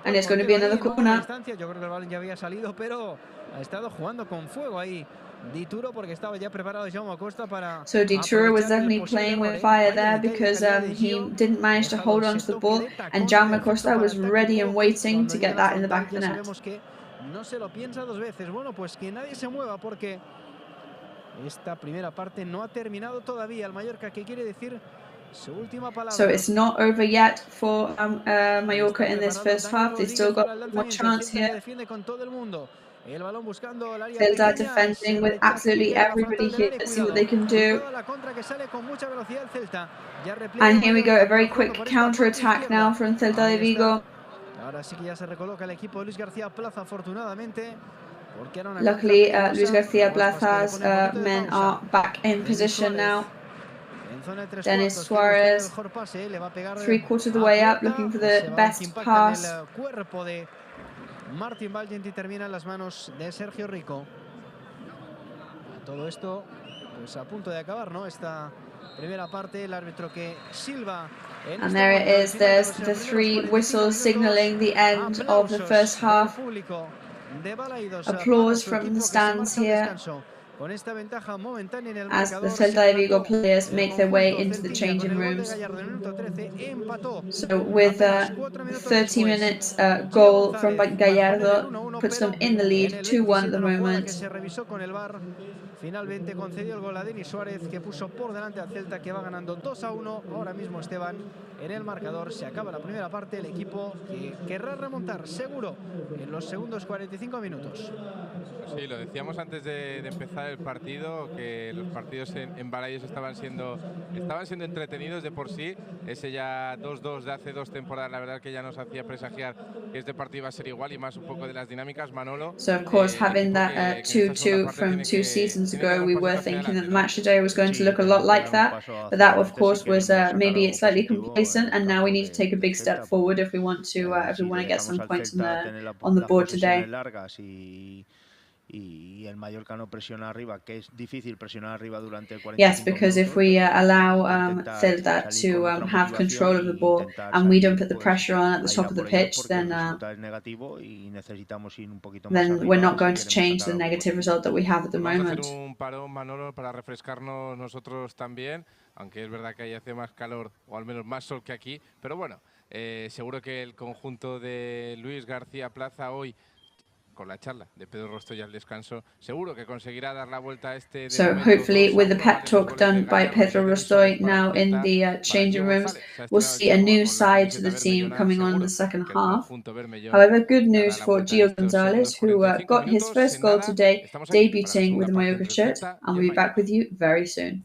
And it's going to be another corner. Yo creo que el balón ya había salido, pero ha estado jugando con fuego ahí Di Turo, porque estaba ya preparado Jaume Costa para. So Di Turo was definitely playing with fire there, because he didn't manage to hold on to the ball, and Jaume Costa was ready and waiting to get that in the back of the net. No se lo piensa dos veces. Bueno, pues que nadie se mueva, porque esta primera parte no ha terminado todavía. El Mallorca, ¿qué quiere decir? Su última palabra. So it's not over yet for Mallorca in this first half. They've still got one chance here. Celta defending with absolutely everybody here. Let's see what they can do. And here we go, a very quick counter-attack now from Celta de Vigo. Luckily, Luis García Plaza's men are back in position now. Denis Suarez, 3/4 of the way up, looking for the best pass. Martin Valgent, y termina en las manos de Sergio Rico. Todo esto pues a punto de acabar, ¿no? Esta primera parte, el árbitro que silba. And there it is, there's the 3 whistles signaling the end of the first half. Applause from the stands here as the Celta de Vigo players make their way into the changing rooms. So with 30 minutes goal from Gallardo puts them in the lead, 2-1 at the moment. Finalmente concedió el gol a Denis Suárez, que puso por delante al Celta, que va ganando 2-1. Ahora mismo, Esteban, en el marcador. Se acaba la primera parte. El equipo que querrá remontar seguro en los segundos 45 minutos. Sí, lo decíamos antes de empezar el partido, que los partidos en Balaídos estaban siendo entretenidos de por sí. Ese ya 2-2 de hace 2 temporadas, la verdad que ya nos hacía presagiar que este partido iba a ser igual, y más un poco de las dinámicas. Manolo. So of course, having that 2-2 from 2 seasons ago, we were thinking that the match today was going to look a lot like that, but that of course was maybe slightly complacent, and now we need to take a big step forward if we want to get some points on the board today. Y el Mallorca no presiona arriba, que es difícil presionar arriba durante el 45 Yes, because if we allow Celta to have control of the ball and we don't put the pressure on at the top of the pitch, then we're not going to change the negative result that we have at the moment. Vamos a hacer un parón, Manolo, para refrescarnos nosotros también, aunque es verdad que ahí hace más calor, o al menos más sol que aquí, pero bueno, seguro que el conjunto de Luis García Plaza hoy, con la charla de Pedro Rostoy al descanso, seguro que conseguirá dar la vuelta a este. So hopefully, with the pep talk done by Pedro Rostoy now in the changing rooms, we'll see a new side to the team coming on in the second half. However, good news for Gio Gonzalez, who got his first goal today, debuting with the Mallorca shirt, and we'll be back with you very soon.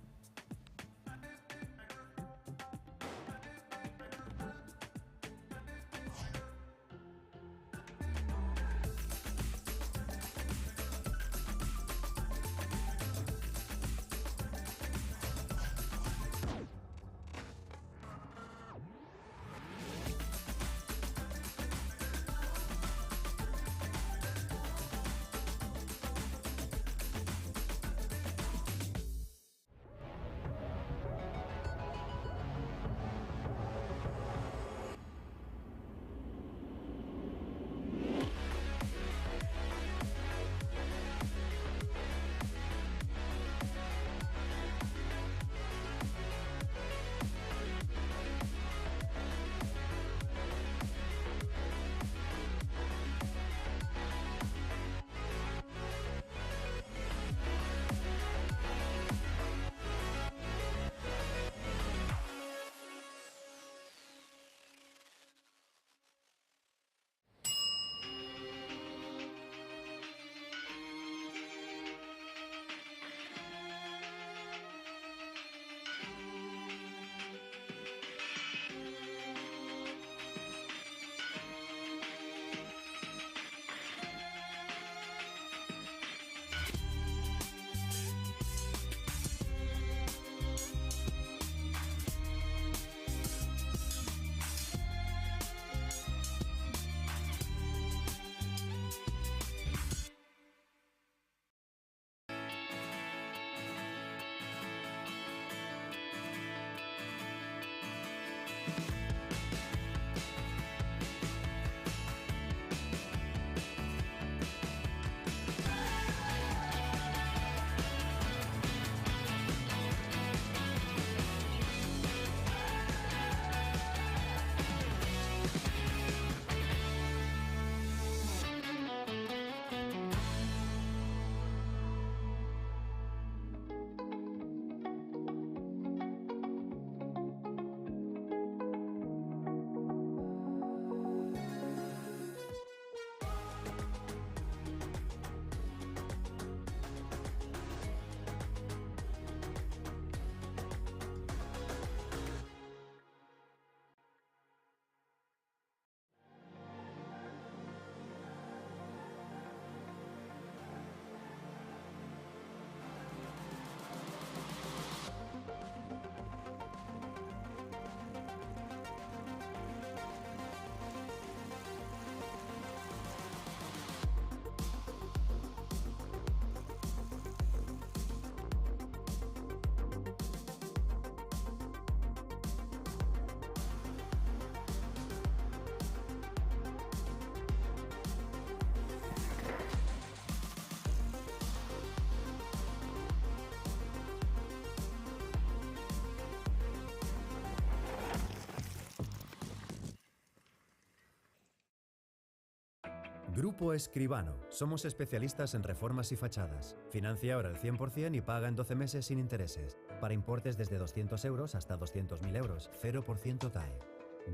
Grupo Escribano. Somos especialistas en reformas y fachadas. Financia ahora el 100% y paga en 12 meses sin intereses. Para importes desde 200 euros hasta 200.000 euros. 0% TAE.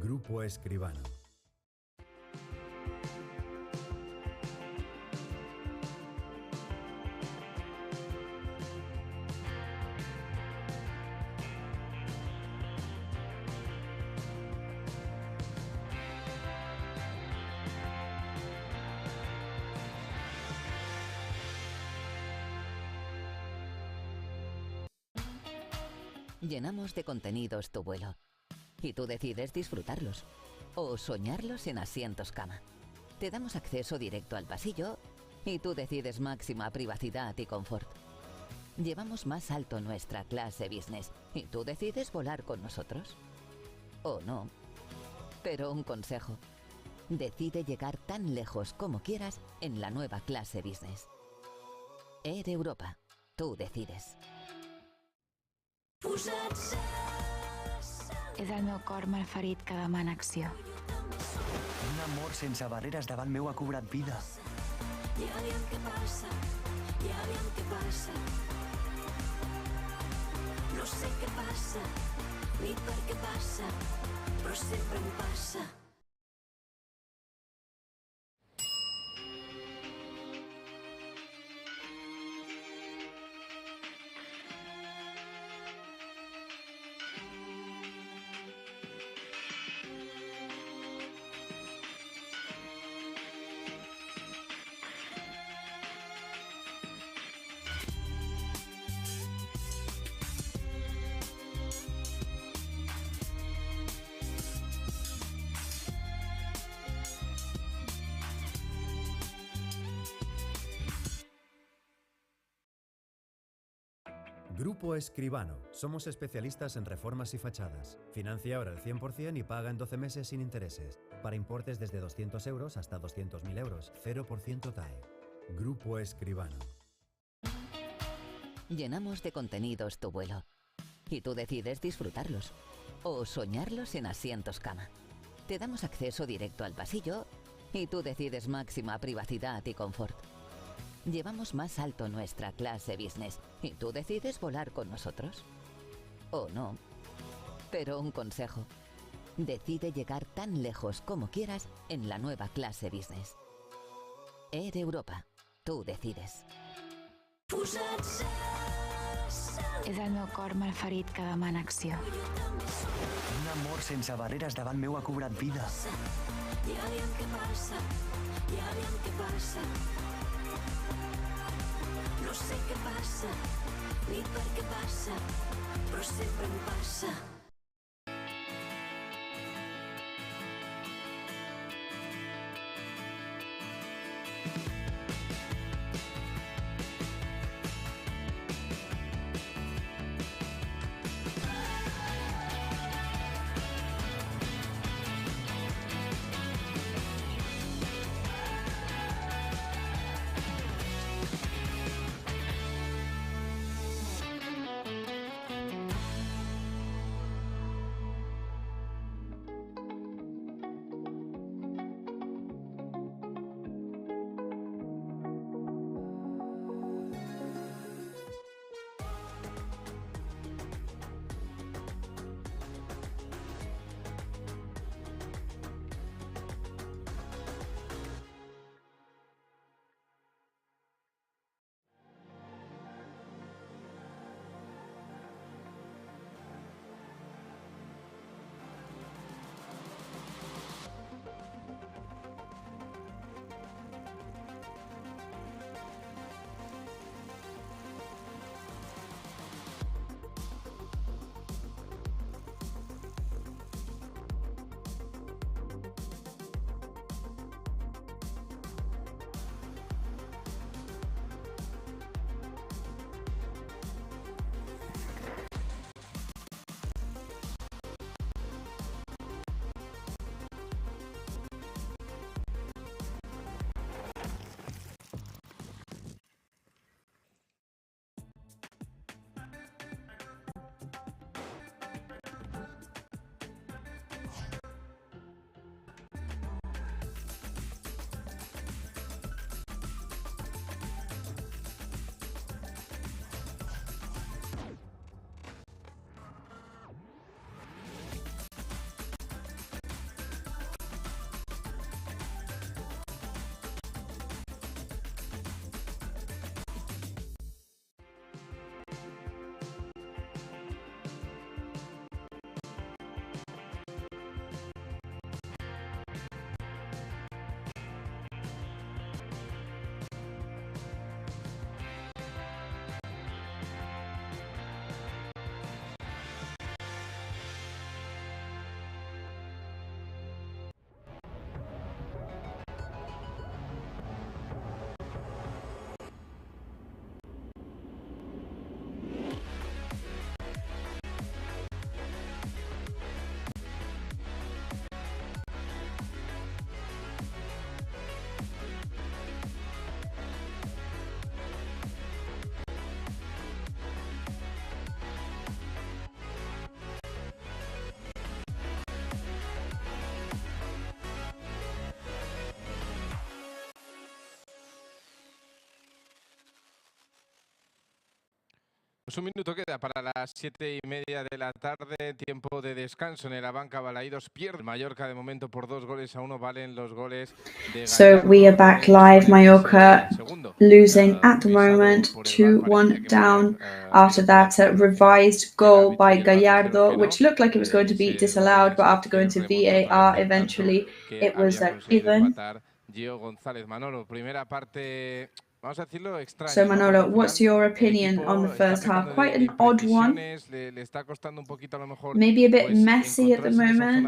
Grupo Escribano. Llenamos de contenidos tu vuelo y tú decides disfrutarlos o soñarlos en asientos cama. Te damos acceso directo al pasillo y tú decides máxima privacidad y confort. Llevamos más alto nuestra clase business y tú decides volar con nosotros. O no. Pero un consejo. Decide llegar tan lejos como quieras en la nueva clase business. Air Europa. Tú decides. És el meu cor malferit que demana acció. Un amor sense barreres davant meu ha cobrat vida. Ja aviam què passa, ja aviam què passa. No sé què passa, ni per què passa, però sempre em passa. Grupo Escribano. Somos especialistas en reformas y fachadas. Financia ahora el 100% y paga en 12 meses sin intereses. Para importes desde 200 euros hasta 200.000 euros. 0% TAE. Grupo Escribano. Llenamos de contenidos tu vuelo y tú decides disfrutarlos o soñarlos en asientos cama. Te damos acceso directo al pasillo y tú decides máxima privacidad y confort. Llevamos más alto nuestra clase business y tú decides volar con nosotros. O no. Pero un consejo. Decide llegar tan lejos como quieras en la nueva clase business. Air Europa. Tú decides. És el meu cor malferit que demana acció. Un amor sense barreres davant meu ha cobrat vida. Ja aviam què passa, ja aviam què passa. No sé què passa, ni per què passa, però sempre em passa. Pues un minuto queda para las 7:30 de la tarde, tiempo de descanso en la banca. Balaidos pierde Mallorca de momento por 2-1, valen los goles de So we are back live. Mallorca losing at the moment, 2-1 down. After that revised goal by Gallardo, which looked like it was going to be disallowed, but after going to VAR, eventually it was even. Gio González. Manolo, primera parte. Vamos a decirlo extraño, so Manolo, what's your opinion on the first half? Quite an odd one. Le está costando un poquito a lo mejor, maybe a bit messy at the moment.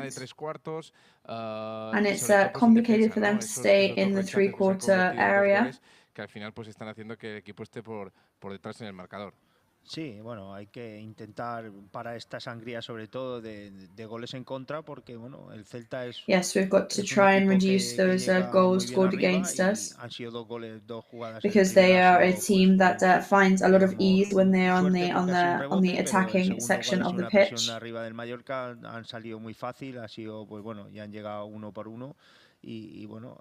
And it's complicated for them to stay in the three-quarter area. Que al final pues están haciendo que el equipo esté por detrás en el marcador. Sí, bueno, hay que intentar para esta sangría sobre todo de goles en contra porque bueno, el Celta es Yes, we've got to try and reduce those goals scored against us. Han sido dos jugadas because they are a team that finds a lot of ease when they're on the attacking section of the pitch. Arriba del Mallorca han salido muy fácil, ha sido pues bueno, ya han llegado uno por uno. Y bueno,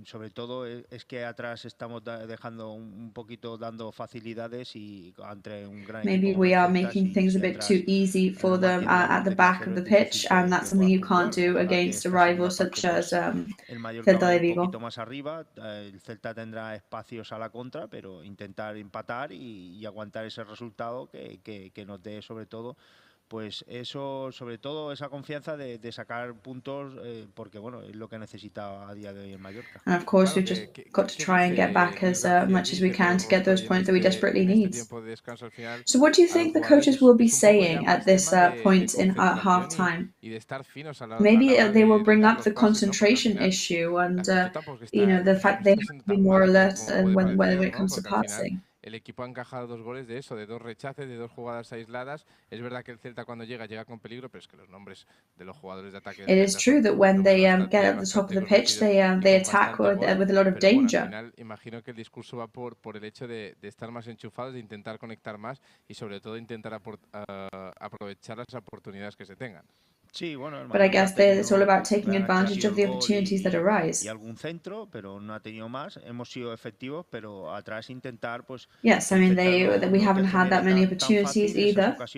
sobre todo es que atrás estamos dejando un poquito dando facilidades y entre un gran maybe we are making things a bit too easy for them at the back of the pitch, and that's something you can't do against a rival such as Celta de Vigo. Un poquito más arriba, el Celta tendrá espacios a la contra, pero intentar empatar y aguantar ese resultado que nos dé sobre todo pues eso, sobre todo esa confianza de sacar puntos, porque bueno, es lo que necesita a día de hoy en Mallorca. And of course we've just got to try and get back as much as we can to get those points that we desperately need. So what do you think the coaches will be saying at this point in half time? Maybe they will bring up the concentration issue and the fact they have to be more alert when it comes to passing. El equipo ha encajado 2 goles de eso, de 2 rechaces, de 2 jugadas aisladas. Es verdad que el Celta cuando llega con peligro, pero es que los nombres de los jugadores de ataque... It is true that when they get at the top of the pitch, they attack with a lot of danger. Al final, imagino que el discurso va por el hecho de estar más enchufados, de intentar conectar más y sobre todo intentar aprovechar las oportunidades que se tengan. Sí, bueno, but I guess it's all about taking advantage of the opportunities that arise. Y algún centro, pero no ha tenido más. Hemos sido efectivos, pero atrás intentar pues. Yes, I mean we haven't had that many opportunities either. But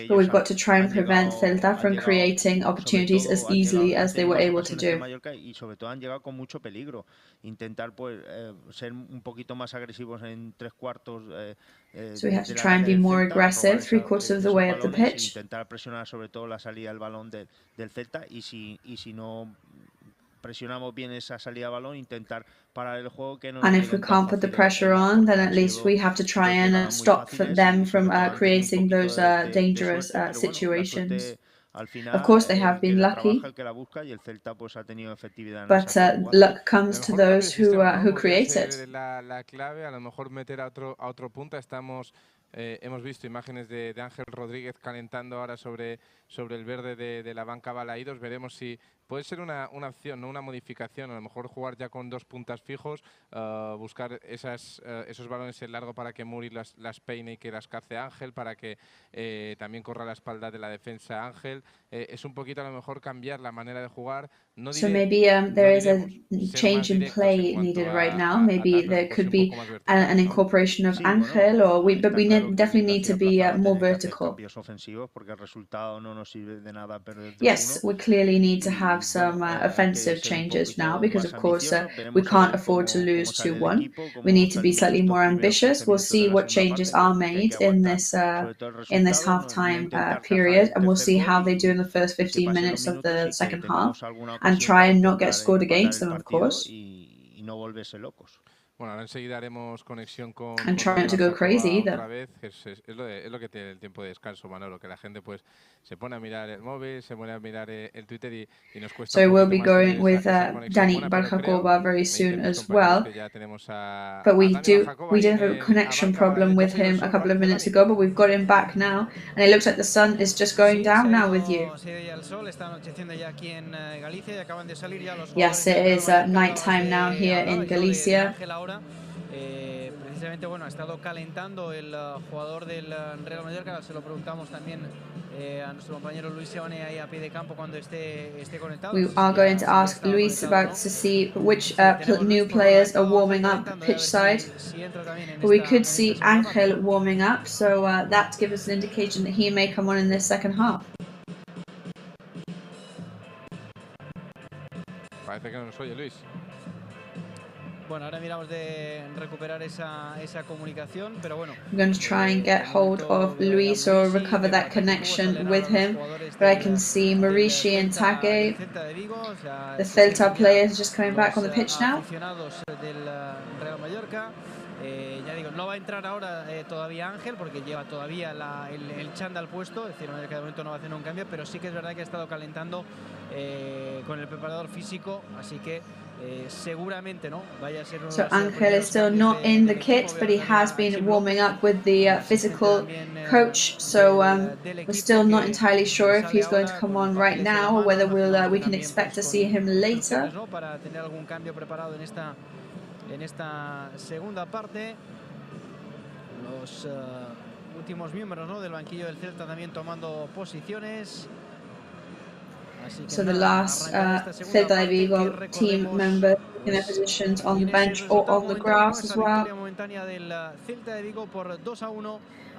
we've got to try and prevent Celta from creating opportunities as easily as they were able to do. Y sobre todo han llegado con mucho peligro. Intentar pues ser un poquito más agresivos en 3/4. So we have to try and be more aggressive 3/4 of the way up the pitch. Intentar presionar sobre todo la salida del balón del Celta y si no presionamos bien esa salida de balón, intentar parar el juego que no. And if we can't put the pressure on, then at least we have to try and stop them from creating those dangerous situations. Of course, they have been lucky, but luck comes to those who create it. La clave, a lo mejor meter a otro punta. Hemos visto imágenes de Ángel Rodríguez calentando ahora sobre el verde de la banca Balaidos. Veremos si puede ser una opción, ¿no? Una modificación. A lo mejor jugar ya con 2 puntas fijos, buscar esos balones en largo para que Muri las peine y que las cace Ángel, para que también corra la espalda de la defensa Ángel. Es un poquito a lo mejor cambiar la manera de jugar. So maybe there is a change in play needed right now. Maybe there could be an incorporation of Ángel, but we definitely need to be more vertical. Yes, we clearly need to have some offensive changes now because, of course, we can't afford to lose 2-1. We need to be slightly more ambitious. We'll see what changes are made in this half-time period, and we'll see how they do in the first 15 minutes of the second half, and try and not get scored against them, of course. Bueno, ahora enseguida haremos conexión con... And try not to go crazy either. Otra vez, es lo que tiene el tiempo de descanso, Manolo, que la gente pues se pone a mirar el móvil, se pone a mirar el Twitter y nos cuesta. So we'll be going with Dani Barjacoba very soon as well. But we did have a connection problem with him a couple of minutes ago, but we've got him back now, and it looks like the sun is just going down now with you. Yes, it is night time now here in Galicia. precisamente, bueno, ha estado calentando el jugador del Real Mallorca. Se lo preguntamos también a nuestro compañero Luis Sebane ahí a pie de campo cuando esté conectado. We are going to ask Luis about to see which new players are warming up pitch side. We could see Ángel warming up, so that gives us an indication that he may come on in this second half. Parece que no nos oye, Luis. Bueno, ahora miramos de recuperar esa comunicación, pero bueno. I'm going to try and get hold of Luis or recover that connection with him. But I can see Marici and Take, the Celta players, just coming back on the pitch now. Ya digo, no va a entrar ahora todavía Ángel porque lleva todavía el chándal puesto, es decir, en cada momento no va a hacer un cambio, pero sí que es verdad que ha estado calentando con el preparador físico, así que seguramente no vaya a ser So Ángel is still not in the kit, but he has been warming up with the physical coach, so we're still not entirely sure if he's going to come on right now or whether we can expect to see him later. Para tener algún cambio preparado en esta segunda parte. Los últimos miembros, ¿no?, del banquillo del Celta también tomando posiciones. Así que so the last Celta de Vigo team members in their positions on the bench or on the grass as well.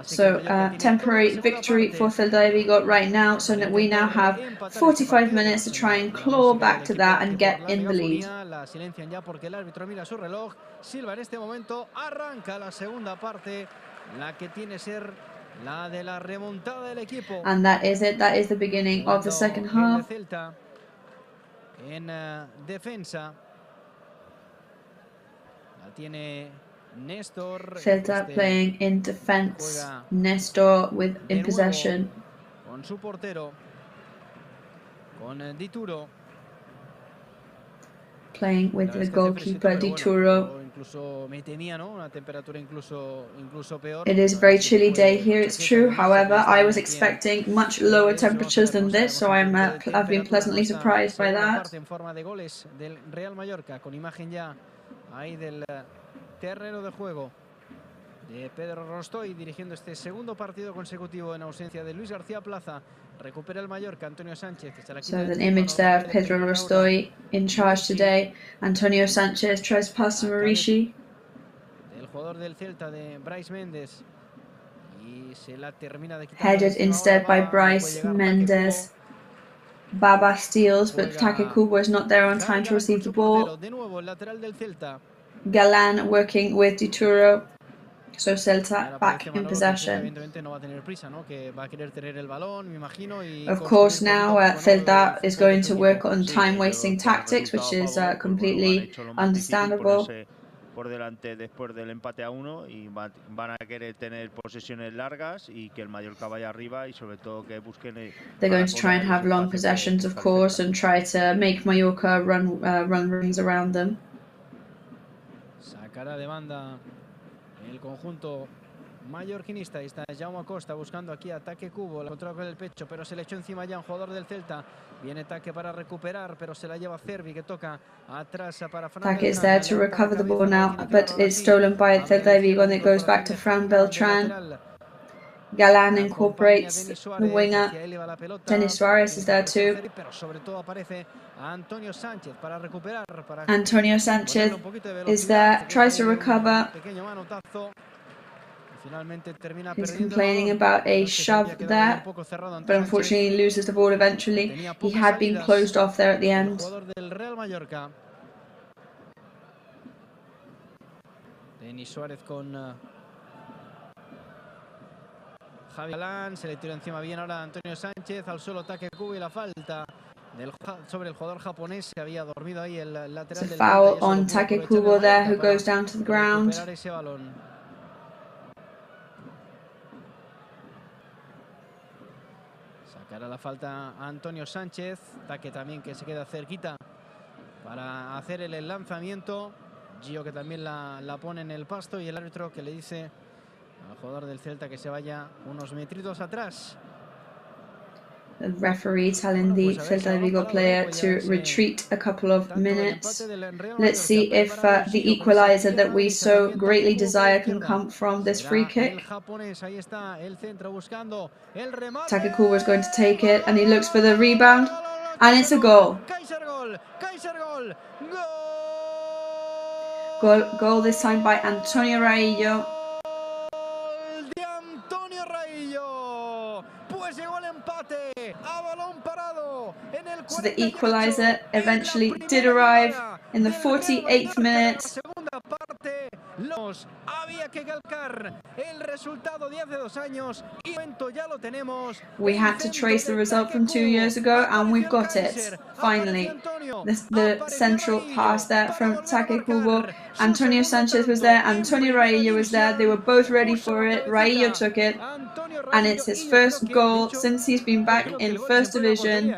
So temporary victory for Celta de Vigo right now, so that we now have 45 minutes to try and claw back to that and get in the lead. La silencian ya porque el árbitro mira su reloj. Silva en este momento arranca la segunda parte, la que tiene ser la de la remontada del equipo. And that is it. That is the beginning of the second half. Celta en defensa la tiene Néstor. Celta playing in defense. Néstor in possession. Con su portero, con Dituro. Playing with the goalkeeper Dituro. It is a very chilly day here, it's true. However, I was expecting much lower temperatures than this, so I've been pleasantly surprised by that. En forma de goles del Real Mallorca, con imagen ya ahí del terreno de juego de Pedro Rostoy, dirigiendo este segundo partido consecutivo en ausencia de Luis García Plaza. Recupera el Mallorca, Antonio Sánchez. So an image there of Pedro Rostoy in charge today. Antonio Sánchez tries past to Marici. El jugador del Celta de Bryce Méndez. Y se la termina de quitar. Headed instead by Bryce Méndez. Baba steals, but Take Kubo is not there on time to receive the ball. De nuevo el lateral del Celta. Galán working with Dituro. So Celta back in possession. Of course, now Celta is going to work on time-wasting tactics, which is completely understandable. Por delante después del empate a 1 y van a querer tener posesiones largas y que el Mallorca vaya arriba y sobre todo que busquen. They're going to try and have long possessions, of course, and try to make Mallorca run rings around them. Sacará de banda el conjunto mallorquinista. Ahí está Jaume Costa buscando aquí ataque Kubo, la controla con el pecho, pero se le echó encima ya un jugador del Celta. Viene Take para recuperar, pero se la lleva Cervi, que toca atrás para Fran. Take is there to recover the ball now, but it's stolen by Celta de Vigo and it goes back to Fran Beltran. Galán incorporates the winger. Denis Suarez is there too. Antonio Sánchez is there, tries to recover. He's complaining about a shove there, but unfortunately he loses the ball eventually. He had been closed off there at the end. Denis Suárez con Javi Galán, se le tiró encima bien ahora Antonio Sánchez, al suelo Take Kubo y la falta sobre el jugador japonés. Se había dormido ahí el lateral del foul on Take Kubo there, who goes down to the ground. Sacará la falta a Antonio Sánchez. Take también, que se queda cerquita para hacer el lanzamiento. Gio, que también la pone en el pasto, y el árbitro que le dice al jugador del Celta que se vaya unos metritos atrás. The referee telling the Celta de Vigo player to retreat a couple of minutes. Let's see if the equalizer that we so greatly desire can come from this free kick. Take Kubo is going to take it, and he looks for the rebound, and it's a goal. Goal this time by Antonio Raillo. So the equalizer eventually did arrive in the 48th minute. We had to trace the result from 2 years ago, and we've got it, finally. The central pass there from Take Kubo. Antonio Sanchez was there, Antonio Raillo was there, they were both ready for it, Raillo took it, and it's his first goal since he's been back in First Division.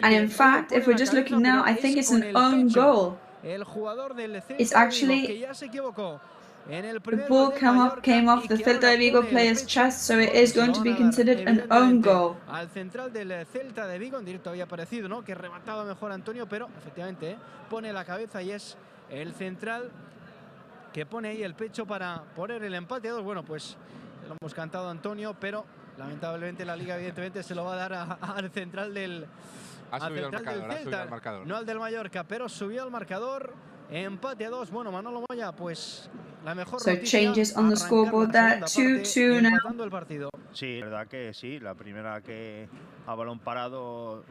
And in fact, if we're just looking now, I think it's an own goal. It's actually, the ball came off the Celta de Vigo player's chest, so it is going to be considered an own goal. Al central del Celta de Vigo, en directo había parecido, ¿no? Que remataba mejor Antonio, pero efectivamente pone la cabeza y es el central que pone ahí el pecho para poner el empate a 2. Bueno, pues lo hemos cantado Antonio, pero lamentablemente la Liga evidentemente se lo va a dar al central del Celta, no al del Mallorca, pero subió al marcador. Empate a 2. Bueno, Manolo Moya, pues la mejor noticia. So changes on the scoreboard there, 2-2 now. El partido. Sí, verdad que sí. La primera que a balón parado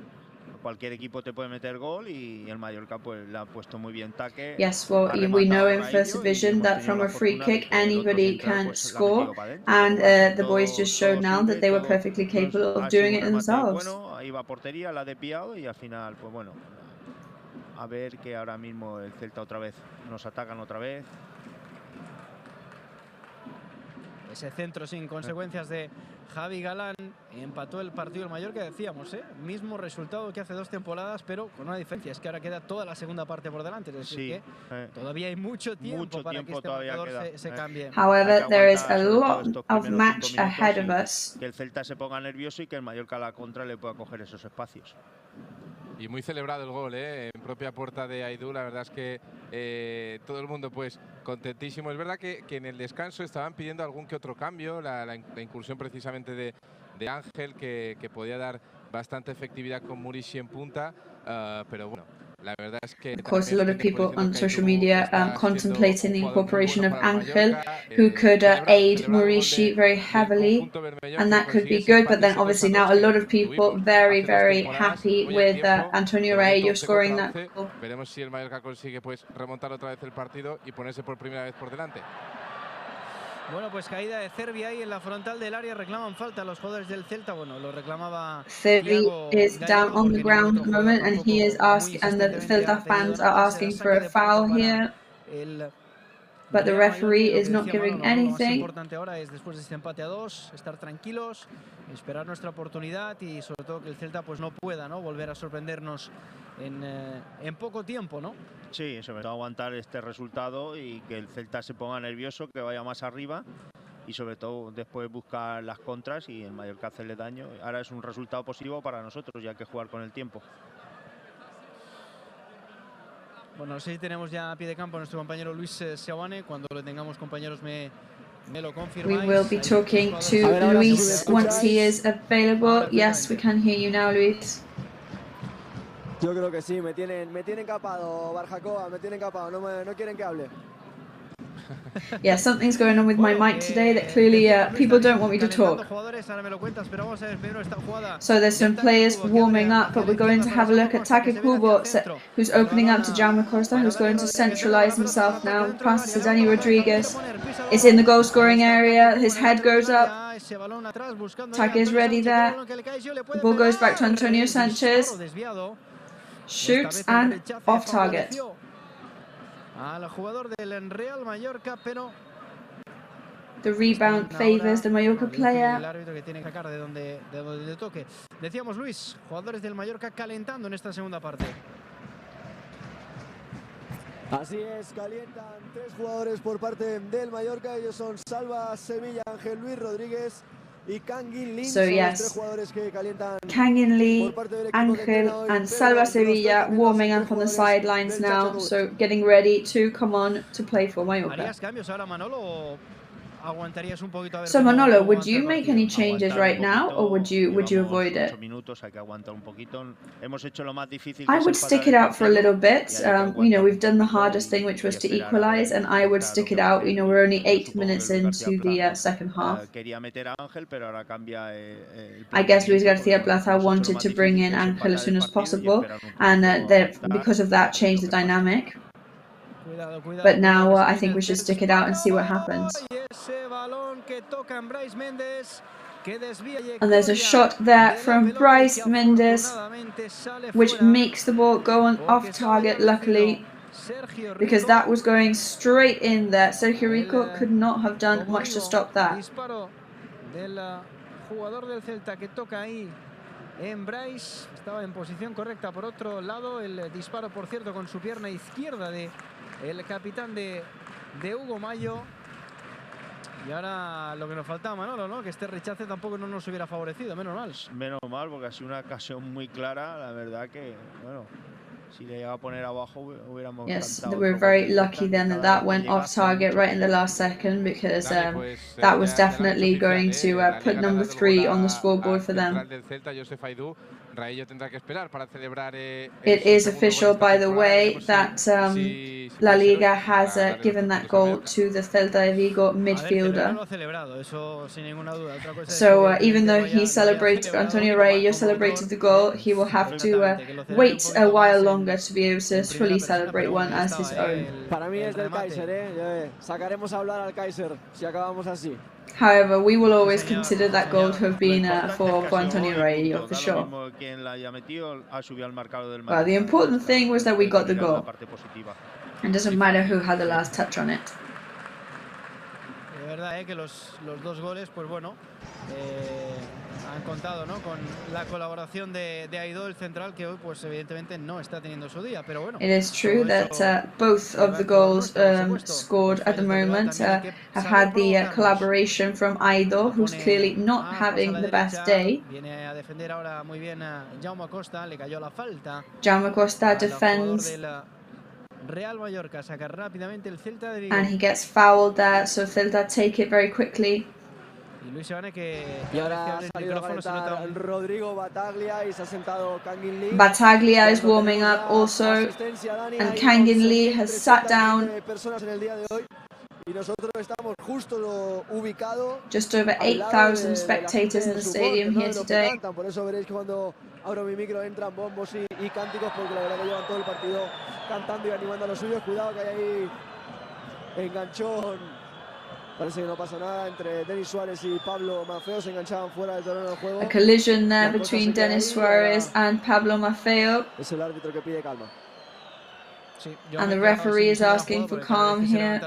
cualquier equipo te puede meter gol y el Mallorca pues le ha puesto muy bien taque. Yes, well, we know in First Division that from a free kick anybody can score, and the boys just showed now that they were perfectly capable of doing it themselves. Bueno, ahí va a portería, la ha desviado y al final, pues bueno, a ver que ahora mismo el Celta otra vez nos atacan otra vez. Ese centro sin consecuencias de Javi Galán empató el partido el Mallorca, decíamos, mismo resultado que hace 2 temporadas, pero con una diferencia, es que ahora queda toda la segunda parte por delante, es decir, que todavía hay mucho tiempo para que este marcador se cambie. However, there is a lot of match ahead of us. Que el Celta se ponga nervioso y que el Mallorca a la contra le pueda coger esos espacios. Y muy celebrado el gol, en propia puerta de Aidú. La verdad es que todo el mundo pues contentísimo. Es verdad que en el descanso estaban pidiendo algún que otro cambio, la incursión precisamente de Ángel, que podía dar bastante efectividad con Murici en punta, pero bueno. Of course, a lot of people on social media contemplating the incorporation of Ángel, who could aid Murici very heavily, and that could be good. But then obviously now a lot of people very, very happy with Antonio Raillo scoring that goal. Veremos si el Mallorca consigue pues remontar otra vez el partido y ponerse por primera vez por delante. Bueno, pues caída de Cervi ahí en la frontal del área, reclaman falta los jugadores del Celta. Bueno, lo reclamaba Cervi is down on the ground at the moment, and he is asking, and the Celta fans are asking for a foul here. But the referee is not giving anything. Lo importante ahora es, después de este empate a 2, estar tranquilos, esperar nuestra oportunidad y sobre todo que el Celta pues no pueda, ¿no?, volver a sorprendernos en poco tiempo, ¿no? Sí, sobre todo aguantar este resultado y que el Celta se ponga nervioso, que vaya más arriba y sobre todo después buscar las contras y el Mallorca hacerle daño. Ahora es un resultado positivo para nosotros, ya hay que jugar con el tiempo. Bueno, sí, tenemos ya a pie de campo a nuestro compañero Luis Seoane. Cuando lo tengamos, compañeros, me lo confirmáis. We will be talking to Luis once he is available. Yes, we can hear you now, Luis. Yo creo que sí, me tienen capado, Barjacoa, me tienen capado, no quieren que hable. Yeah, something's going on with my mic today that clearly people don't want me to talk. So there's some players warming up, but we're going to have a look at Take Kubo, who's opening up to Jaume Costa, who's going to centralise himself now. Passes to Dani Rodriguez. It's in the goal scoring area. His head goes up. Take is ready there. The ball goes back to Antonio Sanchez. Shoots and off target. Al jugador del Real Mallorca, pero the rebound favors the Mallorca player. El árbitro que tiene que sacar de donde le toque. Decíamos, Luis, jugadores del Mallorca calentando en esta segunda parte. Así es, calientan 3 jugadores por parte del Mallorca. Ellos son Salva, Sevilla, Ángel Luis Rodríguez So yes, Kangin Lee, Ángel and Salva Sevilla warming up on the sidelines now, so getting ready to come on to play for Mallorca. So Manolo, would you make any changes right now, or would you avoid it? I would stick it out for a little bit. You know, we've done the hardest thing, which was to equalize, and I would stick it out. You know, we're only 8 minutes into the second half. I guess Luis García Plaza wanted to bring in Ángel as soon as possible, and because of that, changed the dynamic. But now I think we should stick it out and see what happens. And there's a shot there from Brais Mendes, which makes the ball go on off target, luckily, because that was going straight in there. Sergio Rico could not have done much to stop that. Brais estaba en posición correcta por otro lado. El disparo, por cierto, con su pierna izquierda de el capitán de Hugo Mayo. Y ahora lo que nos faltaba, Manolo, ¿no? Que este rechace tampoco no nos hubiera favorecido, menos mal. Menos mal, porque ha sido una ocasión muy clara, la verdad que, bueno, si le llega a poner abajo hubiéramos Yes, we're very lucky then that went off target right in the last second, because that was definitely going to put number 3 on the scoreboard for them. It is official, by the way, that La Liga has given that goal to the Celta de Vigo midfielder. So even though he celebrated, Antonio Raillo celebrated the goal, he will have to wait a while longer to be able to fully celebrate one as his own. Para mí es del Kaiser, sacaremos a hablar al Kaiser si acabamos así. However, we will always consider that goal to have been for Antonio Raillo, for sure. Well, the important thing was that we got the goal. It doesn't matter who had the last touch on it. De verdad que los dos goles, pues bueno, han contado, ¿no? Con la colaboración de Aidó, el central, que hoy pues evidentemente no está teniendo su día, pero bueno. It is true that both of the goals scored at the moment have had the collaboration from Aidó, who's clearly not having the best day. Viene a defender ahora muy bien a Jaume Costa, le cayó la falta. Jaume Costa defends. Real Mallorca saca rápidamente el Celta de Vigo. And he gets fouled there, so Celta take it very quickly. Y ahora ha salido a calentar Rodrigo Battaglia y se ha sentado Kangin Lee. Battaglia is warming up also, and Kangin Lee has sat down. Just over 8,000 spectators in the stadium here today. Por eso veréis cuando abro mi micro entran bombos y cánticos, porque la verdad que llevan todo el partido cantando y animando a los suyos. Cuidado que hay ahí enganchón. Parece que no pasa nada entre Denis Suárez y Pablo Maffeo, se enganchaban fuera del terreno del juego. A collision there between Denis Suárez and Pablo Maffeo. Es el árbitro que pide calma. And the referee is asking for calm here.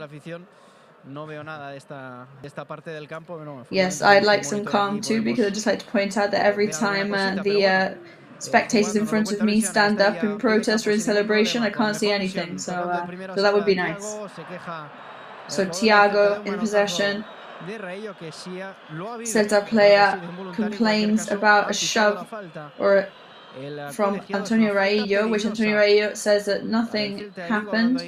No veo nada de esta parte del campo. Yes, I'd like some calm too, because I'd just like to point out that every time the spectators in front of me stand up in protest or in celebration, I can't see anything, so that would be nice. So Thiago in possession. Celta player complains about a shove or from Antonio Raillo, which Antonio Raillo says that nothing happened.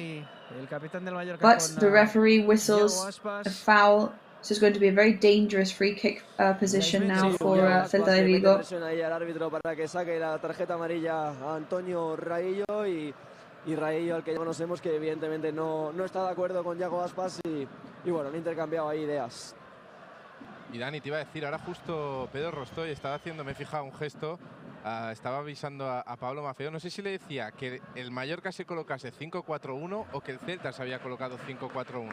But the referee whistles a foul. So it's going to be a very dangerous free kick position now for Celta de Vigo. El árbitro para que saque la tarjeta amarilla a Antonio Raillo y Raillo, al que ya conocemos, que evidentemente no está de acuerdo con Yago Aspas y bueno, han intercambiado ahí ideas. Y Dani, te iba a decir, ahora justo Pedro Rostoy estaba haciendo, me he fijado, un gesto, estaba avisando a Pablo Maffeo, no sé si le decía que el Mallorca se colocase 5-4-1 o que el Celta se había colocado 5-4-1.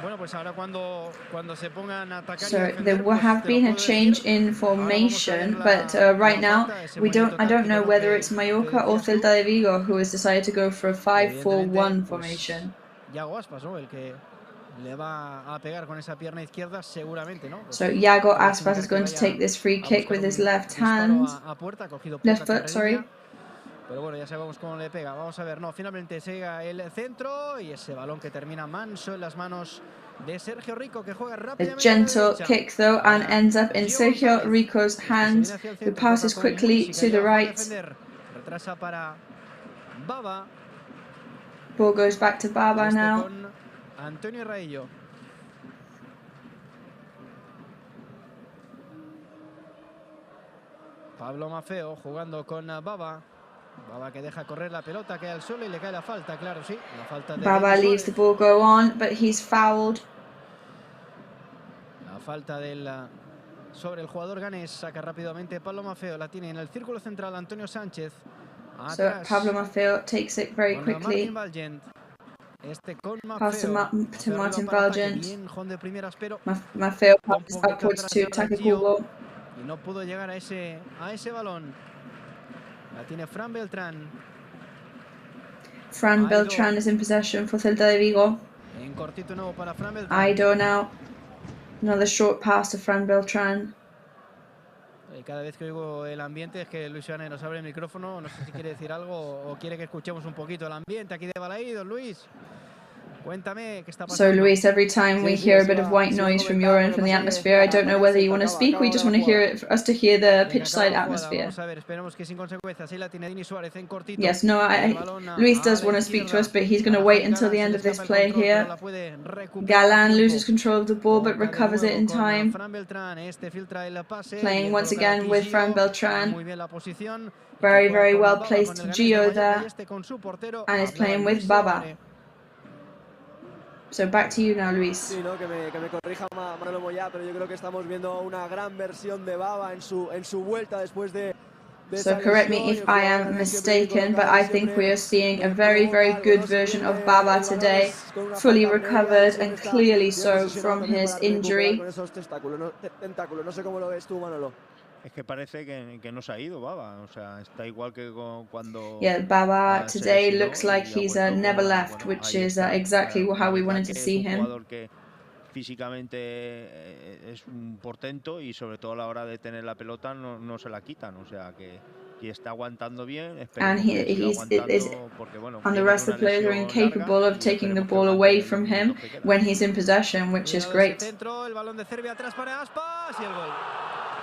Bueno, pues ahora cuando se pongan a atacar. So there will have been a change in formation, but right now I don't know whether it's Mallorca or Celta de Vigo who has decided to go for a 5-4-1 formation. Yago Aspas, ¿no? El que le va a pegar con esa pierna izquierda seguramente, ¿no? So Yago Aspas is going to take this free kick with his left foot, sorry. Pero bueno, ya sabemos cómo le pega. Vamos a ver, no, finalmente llega el centro y ese balón que termina manso en las manos de Sergio Rico, que juega rápidamente. A gentle kick though, and ends up in Sergio Rico's hands, who passes quickly to the right. Retrasa para Baba. Ball goes back to Baba now. Con Antonio Raillo. Pablo Maffeo jugando con Baba. Baba que deja correr la pelota, cae al suelo y le cae la falta, claro, sí. La falta de Baba leaves the ball go on, but he's fouled. La falta sobre el jugador ganés. Saca rápidamente Pablo Maffeo. La tiene en el círculo central Antonio Sánchez. So Pablo Maffeo takes it very quickly. Pass to Martin Valgent. Maffeo passes upwards to attack Kubo. Y no pudo llegar a ese balón. La tiene Fran Beltrán. Fran Beltrán is in possession for Celta de Vigo. En cortito nuevo para Fran Beltrán. Aido now. Another short pass to Fran Beltrán. Y cada vez que oigo el ambiente es que Luis Joane nos abre el micrófono. No sé si quiere decir algo o quiere que escuchemos un poquito el ambiente aquí de Balaídos. Luis, cuéntame qué está pasando. So Luis, every time we hear a bit of white noise from your end, from the atmosphere, I don't know whether you want to speak or you just want to hear it, us to hear the pitch side atmosphere. Vamos a ver, esperemos que sin consecuencias. Ahí la tiene Dini Suárez en cortito. Yes, no, Luis does want to speak to us, but he's going to wait until the end of this play here. Galán loses control of the ball but recovers it in time. Playing once again with Fran Beltrán. Very, very well placed Gio there. And is playing with Baba. So back to you now, Luis. Sí, no, que me corrija Manolo Moyá, pero yo creo que estamos viendo una gran versión de Baba en su vuelta después de So correct me if I am mistaken, but I think we are seeing a very, very good version of Baba today, fully recovered and clearly so from his injury. No sé cómo lo ves tú, Manolo. Es que parece que no se ha ido Baba, o sea, está igual que cuando... Yeah, Baba today looks like he's never left, which is exactly how we wanted to see him. Físicamente es un portento y sobre todo a la hora de tener la pelota no se la quitan, o sea que está aguantando bien. And the rest of the players are incapable of taking the ball away from him when he's in possession, which is great.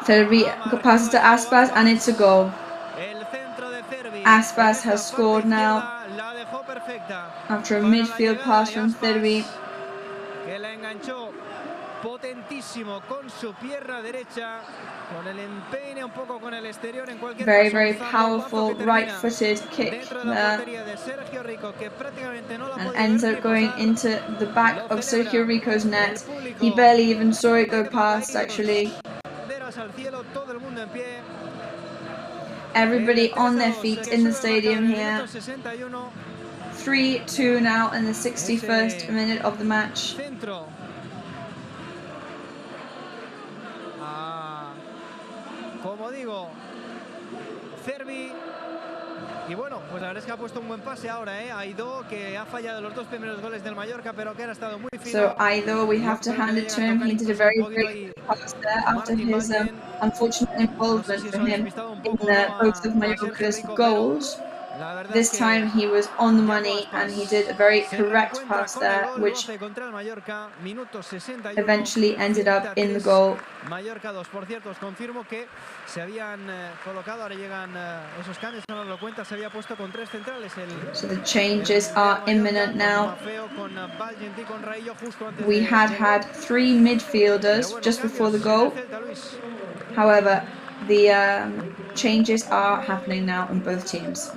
Cervi passes to Aspas and it's a goal. Aspas has scored now after a midfield pass from Cervi. Que la enganchó potentísimo con su pierna derecha, con el empeine un poco con el exterior en cualquier caso. Very powerful right-footed kick there, and ends up going into the back of Sergio Rico's net. He barely even saw it go past, actually. Everybody on their feet in the stadium here. 3-2 now in the 61st minute of the match. Como digo, Cervi. Y bueno, pues la verdad es que ha puesto un buen pase ahora, Aido, que ha fallado los dos primeros goles del Mallorca, pero que ha estado muy fino. So Aido, we have to hand it to him. He did a very great pass there after his unfortunate involvement for him in both of Mallorca's goals. This time he was on the money and he did a very correct pass there, which eventually ended up in the goal. Mallorca 2, por cierto, os confirmo que se habían colocado, ahora llegan esos cambios, no nos lo cuenta, se había puesto con tres centrales. So the changes are imminent now. We had three midfielders just before the goal. However, the changes are happening now in both teams.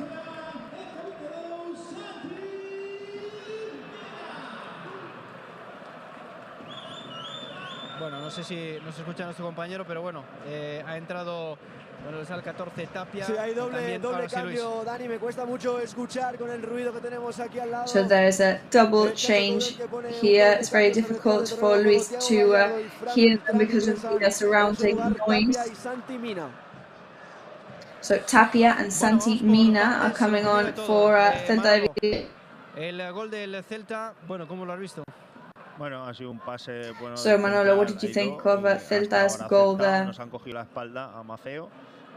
Bueno, no sé si nos escucha nuestro compañero, pero bueno, ha entrado, bueno, el Sal 14 Tapia. Sí, hay doble cambio, Dani, me cuesta mucho escuchar con el ruido que tenemos aquí al lado. So there's a double change here. It's very difficult for Luis to hear them because of the surrounding noise. So Tapia and Santi Mina are coming on for Celta de Vigo. El gol del Celta, bueno, ¿cómo lo has visto? Bueno, ha sido un pase bueno. So Manolo, what did you think of Celta's goal there? Nos han cogido la espalda a Maceo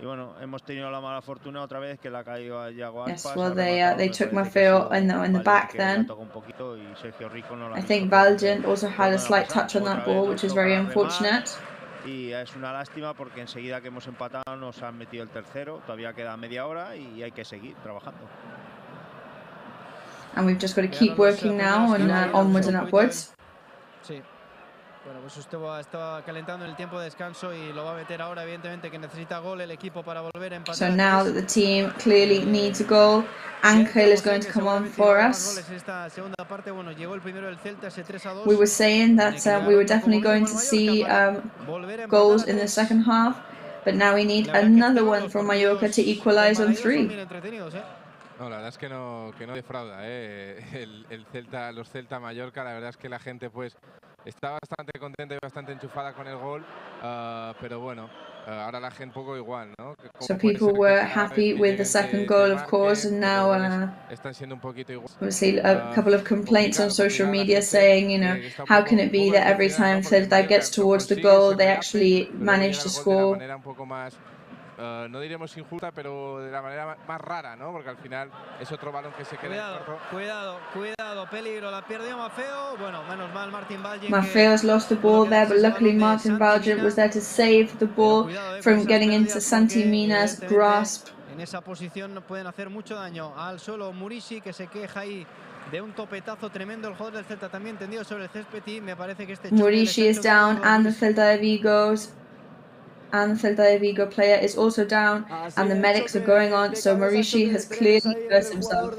Y bueno, hemos tenido la mala fortuna otra vez que la ha caído a Yago Aspas. Yes, well, they took Maffeo in the back then. I think Valiant also had a slight touch on that ball, which is very unfortunate. Y es una lástima porque enseguida que hemos empatado nos han metido el tercero. Todavía queda media hora y hay que seguir trabajando. And we've just got to keep working now on onwards and upwards. Sí. Bueno, pues estaba calentando en el tiempo de descanso y lo va a meter ahora, evidentemente, que necesita gol el equipo para volver a empatar. So now that the team clearly needs a goal, Ángel is going to come on for us. We were saying that we were definitely going to see goals in the second half, but now we need another one from Mallorca to equalize on 3. No, la verdad es que no defrauda, el Celta, los Celta Mallorca. La verdad es que la gente pues está bastante contenta y bastante enchufada con el gol, pero bueno, ahora la gente un poco igual, ¿no? So people were happy with the second goal, of course, and now están siendo un poquito igual. Obviously a couple of complaints on social media saying, you know, how can it be that every time Celta gets towards the goal, they actually manage to score? No diríamos injusta, pero de la manera más rara, ¿no? Porque al final es otro balón que se queda corto. Cuidado, peligro, la perdió Maffeo. Bueno, menos mal Martin Valiant. Maffeo's lost the ball there, but luckily Martin Valiant was there to save the ball from getting into Santi Mina's grasp. En esa posición pueden hacer mucho daño al suelo. Murici, que se queja ahí de un topetazo tremendo. El jugador del Celta también tendido sobre el césped y me parece que este Murici is down and the Celta de Vigo player is also down, and the medics are going on, so Murici has clearly hurt himself.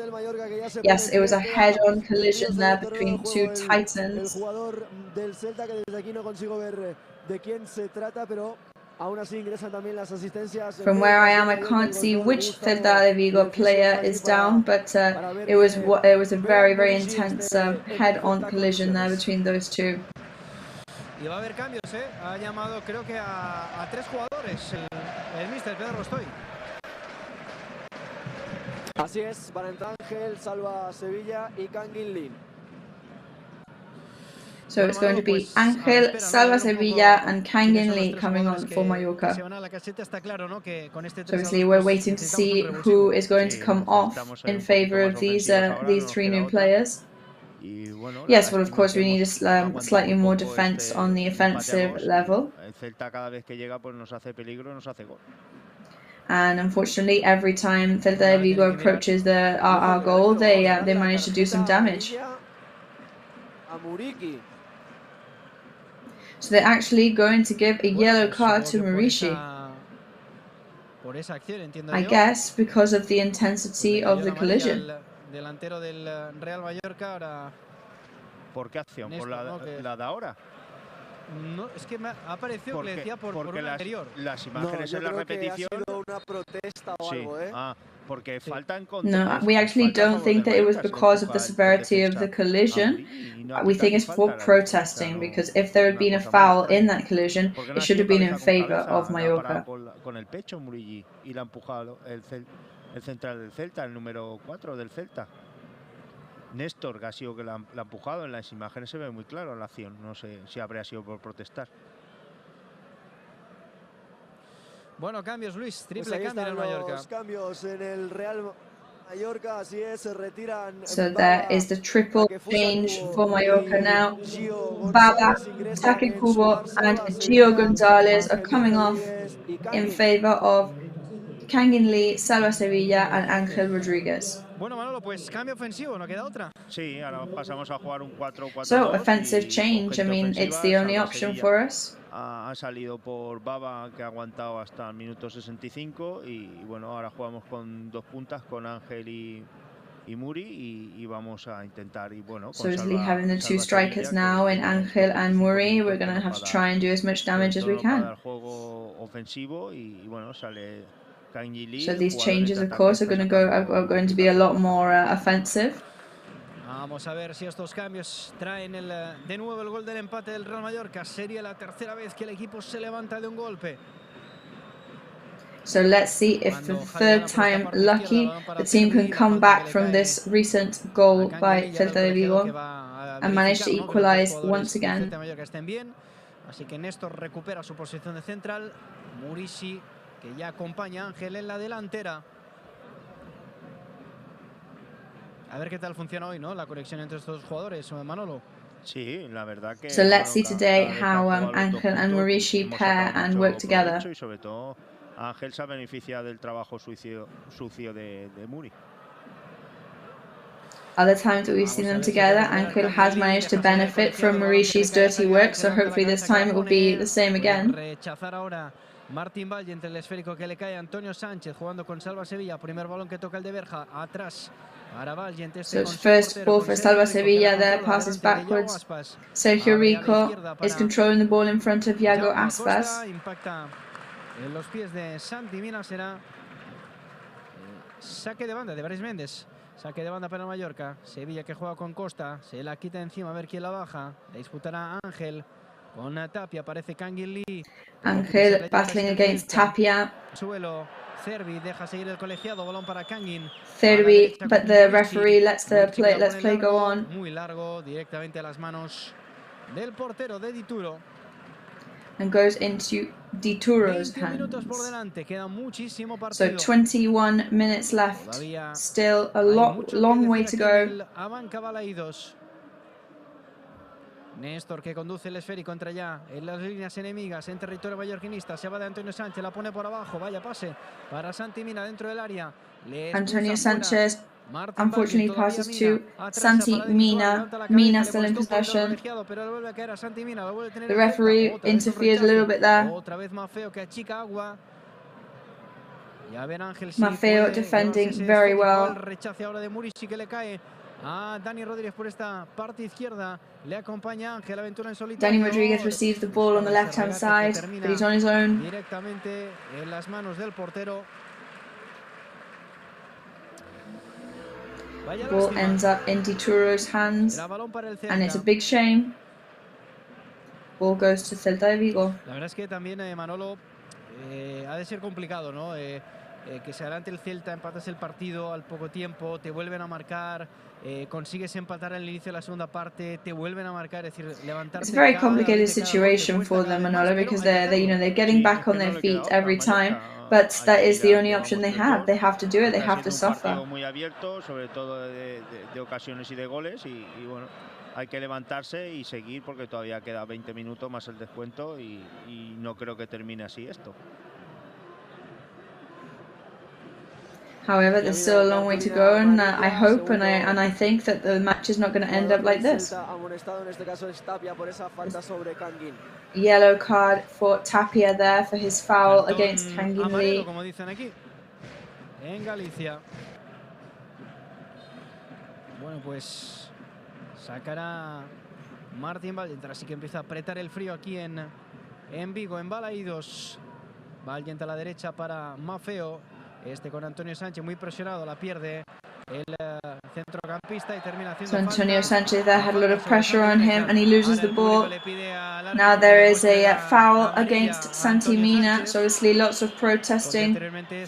Yes, it was a head-on collision there between two titans. From where I am, I can't see which Celta de Vigo player is down, but it was a very, very intense head-on collision there between those two. Y va a haber cambios, ha llamado creo que a 3 jugadores el míster Pedro Rostoy. Así es, van a entrar Ángel, Salva Sevilla y Kangin Lin. So it's going to be Ángel, Salva Sevilla and Kangin Lee coming on for Mallorca. So obviously we're waiting to see who is going to come off in favor of these 3 new players. Yes, well, of course, we need slightly more defense on the offensive level. And unfortunately, every time Celta de Vigo approaches our goal, they manage to do some damage. So they're actually going to give a yellow card to Murici. I guess because of the intensity of the collision. Delantero del Real Mallorca ahora. ¿Por qué acción? ¿Por la de ahora? No, es que me ha parecido que le decía por una anterior. Las imágenes en la repetición. Ha sido una protesta o algo, porque faltan No, we actually don't think that it was because of the severity of the collision. We think it's for protesting, because if there had been a foul in that collision, it should have been in favor of Mallorca. Con el pecho Murici y la ha empujado el central del Celta, el número 4 del Celta. Néstor, que ha sido que la ha empujado. En las imágenes se ve muy claro la acción. No sé si habría sido por protestar. Bueno, cambios, Luis. Triple cambio en el Mallorca. Los cambios en el Real Mallorca, así es, se retiran. So there is the triple change for Mallorca now. Baba, Taki Kubo and Gio Gonzalez are coming off in favor of Kangin Lee, Salva Sevilla and Ángel Rodríguez. Bueno, Manolo, pues cambio ofensivo, no queda otra. Sí, ahora pasamos a jugar un 4-4-2. So, offensive change, I mean, it's the only option for us. Ha salido por Baba, que ha aguantado hasta el minuto 65, y bueno, ahora jugamos con 2 puntas, con Ángel y Muri, y vamos a intentar, y bueno, so obviously having the 2 strikers now in Ángel and Muri, we're going to have to try and do as much damage as we can. Para el juego ofensivo, y bueno, sale. So these changes, of course, are going to be a lot more offensive. Vamos a ver si estos cambios traen de nuevo el gol del empate del Real Mallorca. Sería la tercera vez que el equipo se levanta de un golpe. So let's see if for the 3rd time lucky the team can come back from this recent goal by Celta de Vigo and manage to equalize once again. Así que Néstor recupera su posición de central. Murici que ya acompaña a Ángel en la delantera. A ver qué tal funciona hoy, ¿no? La conexión entre estos dos jugadores, Manolo. Sí, la verdad que... So let's see today how Ángel and Maurici pair and work together. Y sobre todo, Ángel se ha beneficiado del trabajo sucio de Muri. Other times that we've seen them together, Ángel has managed to benefit from Maurici's dirty work, so hopefully this time it will be the same again. Rechazar ahora Martín Valle entre el esférico que le cae a Antonio Sánchez jugando con Salva Sevilla. Primer balón que toca el de Berja, atrás. So it's first ball for Salva Sevilla there, passes backwards. Sergio Rico is controlling the ball in front of Iago Aspas. Impacta en los pies de Santi Mina, será saque de banda de Brais Méndez. Saque de banda para el Mallorca. Sevilla que juega con Costa, se la quita encima a ver quién la baja. La disputará Ángel con Tapia, aparece Kangin Lee. Ángel battling against Tapia. Suelo. Cervi deja seguir el colegiado, balón para Kangin. Cervi, but the referee lets play go on. Muy largo, directamente a las manos del portero de Dituro. And goes into Dituro's hands. So 21 minutes left. Still a long way to go. Néstor que conduce el esférico, entra ya en las líneas enemigas en territorio mallorquinista, se va de Antonio Sánchez, la pone por abajo, vaya pase para Santi Mina dentro del área. Antonio Sánchez unfortunately passes to Santi Mina. Mina still in possession. The referee interfered a little bit there. Maffeo defending very well. Dani Rodríguez por esta parte izquierda, le acompaña Ángel, aventura en solitario. Dani Rodríguez receives the ball on the left-hand side, but he's on his own. Directamente en las manos del portero. The ball ends up in Dituro's hands, and it's a big shame. Ball goes to Celta de Vigo. La verdad es que también, Manolo, ha de ser complicado, ¿no? Que se adelante el Celta, empatas el partido al poco tiempo, te vuelven a marcar, consigues empatar al inicio de la segunda parte, te vuelven a marcar, es decir, levantarte. It's a very complicated situation for them, Manolo, because they're getting back on their feet every time, but that is the only option they have. They have to do it. They have to suffer. Muy abierto, sobre todo de ocasiones y de goles, y bueno, hay que levantarse y seguir porque todavía queda 20 minutos más el descuento y no creo que termine así esto. However, there's still a long way to go, and I hope and I think that the match is not going to end up like this. Yellow card for Tapia there for his foul against Kangin Lee. Como dicen aquí, en Galicia. Bueno, pues sacará Martín Valiente, así que empieza a apretar el frío aquí en Vigo, en Balaídos. Valiente a la derecha para Maffeo. Este con Antonio Sánchez muy presionado, la pierde el centrocampista y termina haciendo So Antonio Sánchez there had a lot of pressure on him and he loses the ball. Now there is a foul against Santi Mina, so obviously lots of protesting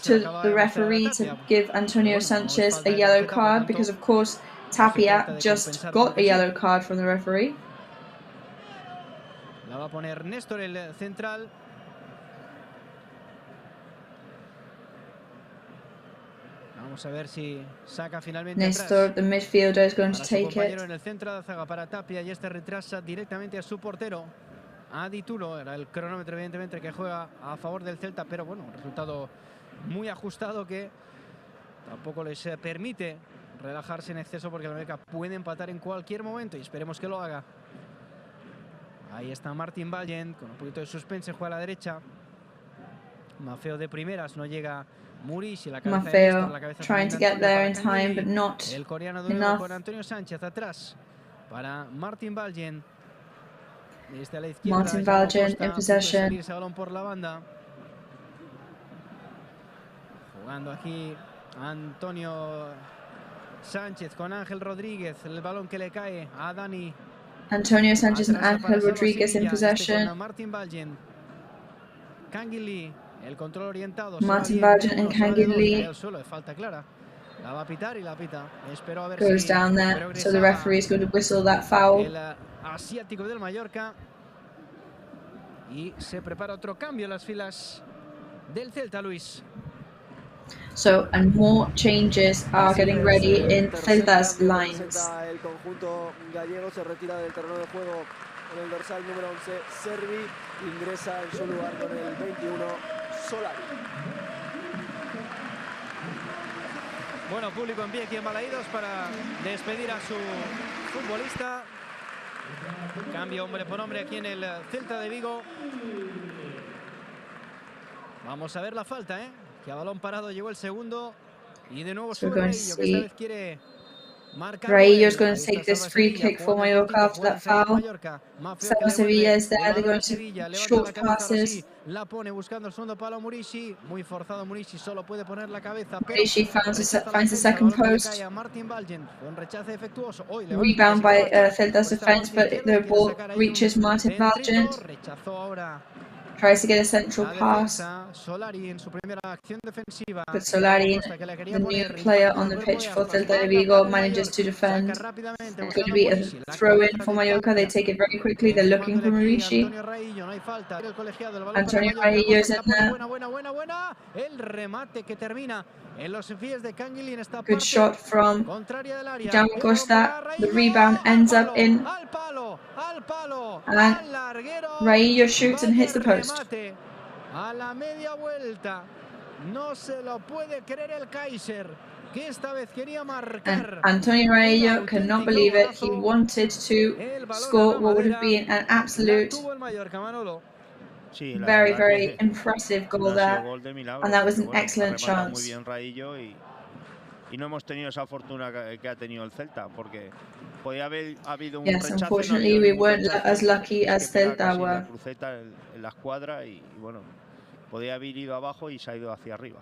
to the referee to give Antonio Sánchez a yellow card because of course Tapia just got a yellow card from the referee. La va a poner Néstor, el central. Vamos a ver si saca finalmente Néstor, the midfielder, is going to take it. En el centro de zaga para Tapia y este retrasa directamente a su portero, a Dituro. Era el cronómetro evidentemente que juega a favor del Celta, pero bueno, un resultado muy ajustado que tampoco les permite relajarse en exceso porque el Mallorca puede empatar en cualquier momento y esperemos que lo haga. Ahí está Martín Valiente con un poquito de suspense, juega a la derecha. Maffeo de primeras, no llega Maurici, la cabeza Maffeo trying to get there in time, but not el coreano de enough. Con Antonio Sánchez atrás para Martín Valiente. Desde la izquierda, Martín Valiente in possession. Ese balón por la banda. Jugando aquí Antonio Sánchez con Ángel Rodríguez. El balón que le cae a Dani. Antonio Sánchez and Ángel Rodríguez in possession. Martín Valiente. Kangin Lee. El control orientado. Martín Valiente and Kangin Lee. Falta clara. La va a pitar y la pita. Espero a ver goes down there, so the referee is going to whistle that foul. El asiático del Mallorca. Y se prepara otro cambio en las filas del Celta, Luis. So, and more changes are getting ready in Celta's lines. El conjunto gallego se retira del terreno de juego con el dorsal número 11, Servi, ingresa en su lugar con el 21, Solari. Bueno, público en pie aquí en Balaídos para despedir a su futbolista. Cambio hombre por hombre aquí en el Celta de Vigo. Vamos a ver la falta, que a balón parado llegó el segundo. Y de nuevo sube Raillo, que esta vez quiere marcar. Raillo's going to take this free kick for Mallorca after that foul. Sevilla is there, they're going to short passes. La pone buscando el segundo palo Murici. Muy forzado Murici, solo puede poner la cabeza. Murici finds the second post. Rebound by Celta's defense, but the ball reaches Martin Valgent. Tries to get a central pass. But Solari, the new player on the pitch for Celta de Vigo, manages to defend. It's going to be a throw-in for Mallorca. They take it very quickly. They're looking for Murici. Antonio Raillo's in there. Good shot from Jan Costa. The rebound ends up in. And Raillo shoots and hits the post. A la media vuelta. No se lo puede creer el Kaiser, que esta vez quería marcar. And Antonio Raillo cannot believe it. He wanted to score what would have been an absolute, very, very impressive goal there. And that was an excellent chance. Y no hemos tenido esa fortuna que ha tenido el Celta, porque podía haber habido un yes, rechace. Unfortunately, we weren't as lucky as Celta were. La cruceta en la escuadra y bueno, podía haber ido abajo y se ha ido hacia arriba.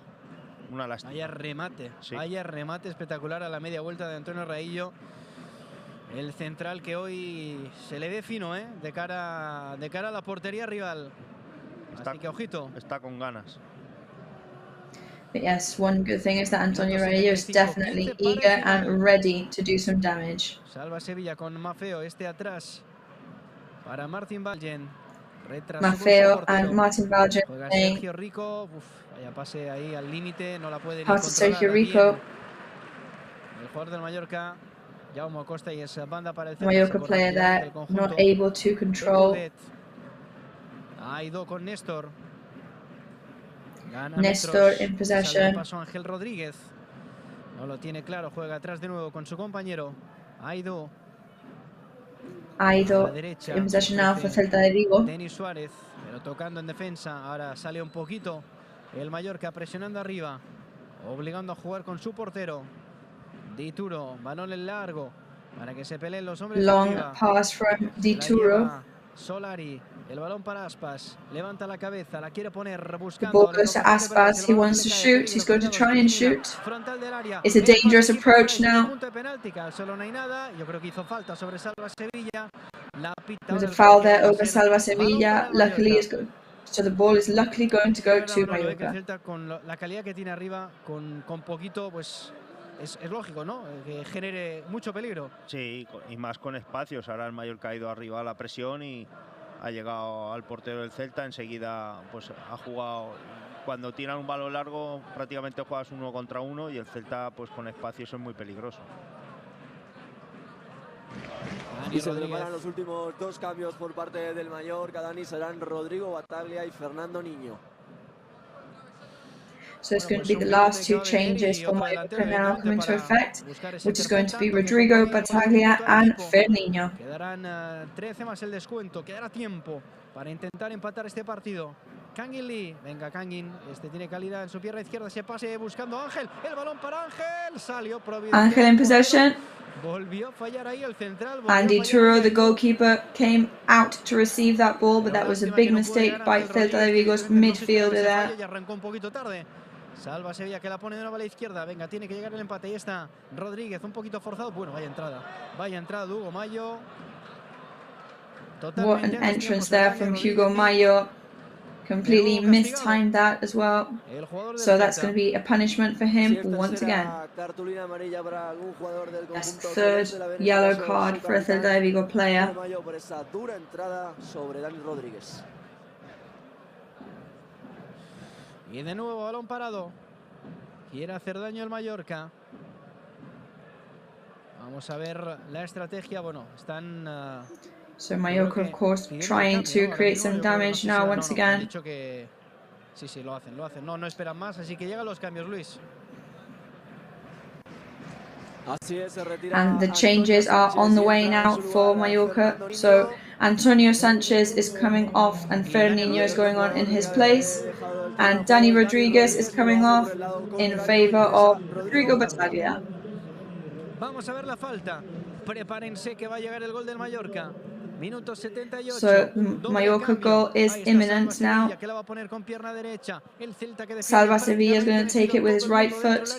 Una lástima. Vaya remate espectacular a la media vuelta de Antonio Raillo. El central que hoy se le ve fino, de cara a la portería rival. Así que ojito. Está con ganas. But yes, one good thing is that Antonio Raillo is definitely eager and ready to do some damage. Salva Sevilla con Maffeo, atrás para Martin Valgent. Maffeo and Martin Valgent playing. Sergio Rico, vaya pase ahí al límite, no la puede ni controlar. Sergio Rico. El jugador del Mallorca, Jaume Costa, y es banda para el Mallorca player there, not able to control. Aido con Néstor. Nestor in possession. Paso Ángel Rodríguez. No lo tiene claro, juega atrás de nuevo con su compañero. Aido in possession now for Celta de Vigo. Denis Suárez, pero tocando en defensa. Ahora sale un poquito el Mallorca presionando arriba, obligando a jugar con su portero. Dituro, balón en largo para que se peleen los hombres. Long pass from Dituro. Solari, el balón para Aspas, levanta la cabeza, la quiere poner buscando. The ball goes to Aspas, he wants to shoot, he's going to try and shoot. It's a dangerous approach now. Yo creo que hizo falta sobre Salva Sevilla. There's a foul there over Salva Sevilla. Luckily, it's good. So the ball is luckily going to go to Mallorca. Con la calidad que tiene arriba, con poquito, pues es lógico, ¿no? Que genere mucho peligro. Sí, y más con espacios. Ahora el Mallorca ha ido arriba a la presión y ha llegado al portero del Celta. Enseguida pues ha jugado. Cuando tiran un balón largo prácticamente juegas 1 contra 1 y el Celta pues con espacios es muy peligroso. Y se preparan los últimos 2 cambios por parte del Mallorca. Dani, serán Rodrigo Battaglia y Fernando Niño. So it's going to be the last 2 changes for Mallorca now come into effect, which is going to be Rodrigo Battaglia and Fernando. Quedarán 13 más el descuento, quedará tiempo para intentar empatar este partido. Kangin Lee, venga Kangin, tiene calidad en su pierna izquierda, se pase buscando a Ángel, el balón para Ángel, salió Providencia. Ángel in possession. Volvió a fallar ahí el central. Andy Turo, the goalkeeper, came out to receive that ball, but that was a big mistake by Celta de Vigo's midfielder there. Arrancó un poquito tarde. Salva Sevilla que la pone de nuevo a la izquierda. Venga, tiene que llegar el empate. Ahí está Rodríguez, un poquito forzado. Bueno, vaya entrada. Vaya entrada de Hugo Mayo. What an entrance there from Hugo Mayo. Completely mistimed that as well. So that's going to be a punishment for him once again. That's the 3rd yellow card for a Celta de Vigo player. Y de nuevo balón parado. Quiere hacer daño el Mallorca. Vamos a ver la estrategia. Bueno, están... So Mallorca, of course, trying to create some damage now once again. Sí, lo hacen. No esperan más, así que llegan los cambios, Luis. And the changes are on the way now for Mallorca. So Antonio Sanchez is coming off and Ferninho is going on in his place. And Dani Rodriguez is coming off in favor of Rodrigo Battaglia. Vamos a ver la falta. Prepárense que va a llegar el gol del Mallorca. Minuto 78. So Mallorca goal is imminent now. Salva Sevilla is going to take it with his right foot.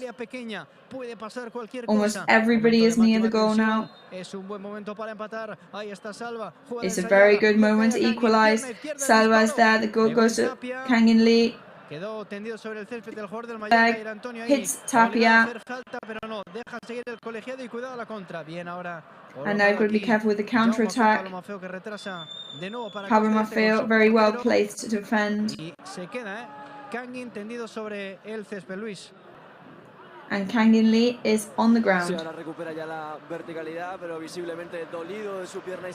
Almost everybody is near the goal now. It's a very good moment to equalize. Salva is there. The goal goes to Kangin Lee. Quedó tendido sobre el césped el jugador del Mallorca y era Antonio ahí. Hits Tapia. Falta, pero no, deja seguir el colegiado y cuidado la contra. Bien ahora. And now got to be careful with the counter-attack. Pablo Maffeo, very well placed to defend. Y se queda, Kangin tendido sobre el césped, Luis. And Kangin Lee is on the ground.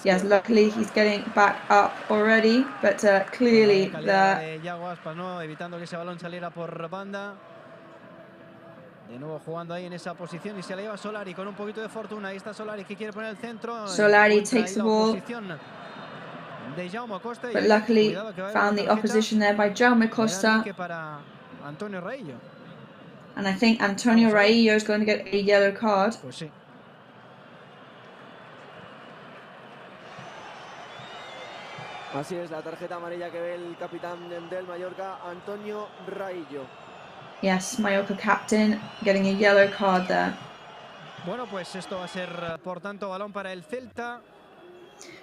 Yes, luckily he's getting back up already, but clearly the... evitando que ese balón saliera por banda. De nuevo jugando ahí en esa posición y se la lleva Solari con un poquito de fortuna. Ahí está Solari que quiere poner el centro. Solari takes the ball, but luckily found the opposition there by Jaume Costa. And I think Antonio Raillo is going to get a yellow card. Pues sí. Así es, la tarjeta amarilla que ve el capitán del Mallorca, Antonio Raillo. Yes, Mallorca captain getting a yellow card there. Bueno, pues esto va a ser, por tanto, balón para el Celta.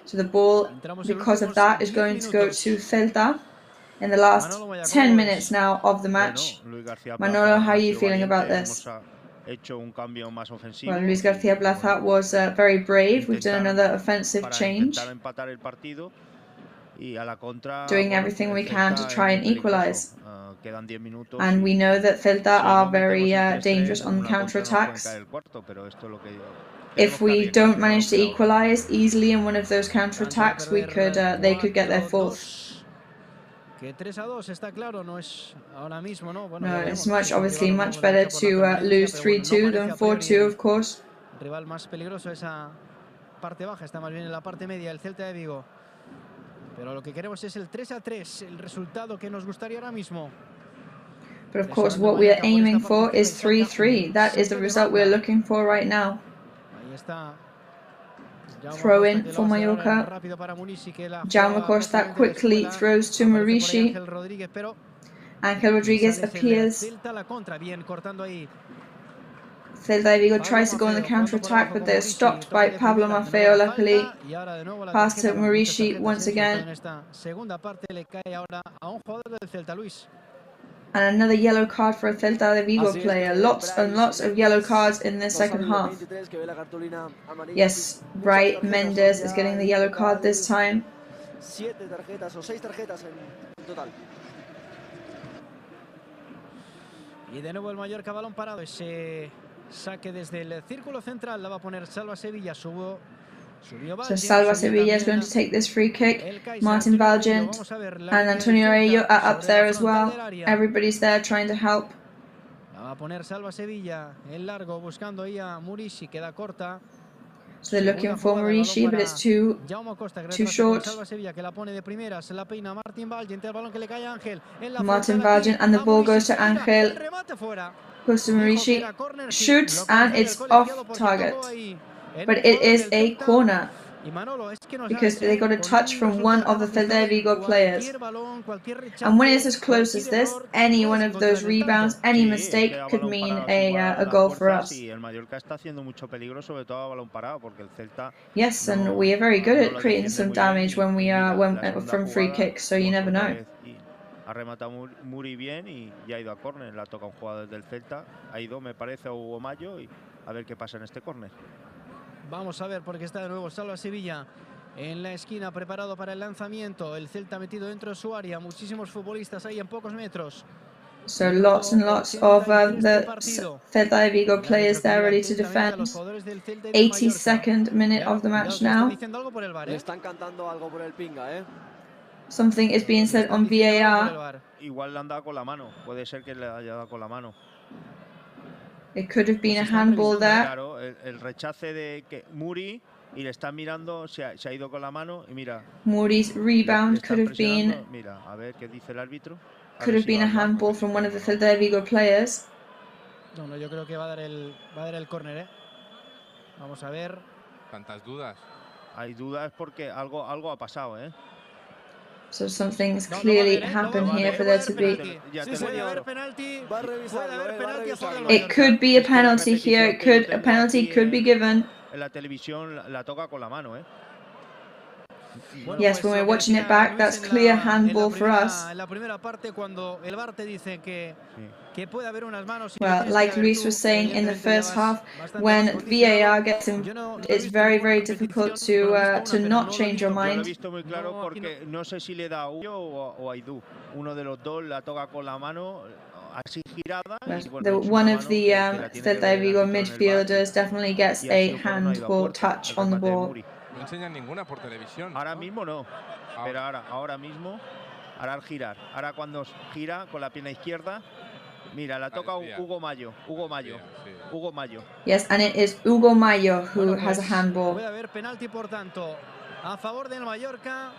So the ball, because of that, is going to go to Celta in the last 10 minutes now of the match. Manolo, how are you feeling about this? Well, Luis García Plaza was very brave. We've done another offensive change, doing everything we can to try and equalize. And we know that Celta are very dangerous on counter-attacks. If we don't manage to equalize easily in one of those counter-attacks, they could get their fourth. Que 3-2 está claro, no es ahora mismo, ¿no? Bueno, no, it's obviously much better to lose 3-2 than 4-2, of course. Rival más peligroso esa parte baja, está más bien en la parte media, el Celta de Vigo. Pero lo que queremos es el 3-3, el resultado que nos gustaría ahora mismo. But of course, what we are aiming for is 3-3. That is the result we're looking for right now. Ahí está. Throw in for Mallorca. Jaume Costa quickly throws to Murici. Ángel Rodríguez appears. Celta de Vigo tries to go on the counter-attack, but they're stopped by Pablo Maffeo, luckily. Pass to Murici once again. And another yellow card for a Celta de Vigo player. Lots and lots of yellow cards in the second half. Yes, right, Mendes is getting the yellow card this time. Y de nuevo el Mallorca, balón parado. Ese saque desde el círculo central la va a poner Salva Sevilla. So Salva Sevilla is going to take this free kick. Martin Valgent and Antonio Raillo are up there as well. Everybody's there trying to help. La va a poner Salva Sevilla en largo, buscando ahí a Murici, queda corta. So they're looking for Murici, but it's too short. Salva Sevilla que la pone de primera, se la peina Martin Valgent, el balón que le cae a Ángel. Martin Valgent and the ball goes to Ángel. Goes to Murici, shoots and it's off target. But it is a corner because they got a touch from one of the Celta de Vigo players. And when it's as close as this, any one of those rebounds, any mistake could mean a goal for us. Yes, and we are very good at creating some damage when we are from free kicks, so you never know. Ha rematado muy bien y ya ha ido a córner. La toca un jugador del Celta. Ha ido, me parece, a Hugo Mayo y a ver qué pasa en este córner. Vamos a ver porque está de nuevo Salva Sevilla en la esquina preparado para el lanzamiento. El Celta metido dentro de su área. Muchísimos futbolistas ahí en pocos metros. So lots and lots of the Celta de Vigo players there ready to defend. 82nd minute of the match now. Le están cantando algo por el pinga, ¿eh? Something is being said on VAR. Igual le han dado con la mano. Puede ser que le haya dado con la mano. It could have been a handball there. Claro, el rechace de que Muri y le están mirando, se ha ido con la mano y mira. Muri's rebound could have been. Mira, a ver qué dice el árbitro. Could have been a handball from one of the Celta de Vigo players. No, yo creo que va a dar el córner, ¿eh? Vamos a ver. Tantas dudas. Hay dudas porque algo ha pasado, ¿eh? So something's clearly happened here for there to be. It could be a penalty here. A penalty could be given. En la televisión la toca con la mano, ¿eh? Yes, when we're watching it back, that's clear handball for us. Well, like Luis was saying in the first half, when VAR gets in, it's very, very difficult to not change your mind. Lo he visto muy claro porque no sé si le da a Uyo o a Aidú. Uno de los dos la toca con la mano. One of the Celta de Vigo midfielders definitely gets a handball touch on the ball. No enseñan ninguna por televisión. Ahora mismo no, pero ahora mismo hará el girar. Ahora cuando gira con la pierna izquierda, mira, la toca Hugo Mayo. Hugo Mayo. Yes, and it is Hugo Mayo who has a handball. Puede haber penalti, por tanto, a favor del Mallorca.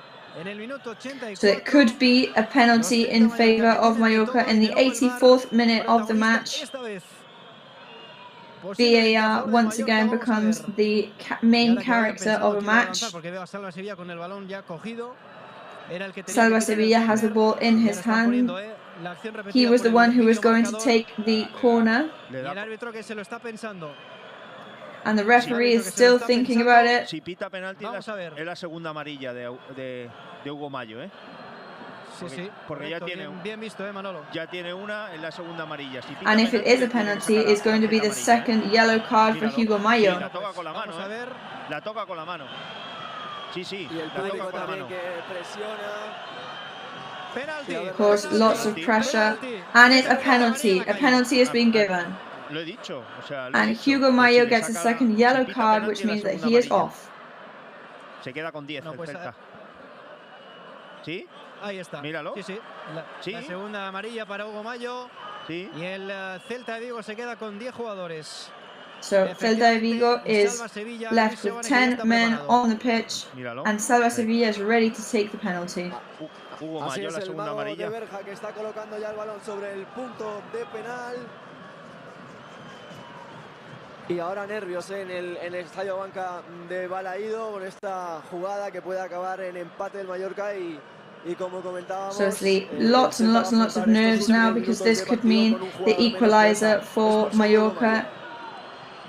So it could be a penalty in favour of Mallorca in the 84th minute of the match. VAR once again becomes the main character of a match. Salva Sevilla has the ball in his hand. He was the one who was going to take the corner. And the referee is still thinking about it. Si pita penalti es la segunda amarilla de Hugo Mayo, ¿eh? Sí. Porque ya tiene una en la segunda amarilla. Si and if it is a penalty, it's going to be the second yellow card for Hugo Mayo. La toca con la mano, La toca con la mano. Sí, y el público también que presiona. Of course, lots of pressure. And it's a penalty. A penalty is being given. Lo he dicho, o sea, and Hugo Mayo gets a second yellow card, which means that he is off. Se queda con 10 el Celta. ¿Sí? Ahí está. Míralo. Sí. La segunda amarilla para Hugo Mayo. Sí. Y el Celta de Vigo se queda con 10 jugadores. So Celta de Vigo is left with 10 men on the pitch, and Salva Sevilla is ready to take the penalty. Hugo Mayo, la segunda amarilla. De Berja que está colocando ya el balón sobre el punto de penal. Y ahora nervios en el estadio Banca de Balaído con esta jugada que puede acabar en empate del Mallorca y como comentábamos. So it's lots and lots of nerves now because this could mean the equalizer for Mallorca.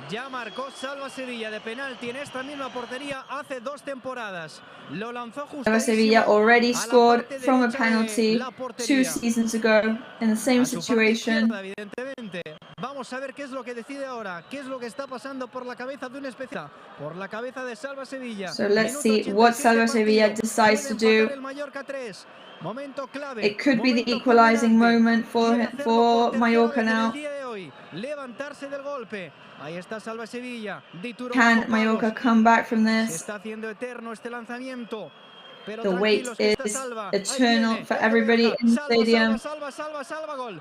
Ya marcó Salva Sevilla de penalti en esta misma portería hace 2 temporadas. Lo lanzó justo. Salva Sevilla already scored from a penalty 2 seasons ago in the same situation. Vamos a ver qué es lo que decide ahora, qué es lo que está pasando por la cabeza de un especialista, por la cabeza de Salva Sevilla. So let's see what Salva Sevilla decides to do. It could be the equalizing moment for Mallorca now. Levantarse del golpe. Ahí está Salva Sevilla. Can Mallorca come back from this? Está haciendo eterno este lanzamiento. The wait is eternal for everybody in the stadium. Salva gol.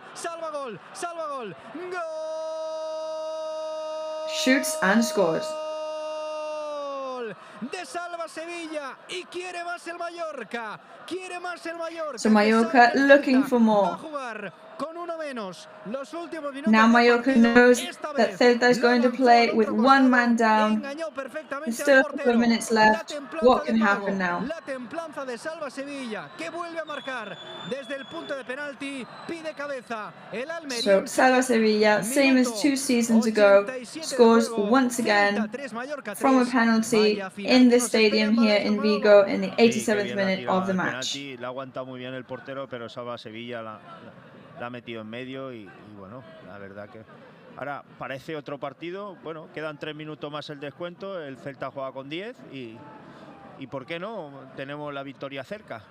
Shoots and scores. De Salva Sevilla y quiere más el Mallorca. So Mallorca looking for more. Now Mallorca knows that Celta is going to play with 1 man down. There's still a couple of minutes left. What can happen now? La templanza de Salva Sevilla que vuelve a marcar desde el punto de penalti, pide cabeza. So Salva Sevilla, same as 2 seasons ago, scores once again from a penalty in the stadium here in Vigo in the 87th minute of the match. La ha aguantado muy bien el portero, pero Salva Sevilla la ha metido en medio y bueno, la verdad que ahora parece otro partido. Bueno, quedan 3 minutos más el descuento, el Celta juega con 10 y ¿por qué no? Tenemos la victoria cerca.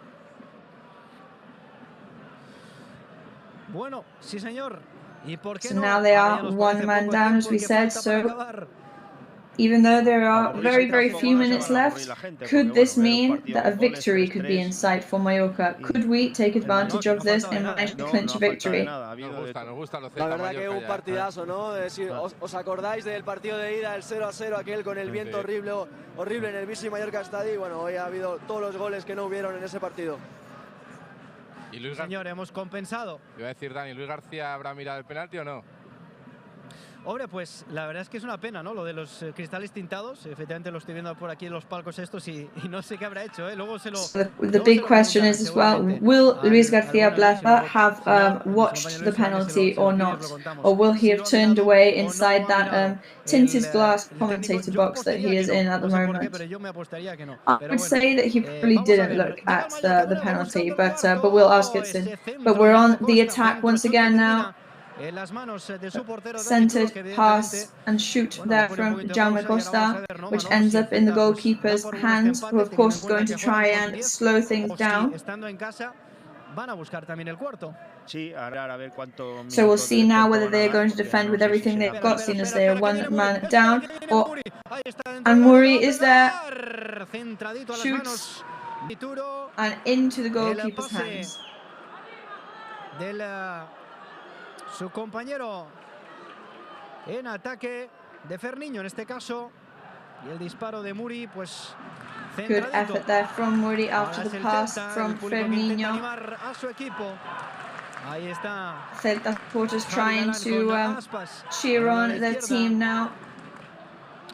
Bueno, sí señor. ¿Y por qué So no? now they are one man down, as we said. So even though there are very few minutes left, could this mean that a victory could be in sight for Mallorca? Could we take advantage of this and manage to clinch a victory? Nos gusta los La Celta verdad que un partidazo, ¿no? Si os acordáis del partido de ida, el 0-0, aquel con el viento horrible en el Bici Mallorca Estadio, y bueno, hoy ha habido todos los goles que no hubieron en ese partido. Y Luis Señor, hemos compensado. Iba a decir, Dani, ¿Luis García habrá mirado el penalti o no? Hombre, pues la verdad es que es una pena, ¿no? Lo de los cristales tintados. Efectivamente lo estoy viendo por aquí en los palcos estos y no sé qué habrá hecho, ¿eh? Luego se lo... The big question is as well, will Luis García Plaza have watched the penalty or not? Or will he have turned away inside that tinted glass commentator box that he is in at the moment? I would say that he probably didn't look at the penalty, but we'll ask it soon. But we're on the attack once again now. Centered pass and shoot there from Jaume Costa, which ends up in the goalkeeper's hands, who of course is going to try and slow things down. So we'll see now whether they are going to defend with everything they've got, seeing as they are one man down. And Muri is there, shoots, and into the goalkeeper's hands. Su compañero en ataque de Ferniño en este caso, y el disparo de Muri, pues good effort there from Muri after the pass from Ferniño. A su equipo. Ahí está. Celta supporters trying to cheer on their team now.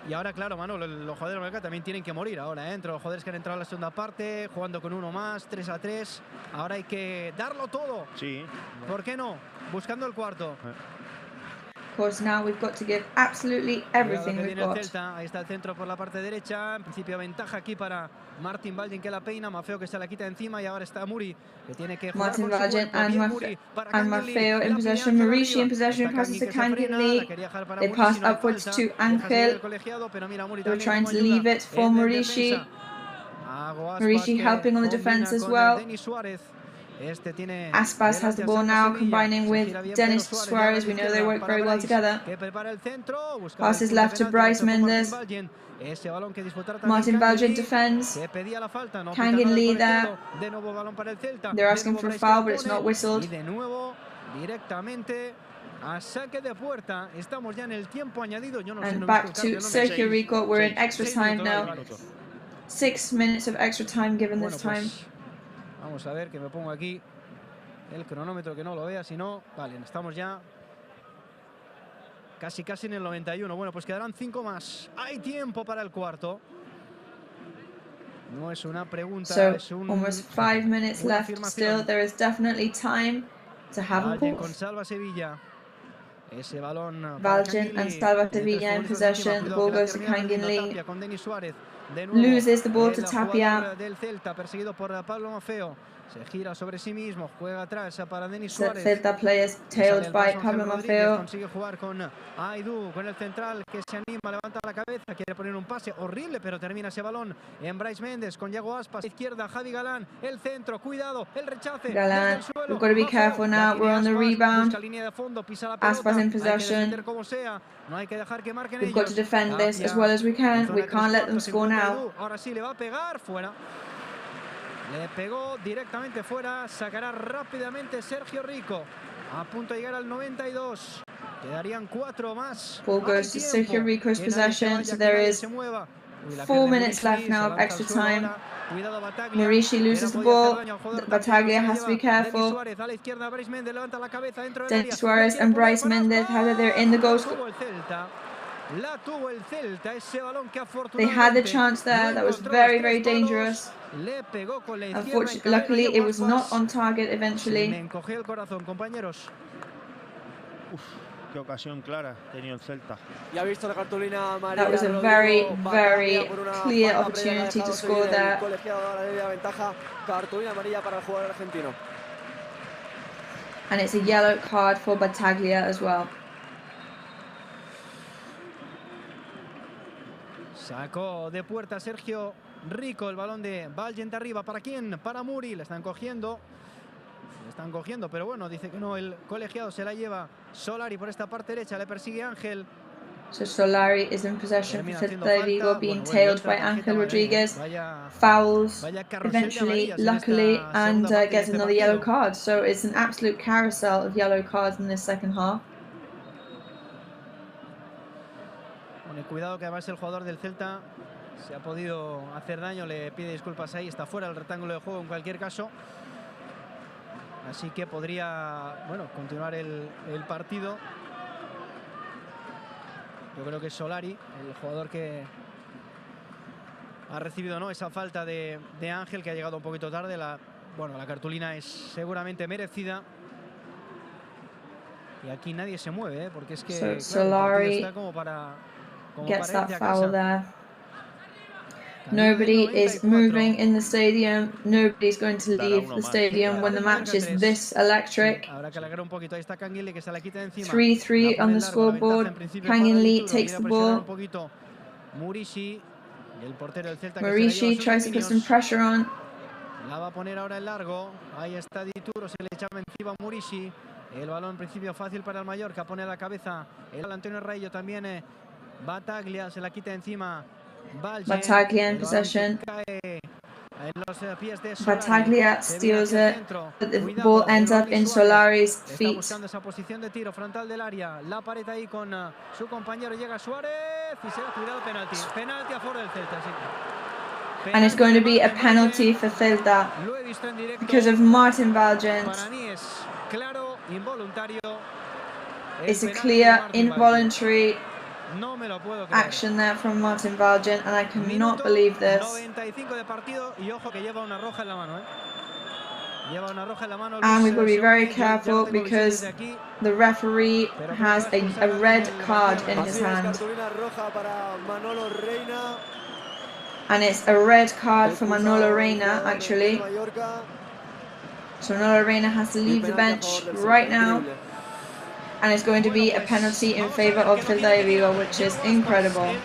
Y ahora, claro, Manu, los jugadores de Mallorca también tienen que morir ahora, ¿eh? Entre los jugadores que han entrado en la segunda parte, jugando con uno más, 3-3. Ahora hay que darlo todo. Sí. ¿Por qué no? Buscando el cuarto. Of course, now we've got to give absolutely everything we've got. Ahí está el centro por la parte derecha. En principio ventaja aquí para Martin Valgen, que la peina. Mafeo que se la quita encima, y ahora está Muri, que tiene que jugar Martin Valgen and Mafeo in possession. Marishi in possession, passes to Kangin Lee. They pass upwards to Angel. They're trying to leave it for Marishi. Marishi helping on the defense as well. Aspas has the ball now, combining with Denis Suarez. We know they work very well together. Passes left to Bryce Mendes. Martin Valgen defends. Kangin Lee there. They're asking for a foul, but it's not whistled. And back to Sergio Rico. We're in extra time now. 6 minutes of extra time given this time. Vamos a ver, que me pongo aquí el cronómetro, que no lo vea, si no... Vale, estamos ya casi en el 91. Bueno, pues quedarán 5 más. Hay tiempo para el cuarto. No es una pregunta, es un... almost 5 minutes left still. There is definitely time to have a Valgen pause. con Salva Sevilla. Ese balón... Valgen and Salva Sevilla in possession. The ball goes to Kangin Lee. Loses the ball to Tapia. Del Celta, perseguido por Pablo Mafeo. Se gira sobre sí mismo, juega atrás para Denis Suárez. Celta players tailed by Pablo Mafeo. Consigue jugar con Aidú, con el central, que se anima, levanta la cabeza, quiere poner un pase horrible, pero termina ese balón en Bryce Mendes, con Yago Aspas, izquierda, Javi Galán, el centro, cuidado, el rechace. Galán, we've got to be careful now. We're on the rebound. Aspas in possession. We've got to defend this as well as we can. We can't let them score now. Ahora sí le va a pegar, fuera. Le pegó directamente fuera, sacará rápidamente Sergio Rico. A punto de llegar al 92. Quedarían 4 más. Ball goes to Sergio Rico's possession, so there is 4 minutes left now of extra time. Marishi loses the ball. Battaglia has to be careful. Denis Suarez and Bryce Mendes, how they're in the goal. They had the chance there. That was very dangerous. Unfortunately, luckily, it was not on target eventually. Qué ocasión clara tenía el Celta. That was a very clear opportunity to score there. And it's a yellow card for Battaglia as well. Sacó de puerta Sergio Rico el balón de Valgen de arriba. ¿Para quién? Para Muri. Le están cogiendo. están cogiendo, pero bueno, dice que no, el colegiado se la lleva Solari por esta parte derecha, le persigue Ángel. So Solari is in possession for Celta de Vigo, being tailed by Ángel Rodriguez. Fouls eventually, luckily, and gets another yellow card. So it's an absolute carousel of yellow cards in this second half. Bueno, cuidado que además el jugador del Celta se ha podido hacer daño, le pide disculpas ahí, está fuera del rectángulo de juego en cualquier caso. Así que podría, bueno, continuar el partido. Yo creo que es Solari, el jugador que ha recibido, ¿no?, esa falta de Ángel, que ha llegado un poquito tarde. La cartulina es seguramente merecida. Y aquí nadie se mueve, porque es que claro, Solari está como para gets that foul there. Nobody is moving in the stadium. Nobody's going to leave the stadium when the match is this electric. 3-3 on the scoreboard. Kangin Lee takes the ball. Murishi tries to put some pressure on. La va a poner ahora en largo. Ahí está Dituro, se le echaba encima a Murishi. El balón en principio fácil para el Mallorca. Pone la cabeza el Antonio Raillo también. Bataglia se la quita encima. Bataglia in possession. Bataglia steals it, but the ball ends up in Solari's feet. Buscando esa posición de tiro frontal del área. La pared ahí con su compañero. Llega Suárez y se ha cuidado penalti. Penalti a favor del Celta, sí. And it's going to be a penalty for Celta because of Martin Valgent. Para mí es claro, involuntario. It's a clear, involuntary action there from Martin Valgent, and I cannot believe this. 95 de partido y ojo que lleva una roja en la mano, Lleva una roja en la mano. And we've got to be very careful because the referee has a red card in his hand. And it's a red card for Manolo Reina, actually. So Manolo Reina has to leave the bench right now. And it's going to be a penalty in favor of Celta de Vigo, which is incredible.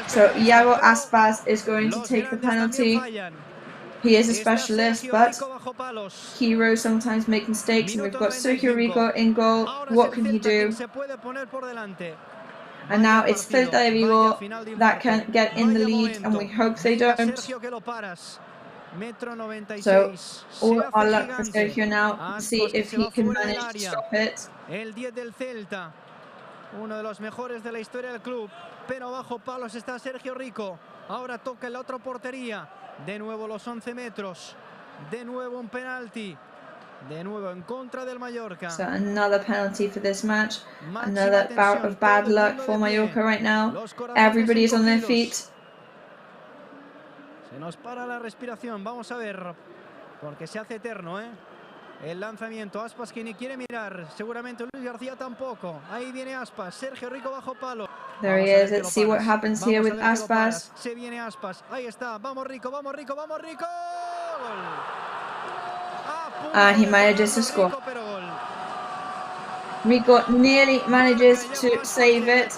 So Iago Aspas is going to take the penalty. He is a specialist, but heroes sometimes make mistakes, and we've got Sergio Rico in goal. What can he do? And now it's Celta de Vigo that can get in the lead, and we hope they don't. So all our luck for Sergio now. See if he can manage to stop it. El 10 del Celta, uno de los mejores de la historia del club, pero bajo palos está Sergio Rico. Ahora toca en la otra portería. De nuevo los 11 metros. De nuevo un penalti. De nuevo en contra del Mallorca. So another penalty for this match. Another bout of bad luck for Mallorca right now. Everybody's on their feet. Se nos para la respiración. Vamos a ver. Porque se hace eterno, El lanzamiento. Aspas que ni quiere mirar. Seguramente Luis García tampoco. Ahí viene Aspas. Sergio Rico bajo palo. There he is. Let's see what happens here with Aspas. Se viene Aspas. Ahí está. Vamos Rico, vamos Rico, vamos Rico. Gol. And he manages to score. Rico nearly manages to save it,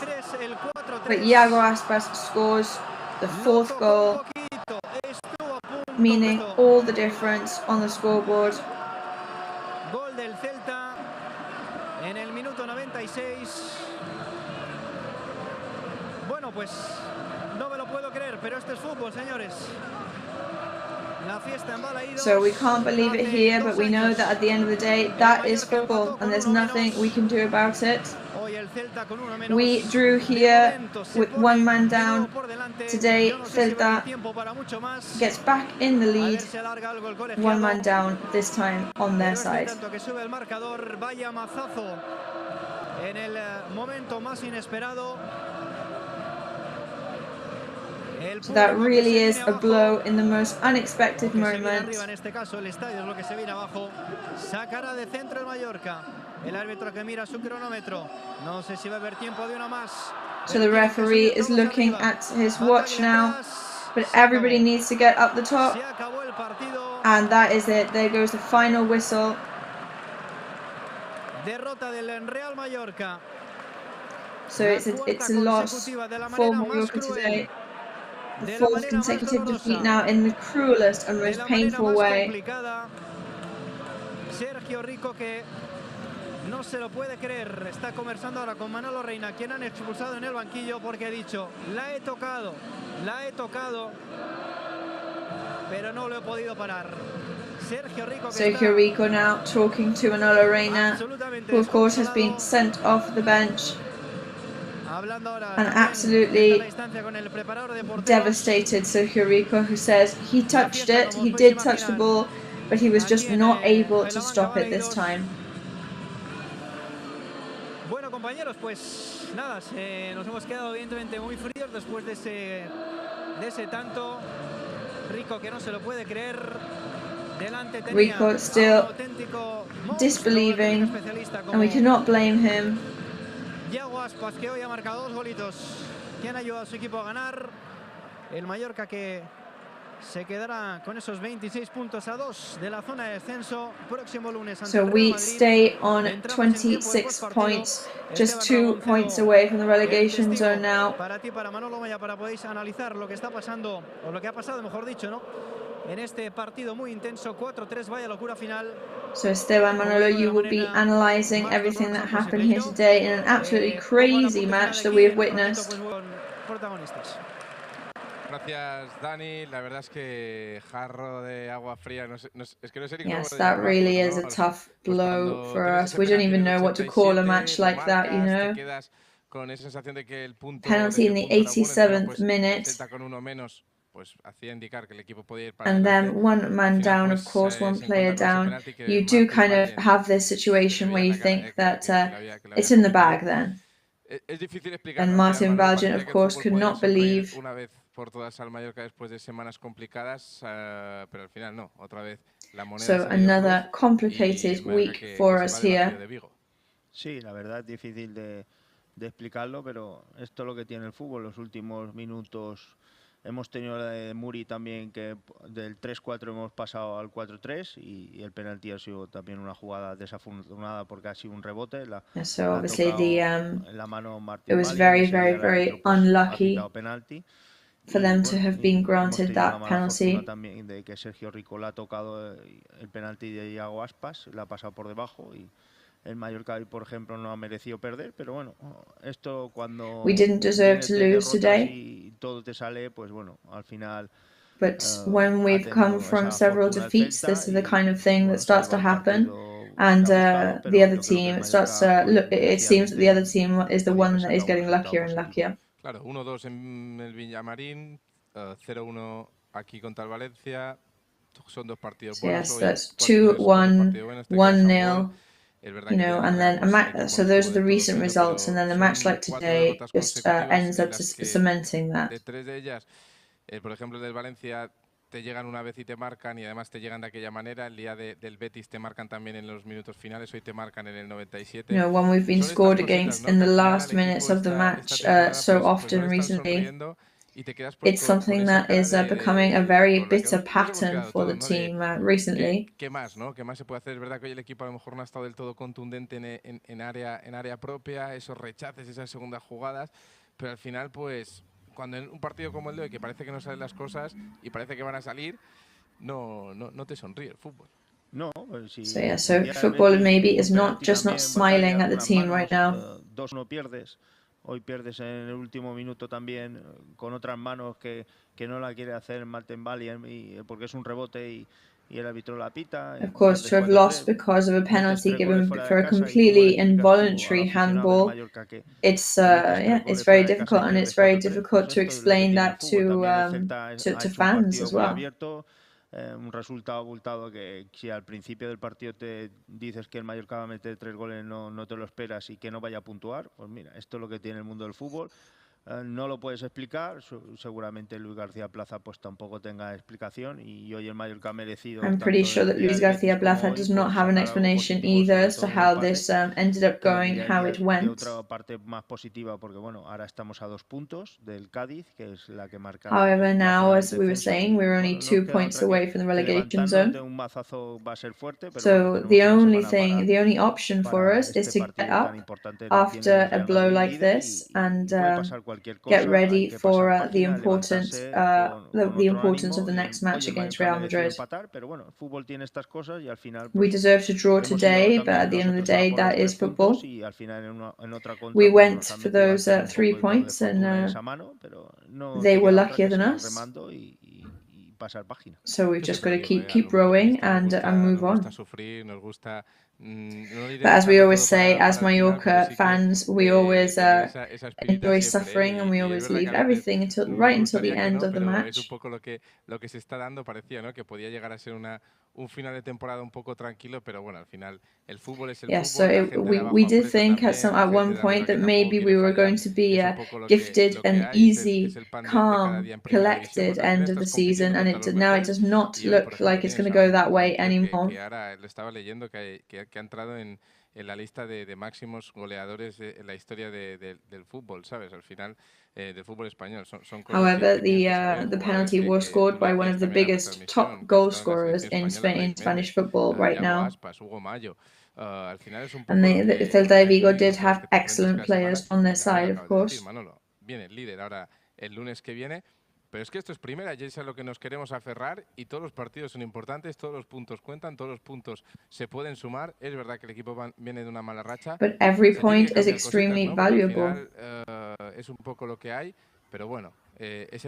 but Iago Aspas scores the fourth goal, meaning all the difference on the scoreboard. Gol del Celta en el minuto 96. Bueno, pues no me lo puedo creer, pero esto es fútbol, señores. So we can't believe it here, but we know that at the end of the day, that is football, and there's nothing we can do about it. We drew here with one man down. Today, Celta gets back in the lead, one man down, this time on their side. So that really is a blow in the most unexpected moment. En este caso el estadio es lo que se viene abajo. Sacará de centro el Mallorca. El árbitro que mira su cronómetro. No sé si va a haber tiempo de uno más. So the referee is looking at his watch now, but everybody needs to get up the top. And that is it. There goes the final whistle. Derrota del Real Mallorca. So it's a loss for Mallorca today. The fourth consecutive defeat now in the cruelest and most painful way. Sergio Rico, que no se lo puede creer. Está conversando ahora con Manolo Reina, quien han expulsado en el banquillo, porque ha dicho: la he tocado, pero no lo he podido parar. Sergio Rico now talking to Manolo Reina, who of course has been sent off the bench and absolutely devastated. Sergio Rico, who says he touched it, he did touch the ball, but he was just not able to stop it this time. Bueno, compañeros, pues nada, nos hemos quedado evidentemente muy fríos después de ese tanto. Rico, que no se lo puede creer. Rico still disbelieving, and we cannot blame him. Yago Aspas, que hoy ha marcado 2 golitos que han ayudado a su equipo a ganar. El Mallorca, que se quedará con esos 26 puntos a 2 de la zona de descenso. Próximo lunes ante So we stay on 26 points, just 2 points away from the relegation zone now. Para ti, para Manolo Maya, para podéis analizar lo que está pasando, o lo que ha pasado, mejor dicho, ¿no? En este partido muy intenso, 4-3, vaya locura final. So Esteban, Manolo, you will be analysing everything that happened here today in an absolutely crazy match that we have witnessed. Gracias, Dani. La verdad es que jarro de agua fría. Es que no sé ni cómo. Yes, that really is a tough blow for us. We don't even know what to call a match like that, you know. Penalty in the 87th minute. And then one man down, of course, one player down. You do kind of have this situation where you think that it's in the bag then. And Martin Valgent, of course, could not believe. So another complicated week for us here. Sí, la verdad es difícil de explicarlo, pero esto es lo que tiene el fútbol. Los últimos minutos hemos tenido la de Muri también, que del 3-4 hemos pasado al 4-3, y el penalti ha sido también una jugada desafortunada porque ha sido un rebote. So obviously it was very, very, very unlucky for them to have been granted that penalty. También de que Sergio Rico le ha tocado el penalti de Yago Aspas, le ha pasado por debajo, y el Mallorca, por ejemplo, no ha merecido perder, pero bueno, esto cuando we didn't deserve to lose today. Y todo te sale, pues bueno, al final. But when we've come from several defeats, this is the kind of thing that starts to happen. And the other team, it starts to look. It seems that the other team is the one that is getting luckier and luckier. Claro, 1-2 en el Villamarín, 0-1 aquí contra el Valencia. Son 2 partidos buenos. Yes, that's 2-1, 1-0. You know, and then a match. So those are the recent results, and then a match like today just ends up cementing that. De 3 de ellas, por ejemplo, del Valencia, te llegan una vez y te marcan, y además te llegan de aquella manera. El día del Betis te marcan también en los minutos finales, hoy te marcan en el 97. You know, when we've been scored against in the last minutes of the match so often recently, it's something that is becoming a very bitter pattern for the team recently. ¿Qué más, no? ¿Qué más se puede hacer? Es verdad que hoy el equipo a lo mejor no ha estado del todo contundente en área propia, esos rechaces, esas segundas jugadas, pero al final, pues, cuando en un partido como el de hoy, que parece que no salen las cosas y parece que van a salir, no te sonríe el fútbol. No, pues sí. So yeah, so football maybe is not smiling at the team right now. 2-1 pierdes. Hoy pierdes en el último minuto también con otras manos que no la quiere hacer Martin Valgent, porque es un rebote y el árbitro la pita. Of course, to have lost because of a penalty given for a completely involuntary handball, it's it's very difficult, and it's very difficult to explain that to fans as well. Un resultado abultado que si al principio del partido te dices que el Mallorca va a meter 3 goles, no te lo esperas, y que no vaya a puntuar, pues mira, esto es lo que tiene el mundo del fútbol. No lo puedes explicar, seguramente Luis García Plaza pues tampoco tenga explicación, y hoy el Mallorca ha merecido. I'm pretty sure that Luis García Plaza does not have an explanation either as to how this ended up going, how it went. Otra parte más positiva, porque bueno, ahora estamos a 2 puntos del Cádiz, que es la que marca. However, now, as we were saying, we're only 2 points away from the relegation zone. So the only option for us is to get up after a blow like this, and get ready for the importance of the next match against Real Madrid. We deserve to draw today, but at the end of the day, that is football. We went for those 3 points, and they were luckier than us. So we've just got to keep rowing and move on. But as we always say, as Mallorca fans, we always enjoy suffering, and we always leave everything until the end of the match. Es un poco lo que se está dando, parecía, ¿no? Que podía llegar a ser un final de temporada un poco tranquilo, pero bueno, al final el fútbol es el fútbol. So we did think at one point that maybe we were going to be gifted an easy, calm, collected end of the season, and now it does not look like it's going to go that way anymore. Ahora lo estaba leyendo que ha entrado en la lista de máximos goleadores en la historia del fútbol, ¿sabes? Al final del fútbol español. However, the penalty was scored by one of the biggest top goal scorers in Spanish football right now. And the Celta de Vigo did have excellent players on their side, of course. Viene el líder ahora el lunes que viene. Pero es que esto es primera, ya es a lo que nos queremos aferrar, y todos los partidos son importantes, todos los puntos cuentan, todos los puntos se pueden sumar. Es verdad que el equipo viene de una mala racha. But every point is extremely valuable. Es un poco lo que hay, pero bueno, es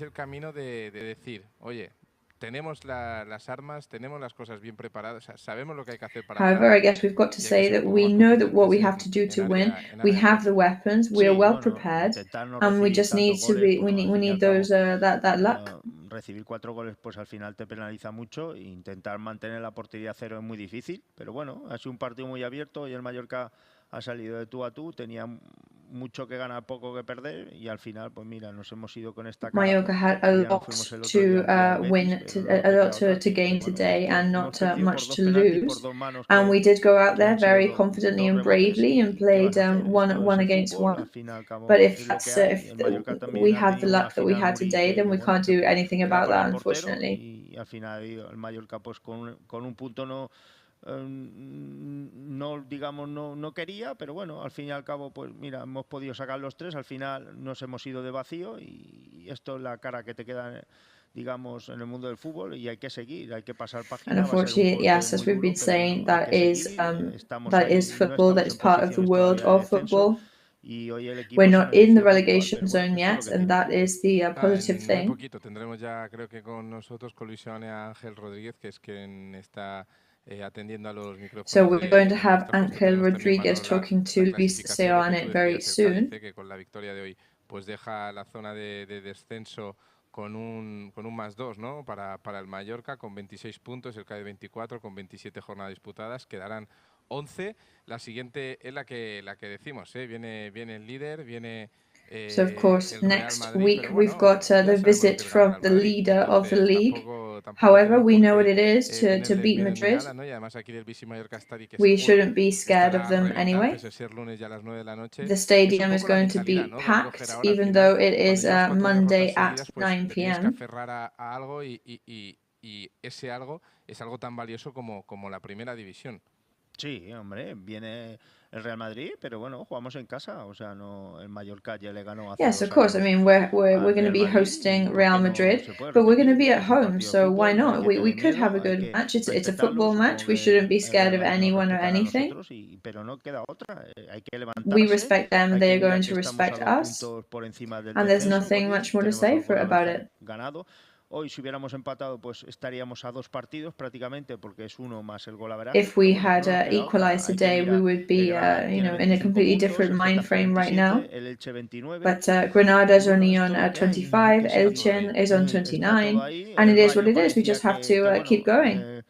el camino de decir, oye, tenemos las armas, tenemos las cosas bien preparadas, o sea, sabemos lo que hay que hacer para. However, I guess we've got to say that we know that what we have to do to win. We have the weapons, we are well prepared, and we just need we need those that luck. Recibir 4 goles pues al final te penaliza mucho, e intentar mantener la portería a cero es muy difícil, pero bueno, ha sido un partido muy abierto y el Mallorca ha salido de tú a tú, tenía mucho que ganar, poco que perder, y al final pues mira, nos hemos ido con esta cara. Mallorca had a lot to win, a lot to gain today, and not much to lose, and we did go out there very confidently and bravely and played one against one. But if we have the luck that we had today, then we can't do anything about that, unfortunately. Y al final el Mallorca pues con un punto no digamos no quería, pero bueno, al fin y al cabo pues mira, hemos podido sacar los 3, al final nos hemos ido de vacío, y esto es la cara que te queda, digamos, en el mundo del fútbol, y hay que seguir, hay que pasar página. And unfortunately, yes, as we've been saying, that is football, that is part of the world of football. We're not in the relegation zone yet, and that is the positive thing. Un poquito tendremos ya, creo que con nosotros, con Luis Seoane, a Ángel Rodríguez, que es quien está atendiendo a los micrófonos. So we're going to have Ángel Rodríguez talking to Luis Seoane very soon. Que con la victoria de hoy pues deja la zona de descenso con un +2, ¿no? Para el Mallorca, con 26 puntos, el CAE 24 con 27 jornadas disputadas, quedarán 11. La siguiente es la que decimos, viene el líder, viene So of course, next week we've got the visit from the leader of the league. However, we know what it is to beat Madrid. We shouldn't be scared of them anyway. The stadium is going to be packed, even though it is Monday at 9 p.m. Y ese algo es algo tan valioso como la primera división. Sí, hombre, viene el Real Madrid, pero bueno, jugamos en casa, o sea, no, el Mallorca ya le ganó hace Yes, of course. I mean, we're going to be hosting Real Madrid, but we're going to be at home, so why not? We could have a good match. It's a football match. We shouldn't be scared of anyone or anything. We respect them, they are going to respect us, and there's nothing much more to say about it. Hoy, si hubiéramos empatado, pues estaríamos a 2 partidos prácticamente, porque es uno más el gol. If we had equalized today, we would be, in a completely different mind frame right now. But Granada is only on 25, Elche is on 29, and it is what it is. We just have to keep going.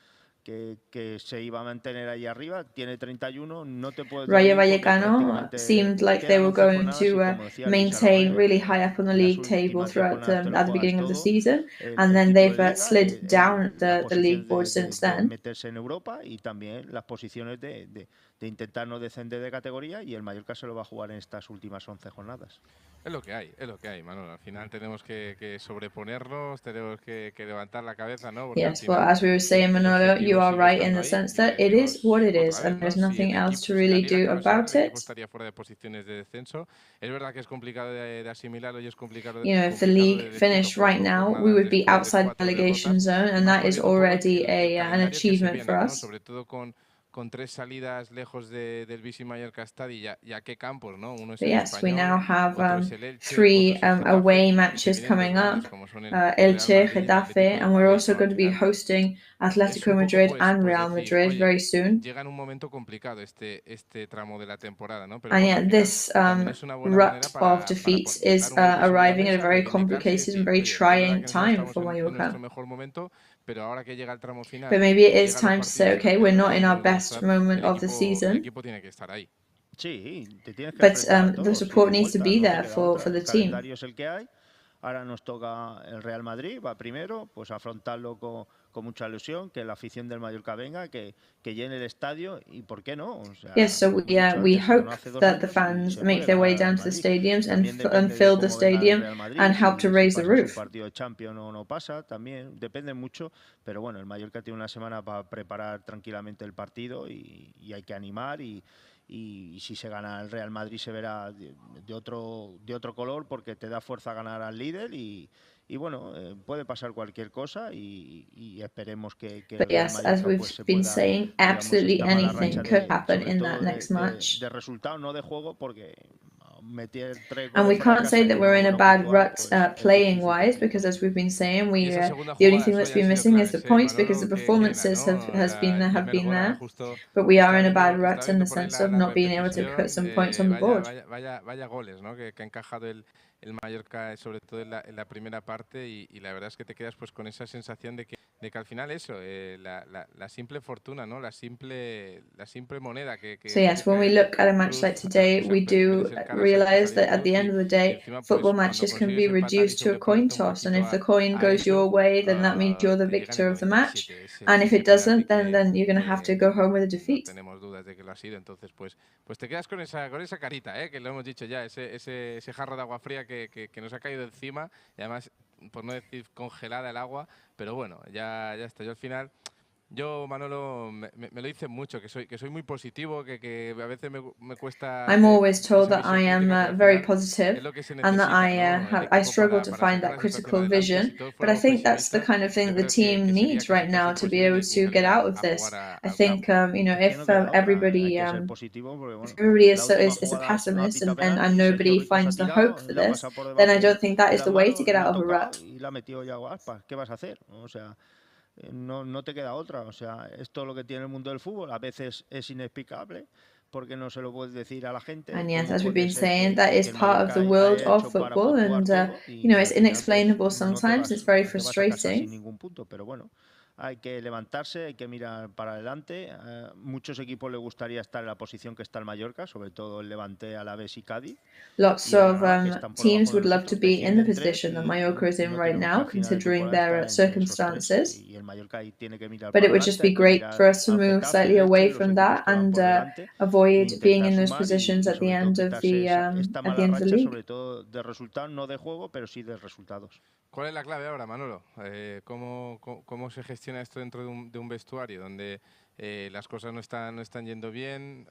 Que se iba a mantener ahí arriba, tiene 31, no te puedes Rayo Vallecano seemed like they were going to maintain really high up on the league table throughout at the beginning of the season, and then they've slid down the league board since then. Meterse en Europa, y también las posiciones de intentar no descender de categoría, y el Mallorca se lo va a jugar en estas últimas 11 jornadas. Es lo que hay, Manuel. Al final tenemos que sobreponernos, tenemos que levantar la cabeza, ¿no? Yes, well, as we were saying, Manolo, you you are right in the sense that it is what it is, and there's nothing else to really do about it. You know, if the league finished right now, we would be outside the relegation zone, and that is already an achievement for us. Con 3 salidas lejos del Vichy Mallorca Stadi, ya qué campos, ¿no? Uno es But yes, we now have 3 away matches coming up, Elche, Getafe, and we're also going to be hosting Atletico Madrid and Real Madrid very soon. Llega en un momento complicado este tramo de la temporada, ¿no? And yet this rut of defeats is arriving at a very complicated and very trying time for Mallorca. But maybe it is time to say, okay, we're not in our best moment of the season. But the support needs to be there for the team. Ahora nos toca el Real Madrid, va primero, pues afrontarlo con mucha ilusión, que la afición del Mallorca venga, que llene el estadio y por qué no. O sea, yes, so we hope that the fans make their way down to the stadiums and fill the stadium and help to raise the roof. El partido de Champions no pasa, también depende mucho, pero bueno, el Mallorca tiene una semana para preparar tranquilamente el partido y hay que animar y si se gana el Real Madrid se verá de otro color porque te da fuerza ganar al líder y bueno, puede pasar cualquier cosa y esperemos que But yes, as we've been saying, absolutely anything could happen in that next match. De resultado, no de juego, porque and we can't say that we're in a bad rut playing wise, because as we've been saying, the only thing that's been missing is the points, because the performances have been there, but we are in a bad rut in the sense of not being able to put some points on the board. Vaya goles, ¿no? que ha encajado el Mallorca, sobre todo en la primera parte, y la verdad es que te quedas pues con esa sensación de que al final eso, la simple fortuna, ¿no? La simple moneda que So yes, when we look at a match like today, we do realize that at the end of the day, football matches can be reduced to a coin toss, and if the coin goes your way, then that means you're the victor of the match, and if it doesn't, then you're going to have to go home with a defeat. Tenemos dudas de que lo ha sido, entonces pues te quedas con esa carita, que lo hemos dicho ya, ese jarro de agua fría que nos ha caído encima, y además, por no decir congelada el agua, pero bueno, ya está. Yo al final, Manolo, me lo dicen mucho, que soy muy positivo, que a veces me cuesta... I'm always told that I am very positive and that I struggle to find that critical vision, but I think that's the kind of thing the team needs right now to be able to get out of this. I think, if everybody is a pessimist and nobody finds the hope for this, then I don't think that is the way to get out of a rut. No te queda otra, o sea, esto es lo que tiene el mundo del fútbol, a veces es inexplicable porque no se lo puedes decir a la gente. And yes, as we've been saying, that is part of the world of football, and it's inexplainable sometimes, it's very frustrating. Sin ningún punto, pero bueno, hay que levantarse, hay que mirar para adelante. Muchos equipos les gustaría estar en la posición que está el Mallorca, sobre todo el Levante, Alavés y Cádiz. Lots of teams would love to be in the position that Mallorca is in right now, considering their circumstances. But it would just be great for us to move slightly away from that and avoid being in those positions at the end of the league. Sobre todo de resultados, no de juego, pero sí de resultados. ¿Cuál es la clave ahora, Manolo? ¿Cómo se gestiona esto dentro de un vestuario donde las cosas no están yendo bien?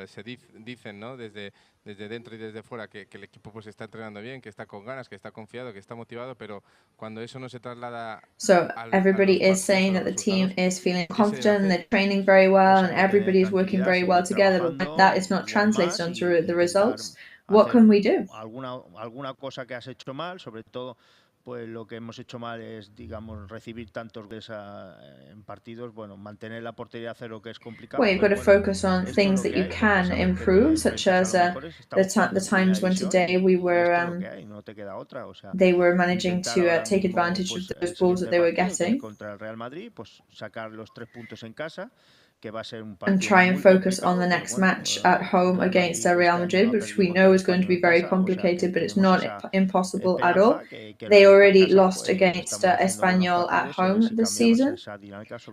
Se dicen, ¿no? Desde dentro y desde fuera que el equipo pues está entrenando bien, que está con ganas, que está confiado, que está motivado, pero cuando eso no se traslada... So everybody is saying that the team is feeling confident, they're training very well, and everybody is working very well together, but when that is not translated onto the results, what can we do? Alguna cosa que has hecho mal, sobre todo... Pues lo que hemos hecho mal es, digamos, recibir tantos goles en partidos, bueno, mantener la portería a cero, que es complicado. Well, you've got to focus on things that you can improve, such as the times when today they were managing to take advantage of those balls that they were getting. Contra el Real Madrid, pues sacar los 3 puntos en casa. And try and focus on the next match at home against Real Madrid, which we know is going to be very complicated, but it's not impossible at all. They already lost against Español at home this season.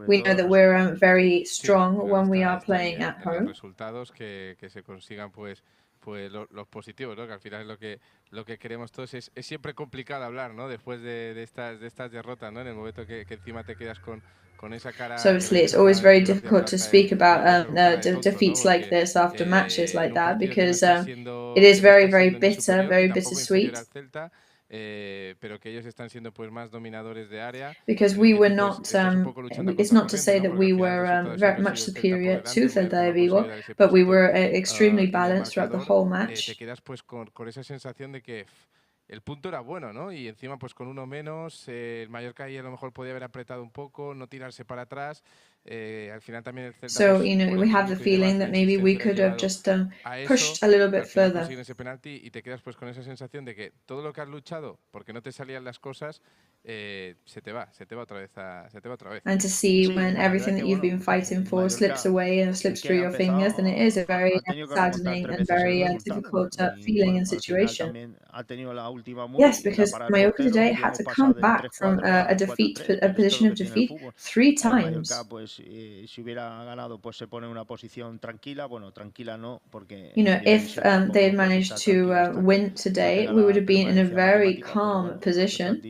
We know that we're very strong when we are playing at home. Resultados que se consigan pues pues los positivos, ¿no? Que al final es lo que queremos todos. Es siempre complicado hablar, ¿no? Después de estas derrotas, ¿no? En el momento que encima te quedas con esa cara. So obviously it's always very difficult to speak about defeats like this after matches like that, because it is very, very bitter, very bittersweet. Pero que ellos están siendo pues más dominadores de área. Because we were not, it's not to say that we were very much superior to Celta de Vigo, but we were extremely balanced throughout the whole match. Te quedas pues con esa sensación de que el punto era bueno, ¿no? Y encima pues con uno menos, el Mallorca ahí a lo mejor podía haber apretado un poco, no tirarse para atrás. Al final también el Celta. So, we have the feeling that maybe we could have just pushed a little bit further. Ese penalti y te quedas pues con esa sensación de que todo lo que has luchado, porque no te salían las cosas, se te va otra vez. And to see when everything that you've been fighting for slips away and slips through your fingers, then it is a very saddening and very difficult feeling and situation. Yes, because Mallorca today had to come back from a position of defeat 3 times. Si hubiera ganado, pues se pone en una posición tranquila. Bueno, tranquila no, porque if they had managed to win today, we would have been in a very calm position.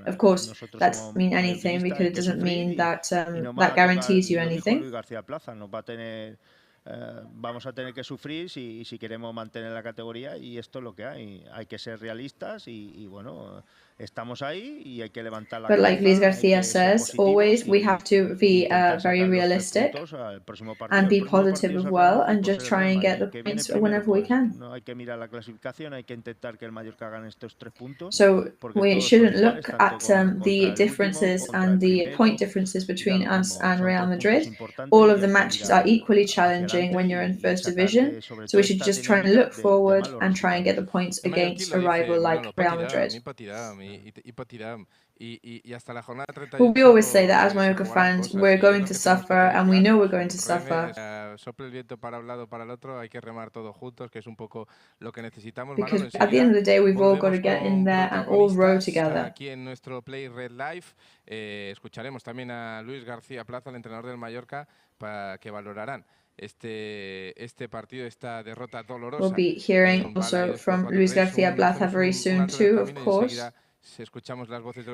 Of course, that doesn't mean anything, because it doesn't mean that that guarantees you anything. Vamos a tener que sufrir si queremos mantener la categoría, y esto es lo que hay. Hay que ser realistas y bueno, estamos ahí y hay que levantar la cabeza. But like Luis Garcia says, always we have to be very realistic and be positive as well, and just try and get the points whenever we can. No hay que mirar la clasificación, hay que intentar que el Mallorca gane estos 3 puntos. So we shouldn't look at the differences and the point differences between us and Real Madrid. All of the matches are equally challenging when you're in first division, so we should just try and look forward and try and get the points against a rival like Real Madrid. Well, we always say that as Mallorca fans, we're going to suffer, and we know we're going to suffer. Because at the end of the day, we've all got to get in there and all row together. Aquí en nuestro Play Red Live escucharemos también a Luis García Plaza, el entrenador del Mallorca, para que valorarán este partido, esta derrota dolorosa. We'll be hearing also from Luis García Plaza very soon too, of course.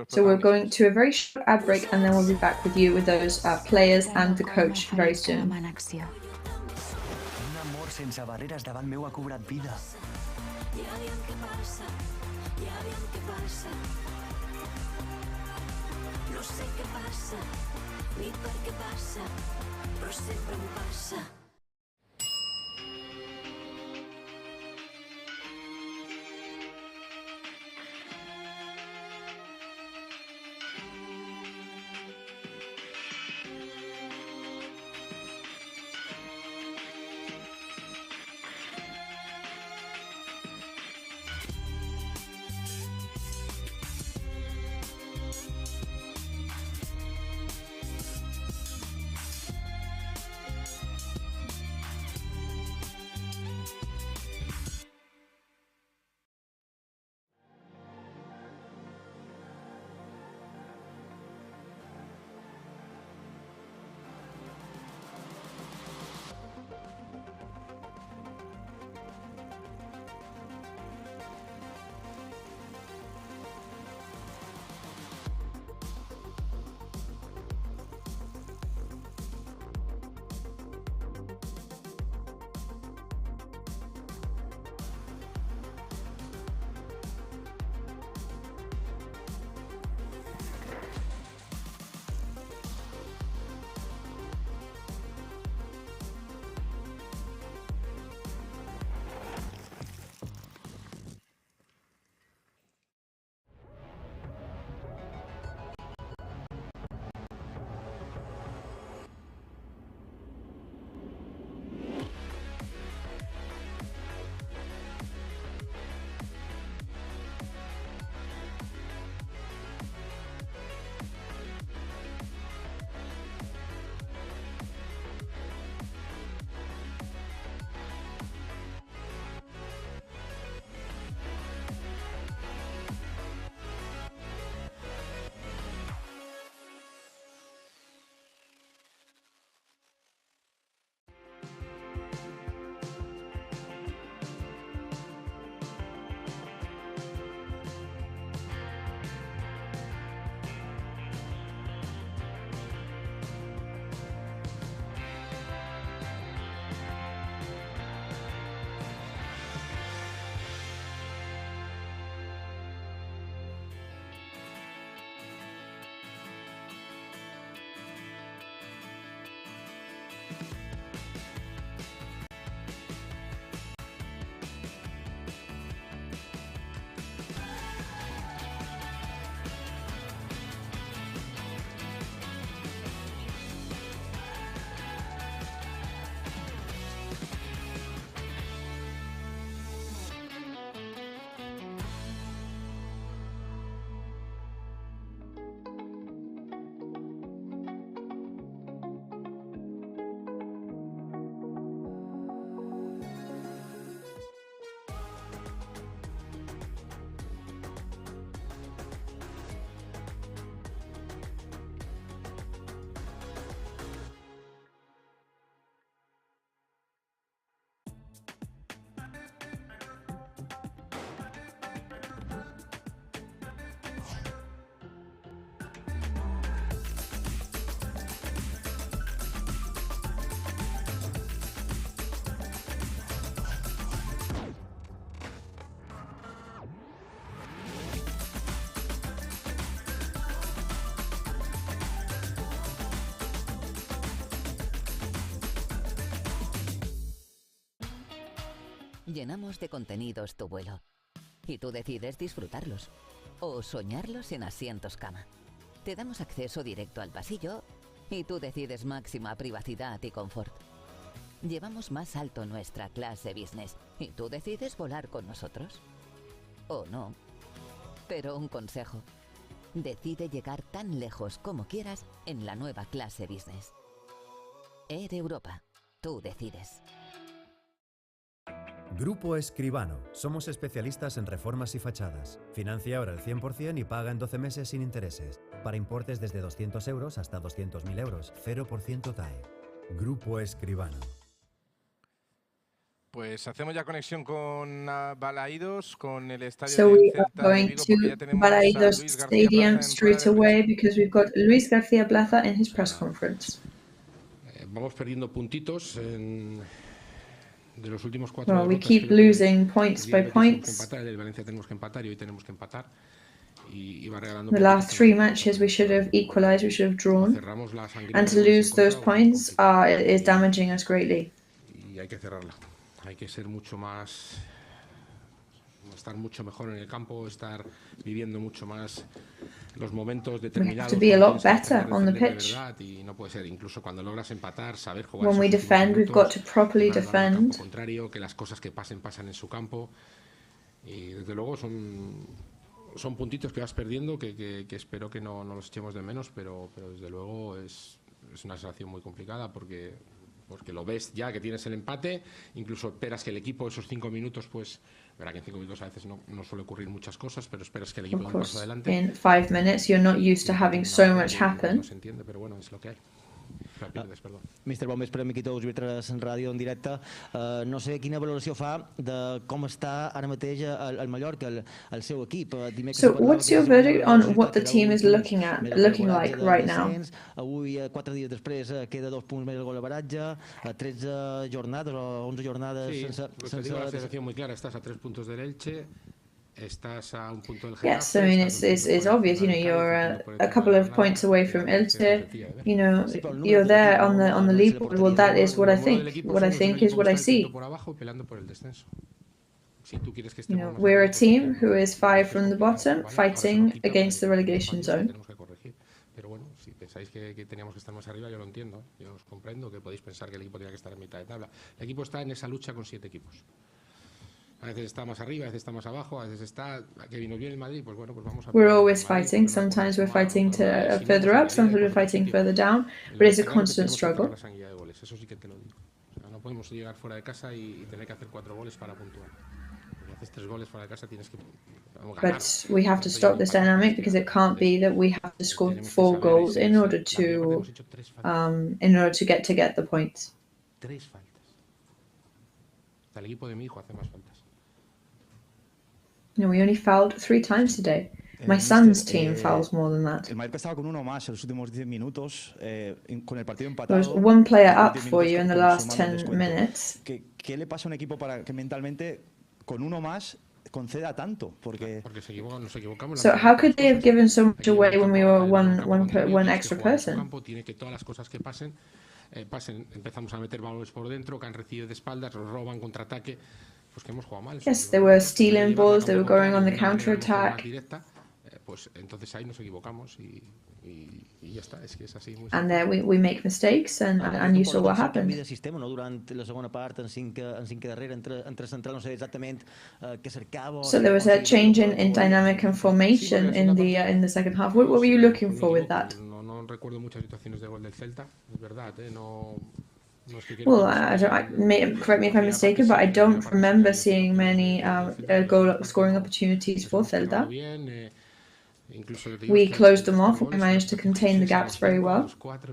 So we're going to a very short ad break, and then we'll be back with you with those players and the coach very soon. Un amor sense barreres davant meu ha cobrat vida. Ja veiem què passa, no sé què passa, ni per què passa, però sempre em passa. Llenamos de contenidos tu vuelo y tú decides disfrutarlos o soñarlos en asientos cama. Te damos acceso directo al pasillo y tú decides máxima privacidad y confort. Llevamos más alto nuestra clase business y tú decides volar con nosotros. O no. Pero un consejo. Decide llegar tan lejos como quieras en la nueva clase business. Air Europa. Tú decides. Grupo Escribano. Somos especialistas en reformas y fachadas. Financia ahora el 100% y paga en 12 meses sin intereses. Para importes desde 200 euros hasta 200.000 euros. 0% TAE. Grupo Escribano. Pues hacemos ya conexión con Balaídos, con el estadio So del we are Celta de going Vigo, porque ya to tenemos a Balaidos Luis García Plaza Stadium en straight rueda de prensa. away because we've got Luis García Plaza in his press conference. Vamos perdiendo puntitos de los últimos 4 Well, we derrotas. keep losing points by points. El Valencia tenemos que empatar y hoy tenemos que empatar. Y va regalando The last 3 matches we should have equalized, we should have drawn. And to lose those points is damaging us greatly. Y hay que cerrarla. Hay que ser mucho más, estar mucho mejor en el campo, estar viviendo mucho más los momentos determinados. We have to be a lot better on the pitch. Y no puede ser, incluso cuando logras empatar, saber jugar. When we defend, we've got to properly defend. Contrario, que las cosas que pasen en su campo. Y desde luego son puntitos que vas perdiendo que espero que no los echemos de menos, pero desde luego es una sensación muy complicada porque lo ves ya que tienes el empate, incluso esperas que el equipo esos 5 minutos, pues, verá que en 5 minutos a veces no suele ocurrir muchas cosas, pero esperas que el equipo dé un paso adelante. In 5 minutes, you're not used to having so much happen. No se entiende, pero bueno, es lo que hay. Mr. Bon vespre, Miquito Us3 en ràdio en directe. No sé quina valoració fa de com està ara mateix el Mallorca, el seu equip. So what's your verdict on what the team is looking like right now? Avui, 4 dies després, queda 2 punts més el gol average, 13 jornades o 11 jornades sense... Pues digo la sensación muy clara, estás a 3 puntos del Elche. Estás a un punto del Getafe. Yes, I mean it's obvious. You know, you're a couple of points away from Elche. You know, you're there on the leaderboard. Well, that is what I think. What I think is what I see. You know, we're a team who is 5 from the bottom, fighting against the relegation zone. Pero bueno, si pensáis que teníamos que estar más arriba, yo lo entiendo. Yo os comprendo que podéis pensar que el equipo tenía que estar en mitad de tabla. El equipo está en esa lucha con 7 equipos. A veces está más arriba, a veces está más abajo, a veces está que vino bien el Madrid, pues bueno, pues vamos a... We're always fighting. Sometimes we're fighting to further up, sometimes we're fighting further down, but it's a constant struggle. Eso sí que te lo digo. O sea, no podemos llegar fuera de casa y tener que hacer 4 goles para puntuar. Si haces 3 goles fuera de casa tienes que ganar. But we have to stop this dynamic because it can't be that we have to score 4 goals in order to get the points. 3 faltas. Hasta el equipo de mi hijo hace más faltas. No, we only fouled 3 times today. My son's team fouls more than that. El Mallorca estaba con uno más en los últimos 10 minutos, con el partido empatado. There was 1 player up for you in the last 10 minutes. ¿Qué le pasa a un equipo para que mentalmente, con uno más, conceda tanto? Porque nos equivocamos. So how could they have given so much away when we were one extra person? Tiene que todas las cosas que pasen empezamos a meter balones por dentro, que han recibido de espaldas, los roban, contraataque, pues que hemos jugado mal. Yes, they were stealing balls, they were going on the counter-attack. Pues entonces ahí nos equivocamos y ya está, es que es así. And there we make mistakes and you saw what happened. De sistema, no? Durant la segona part, en cinc darrere, entre central, no sé exactament què cercava. So there was a change in dynamic and formation in the second half. What were you looking for with that? No recuerdo muchas situaciones de gol del Celta, es verdad, no. Well, correct me if I'm mistaken, but I don't remember seeing many goal scoring opportunities for Celta. We closed them off. We managed to contain the gaps very well. But,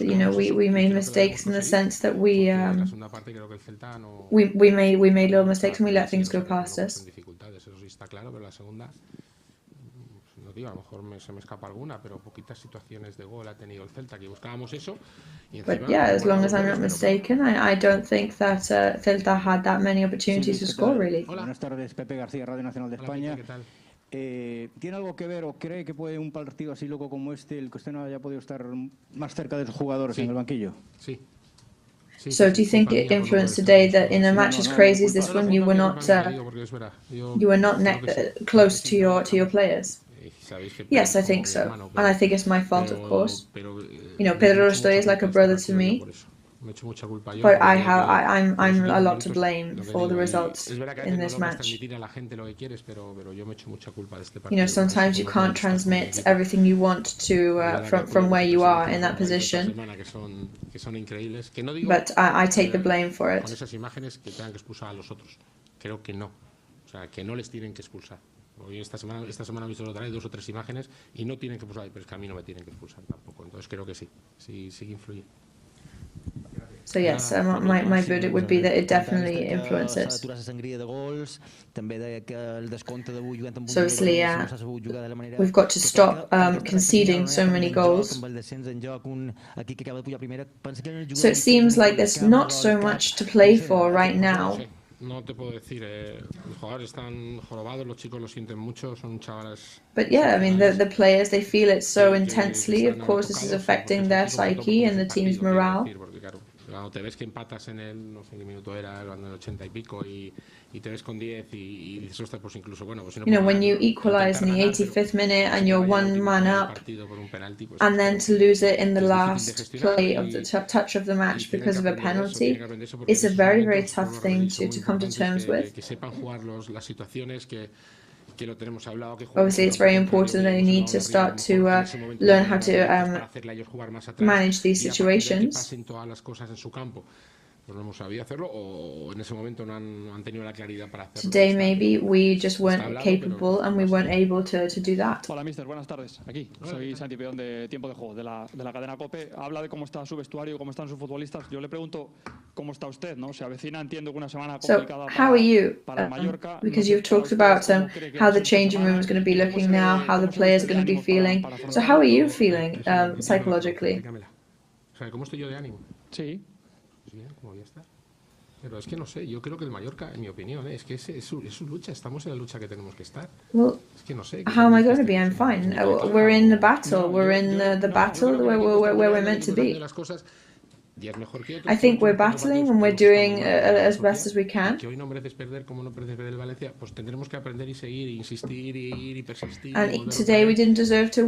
you know, we made mistakes in the sense that we made little mistakes and we let things go past us. A lo mejor se me escapa alguna, pero poquitas situaciones de gol ha tenido el Celta que buscábamos eso. But yeah, as long as I'm not mistaken, I don't think that Celta had that many opportunities to score, really. Buenas tardes, Pepe García, Radio Nacional de España. ¿Tiene algo que ver o cree que puede un partido así loco como este, el que usted no haya podido estar más cerca de sus jugadores en el banquillo? Sí. So do you think it influenced today that in a match as crazy as this one, you were not close to your players? Yes, I think so, and I think it's my fault, of course. You know, Pedro Rostoy is like a brother to me, but I'm a lot to blame for the results in this match. You know, sometimes you can't transmit everything you want to from where you are in that position, but I take the blame for it. Hoy esta semana he visto otra vez 2 o 3 imágenes y no tienen que expulsar, pero es que a mí no me tienen que expulsar tampoco. Entonces creo que sí influye. So yes, my verdict would be that it definitely influences. So obviously, we've got to stop conceding so many goals. So it seems like there's not so much to play for right now. No te puedo decir, los jugadores están jorobados, los chicos lo sienten mucho, son chavales. But yeah, I mean, the players, they feel it so intensely. Of course, this is affecting their psyche and the team's morale. Cuando te ves que empatas en el, no sé qué minuto era, en el 80 y pico, y te ves con 10 y dices, ostras, pues incluso, bueno, pues si no, you know, when you equalize in the 85th minute and you're 1 man up, and then to lose it in the last play of the touch of the match because of a penalty, it's a very, very tough thing to come to terms with. Obviously, it's very important that you need to start to learn how to manage these situations. Today, maybe we just weren't capable and we weren't able to do that. Hola, mister. Buenas tardes. Aquí. Soy Santi Peón de Tiempo de Juego, de la cadena COPE. Habla de cómo está su vestuario, cómo están sus futbolistas. Yo le pregunto cómo está usted, ¿no? Se avecina, entiendo que una semana complicada para Mallorca. Because you've talked about how the changing room is going to be looking now, how the players are going to be feeling. So how are you feeling psychologically? ¿Cómo estoy yo de ánimo? Sí. Bien, como voy a estar. Pero es que no sé, yo creo que el Mallorca, en mi opinión, es que es su lucha, estamos en la lucha que tenemos que estar. Well, es que no sé. How am I going to be? I'm fine. We're in the battle. We're in the battle where we're meant to be. I think we're battling and we're doing as best as we can. Que hoy no mereces perder como no mereces perder el Valencia, pues tendremos que aprender y seguir, insistir y ir y persistir. And today we didn't deserve to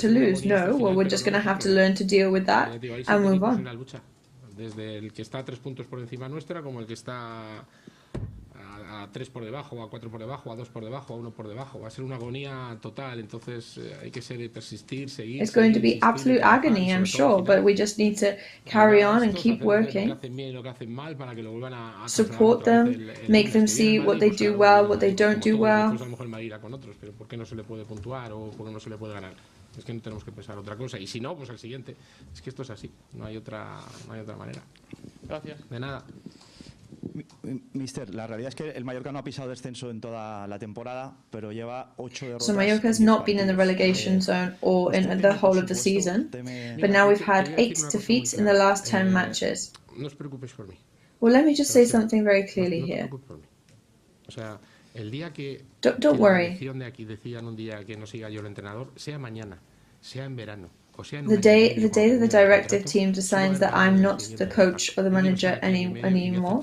lose. No, well, we're just going to have to learn to deal with that and move on. Desde el que está a 3 puntos por encima nuestra, como el que está a 3 por debajo, a 4 por debajo, a 2 por debajo, a 1 por debajo. Va a ser una agonía total, entonces hay que persistir, seguir. It's going to be absolute agony, I'm sure, but we just need to carry on and keep working. Support them, make them see what they do well, what they don't do well. Pero ¿por qué no se le puede puntuar o por qué no se le puede ganar? Es que no tenemos que pensar otra cosa. Y si no, pues al siguiente. Es que esto es así. No hay otra manera. Gracias. De nada. Mister, la realidad es que el Mallorca no ha pisado descenso en toda la temporada, pero lleva 8 derrotas. So Mallorca has not been in the relegation zone or in the whole of the season, but now we've had 8 defeats in the last 10 matches. No os preocupéis por mí. Well, let me just say something very clearly here. O sea, Don't worry. Decidan un día que no siga yo el entrenador, sea mañana, sea en verano. The day that the directive team decides that I'm not the coach or the manager anymore,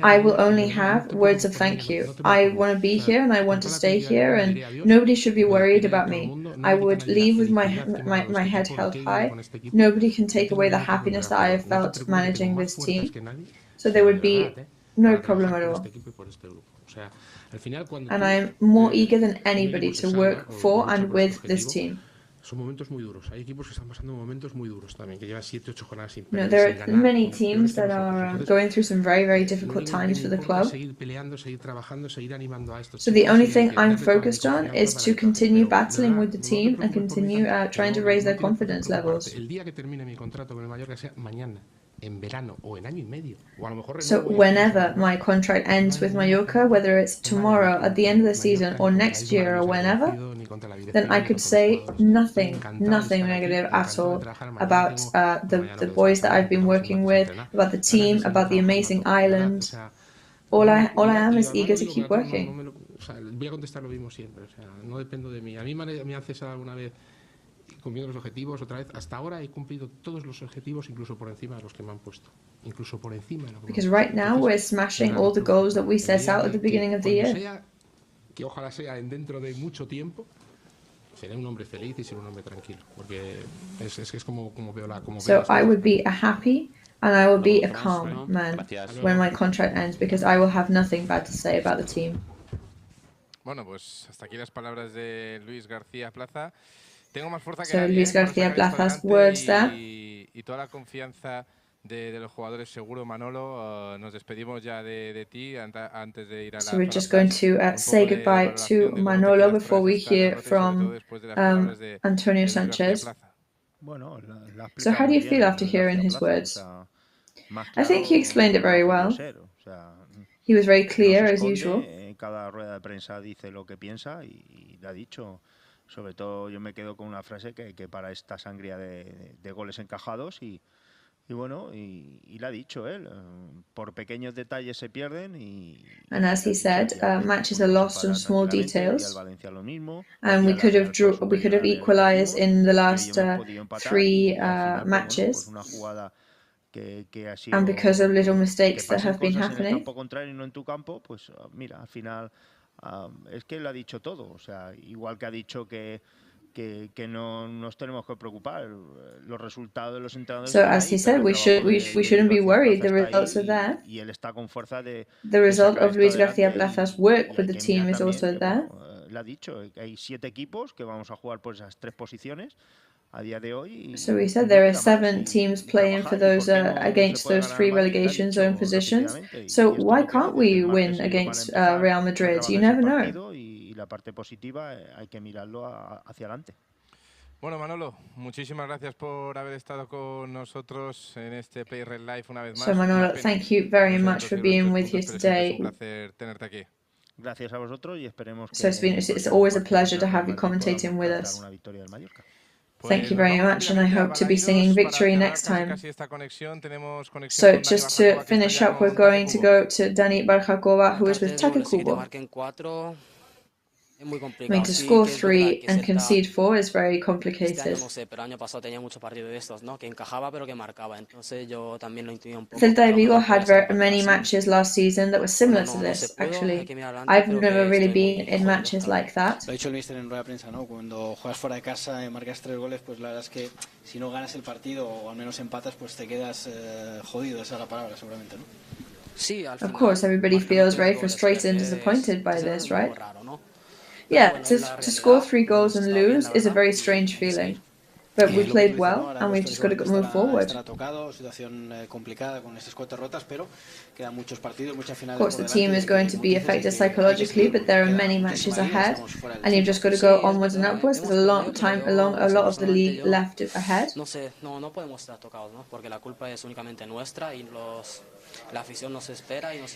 I will only have words of thank you. I want to be here and I want to stay here, and nobody should be worried about me. I would leave with my head held high. Nobody can take away the happiness that I have felt managing this team. So there would be no problem at all. And I'm more eager than anybody to work for and with this team. Son momentos muy duros. Hay equipos que están pasando momentos muy duros también, que llevan 7, 8 jornadas sin perder. There are many teams that are going through some very, very difficult times for the club. Seguir peleando, seguir trabajando, seguir animando a estos. So the only thing I'm focused on is to continue battling with the team and continue trying to raise their confidence levels. El día que termine mi contrato con el Mallorca sea mañana, en verano o en año y medio, o a lo mejor. So whenever my contract ends with Mallorca, whether it's tomorrow at the end of the season or next year or whenever, then I could say nothing negative at all about the boys that I've been working with, about the team, about the amazing island. All I am is eager to keep working. Voy a contestar lo mismo siempre, no dependo de mí. A mí me han cesado alguna vez cumpliendo los objetivos otra vez. Hasta ahora he cumplido todos los objetivos, incluso por encima de los que me han puesto. Incluso por encima de lo que Because right now we're smashing all the goals that we set out at the beginning of the year. Que ojalá sea dentro de mucho tiempo, seré un hombre feliz y seré un hombre tranquilo, porque es como veo la. So I would be a happy and I will be a calm man when my contract ends, because I will have nothing bad to say about the team. Bueno, pues hasta aquí las palabras de Luis García Plaza. Tengo más fuerza que so Luis García Plaza's words there. Y toda la confianza de los jugadores, seguro, Manolo. Nos despedimos ya de ti antes de ir a la. So we're just going to say goodbye to Manolo before we hear from Antonio Sanchez. So how do you feel after hearing his words? I think he explained it very well. He was very clear as usual. Cada rueda de prensa dice lo que piensa y lo ha dicho. Sobre todo yo me quedo con una frase que para esta sangría de goles encajados y bueno, y lo ha dicho él, por pequeños detalles se pierden And as he said, matches are lost on small details. And we could have equalized in the last 3 matches. And because of little mistakes that have been happening. Mira, al final es que él ha dicho todo, o sea, igual que ha dicho que no nos tenemos que preocupar, los resultados de los entrenadores. So as he said, we shouldn't be worried. The results are there. Y él está con fuerza de. The result of Luis García Plaza's work with the team is also there. Le ha dicho que hay 7 equipos que vamos a jugar por esas 3 posiciones. A día de hoy, so we said there are 7 teams playing for those against those 3 relegation zone positions. So why can't we win against Real Madrid? You never know. Y la parte positiva hay que mirarlo hacia adelante. Bueno, Manolo, muchísimas gracias por haber estado con nosotros en este Play Red Live una vez más. So Manolo, thank you very much for being with you today. Es un placer tenerte aquí. Gracias a vosotros y esperemos que. So it's always a pleasure to have you commentating with us. Thank you very much, and I hope to be singing victory next time. So just to finish up, we're going to go to Dani Barjakova, who is with Kubo. I mean, to score 3 and concede 4 is very complicated. Celta de Vigo had many matches last season that were similar to this, actually. I've never really been in matches like that. Lo ha dicho el míster en rueda de prensa, ¿no? Cuando juegas fuera de casa y marcas 3 goles, pues la verdad es que si no ganas el partido o al menos empatas, pues te quedas jodido, esa es la palabra, seguramente, ¿no? Of course, everybody feels very frustrated and disappointed by this, right? Yeah, to score 3 goals and lose is a very strange feeling. But we played well, and we've just got to move forward. Of course, the team is going to be affected psychologically, but there are many matches ahead, and you've just got to go onwards and upwards. There's a long time, a lot of the league left ahead.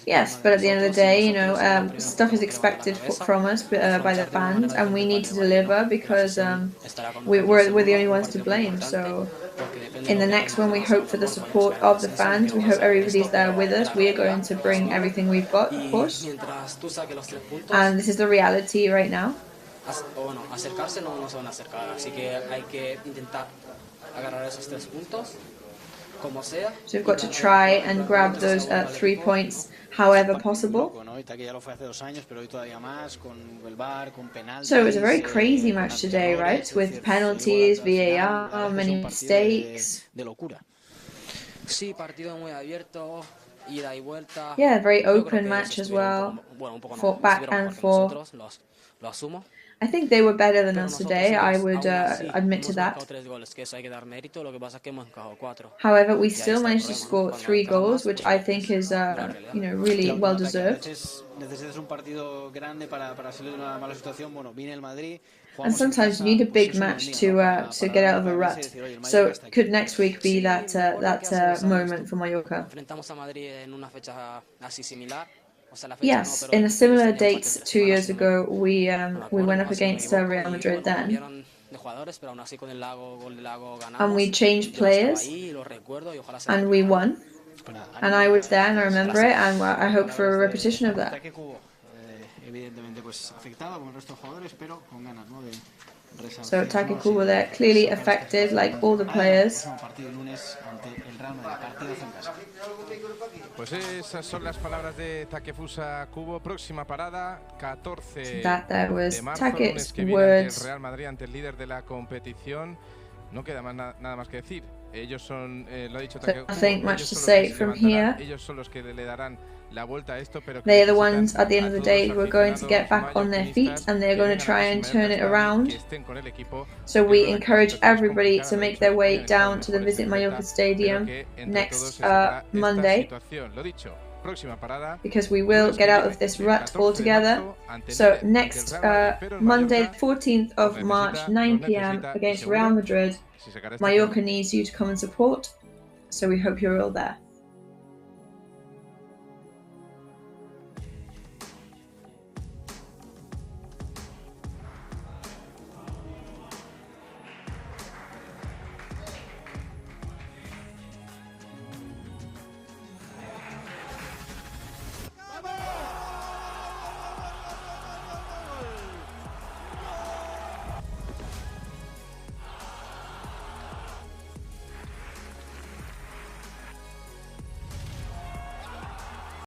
Yes, but at the end of the day, you know, stuff is expected from us by the fans, and we need to deliver because we're the only ones to blame. So in the next one, we hope for the support of the fans. We hope everybody's there with us. We are going to bring everything we've got, of course. And this is the reality right now. Acercarse no se van a acercar, así que hay que intentar agarrar esos 3 puntos. So we've got to try and grab those 3 points however possible. So it was a very crazy match today, right? With penalties, VAR, many mistakes. Yeah, very open match as well, for back and forth. I think they were better than us today, I would admit to that. However, we still managed to score 3 goals, which I think is, you know, really well deserved. And sometimes you need a big match to get out of a rut. So could next week be that moment for Mallorca? Yes, in a similar date 2 years ago, we went up against Real Madrid then, and we changed players, and we won. And I was there, and I remember it, and I hope for a repetition of that. So Taki Kubo there, clearly affected, like all the players. Pues esas son las palabras de Takefusa Kubo. Próxima parada, 14 was de marzo, lunes que viene ante el Real Madrid, ante el líder de la competición. No queda nada más que decir. Ellos son, lo ha dicho Takefusa, ellos son los que le darán la vuelta a esto, pero they are the ones at the end of the day who are going to get back on their feet, and they're going to try and turn it around. So we encourage everybody to make their way down to the Visit Mallorca Stadium next Monday, because we will get out of this rut altogether. So next Monday, 14th of March, 9 PM against Real Madrid, Mallorca needs you to come and support. So we hope you're all there.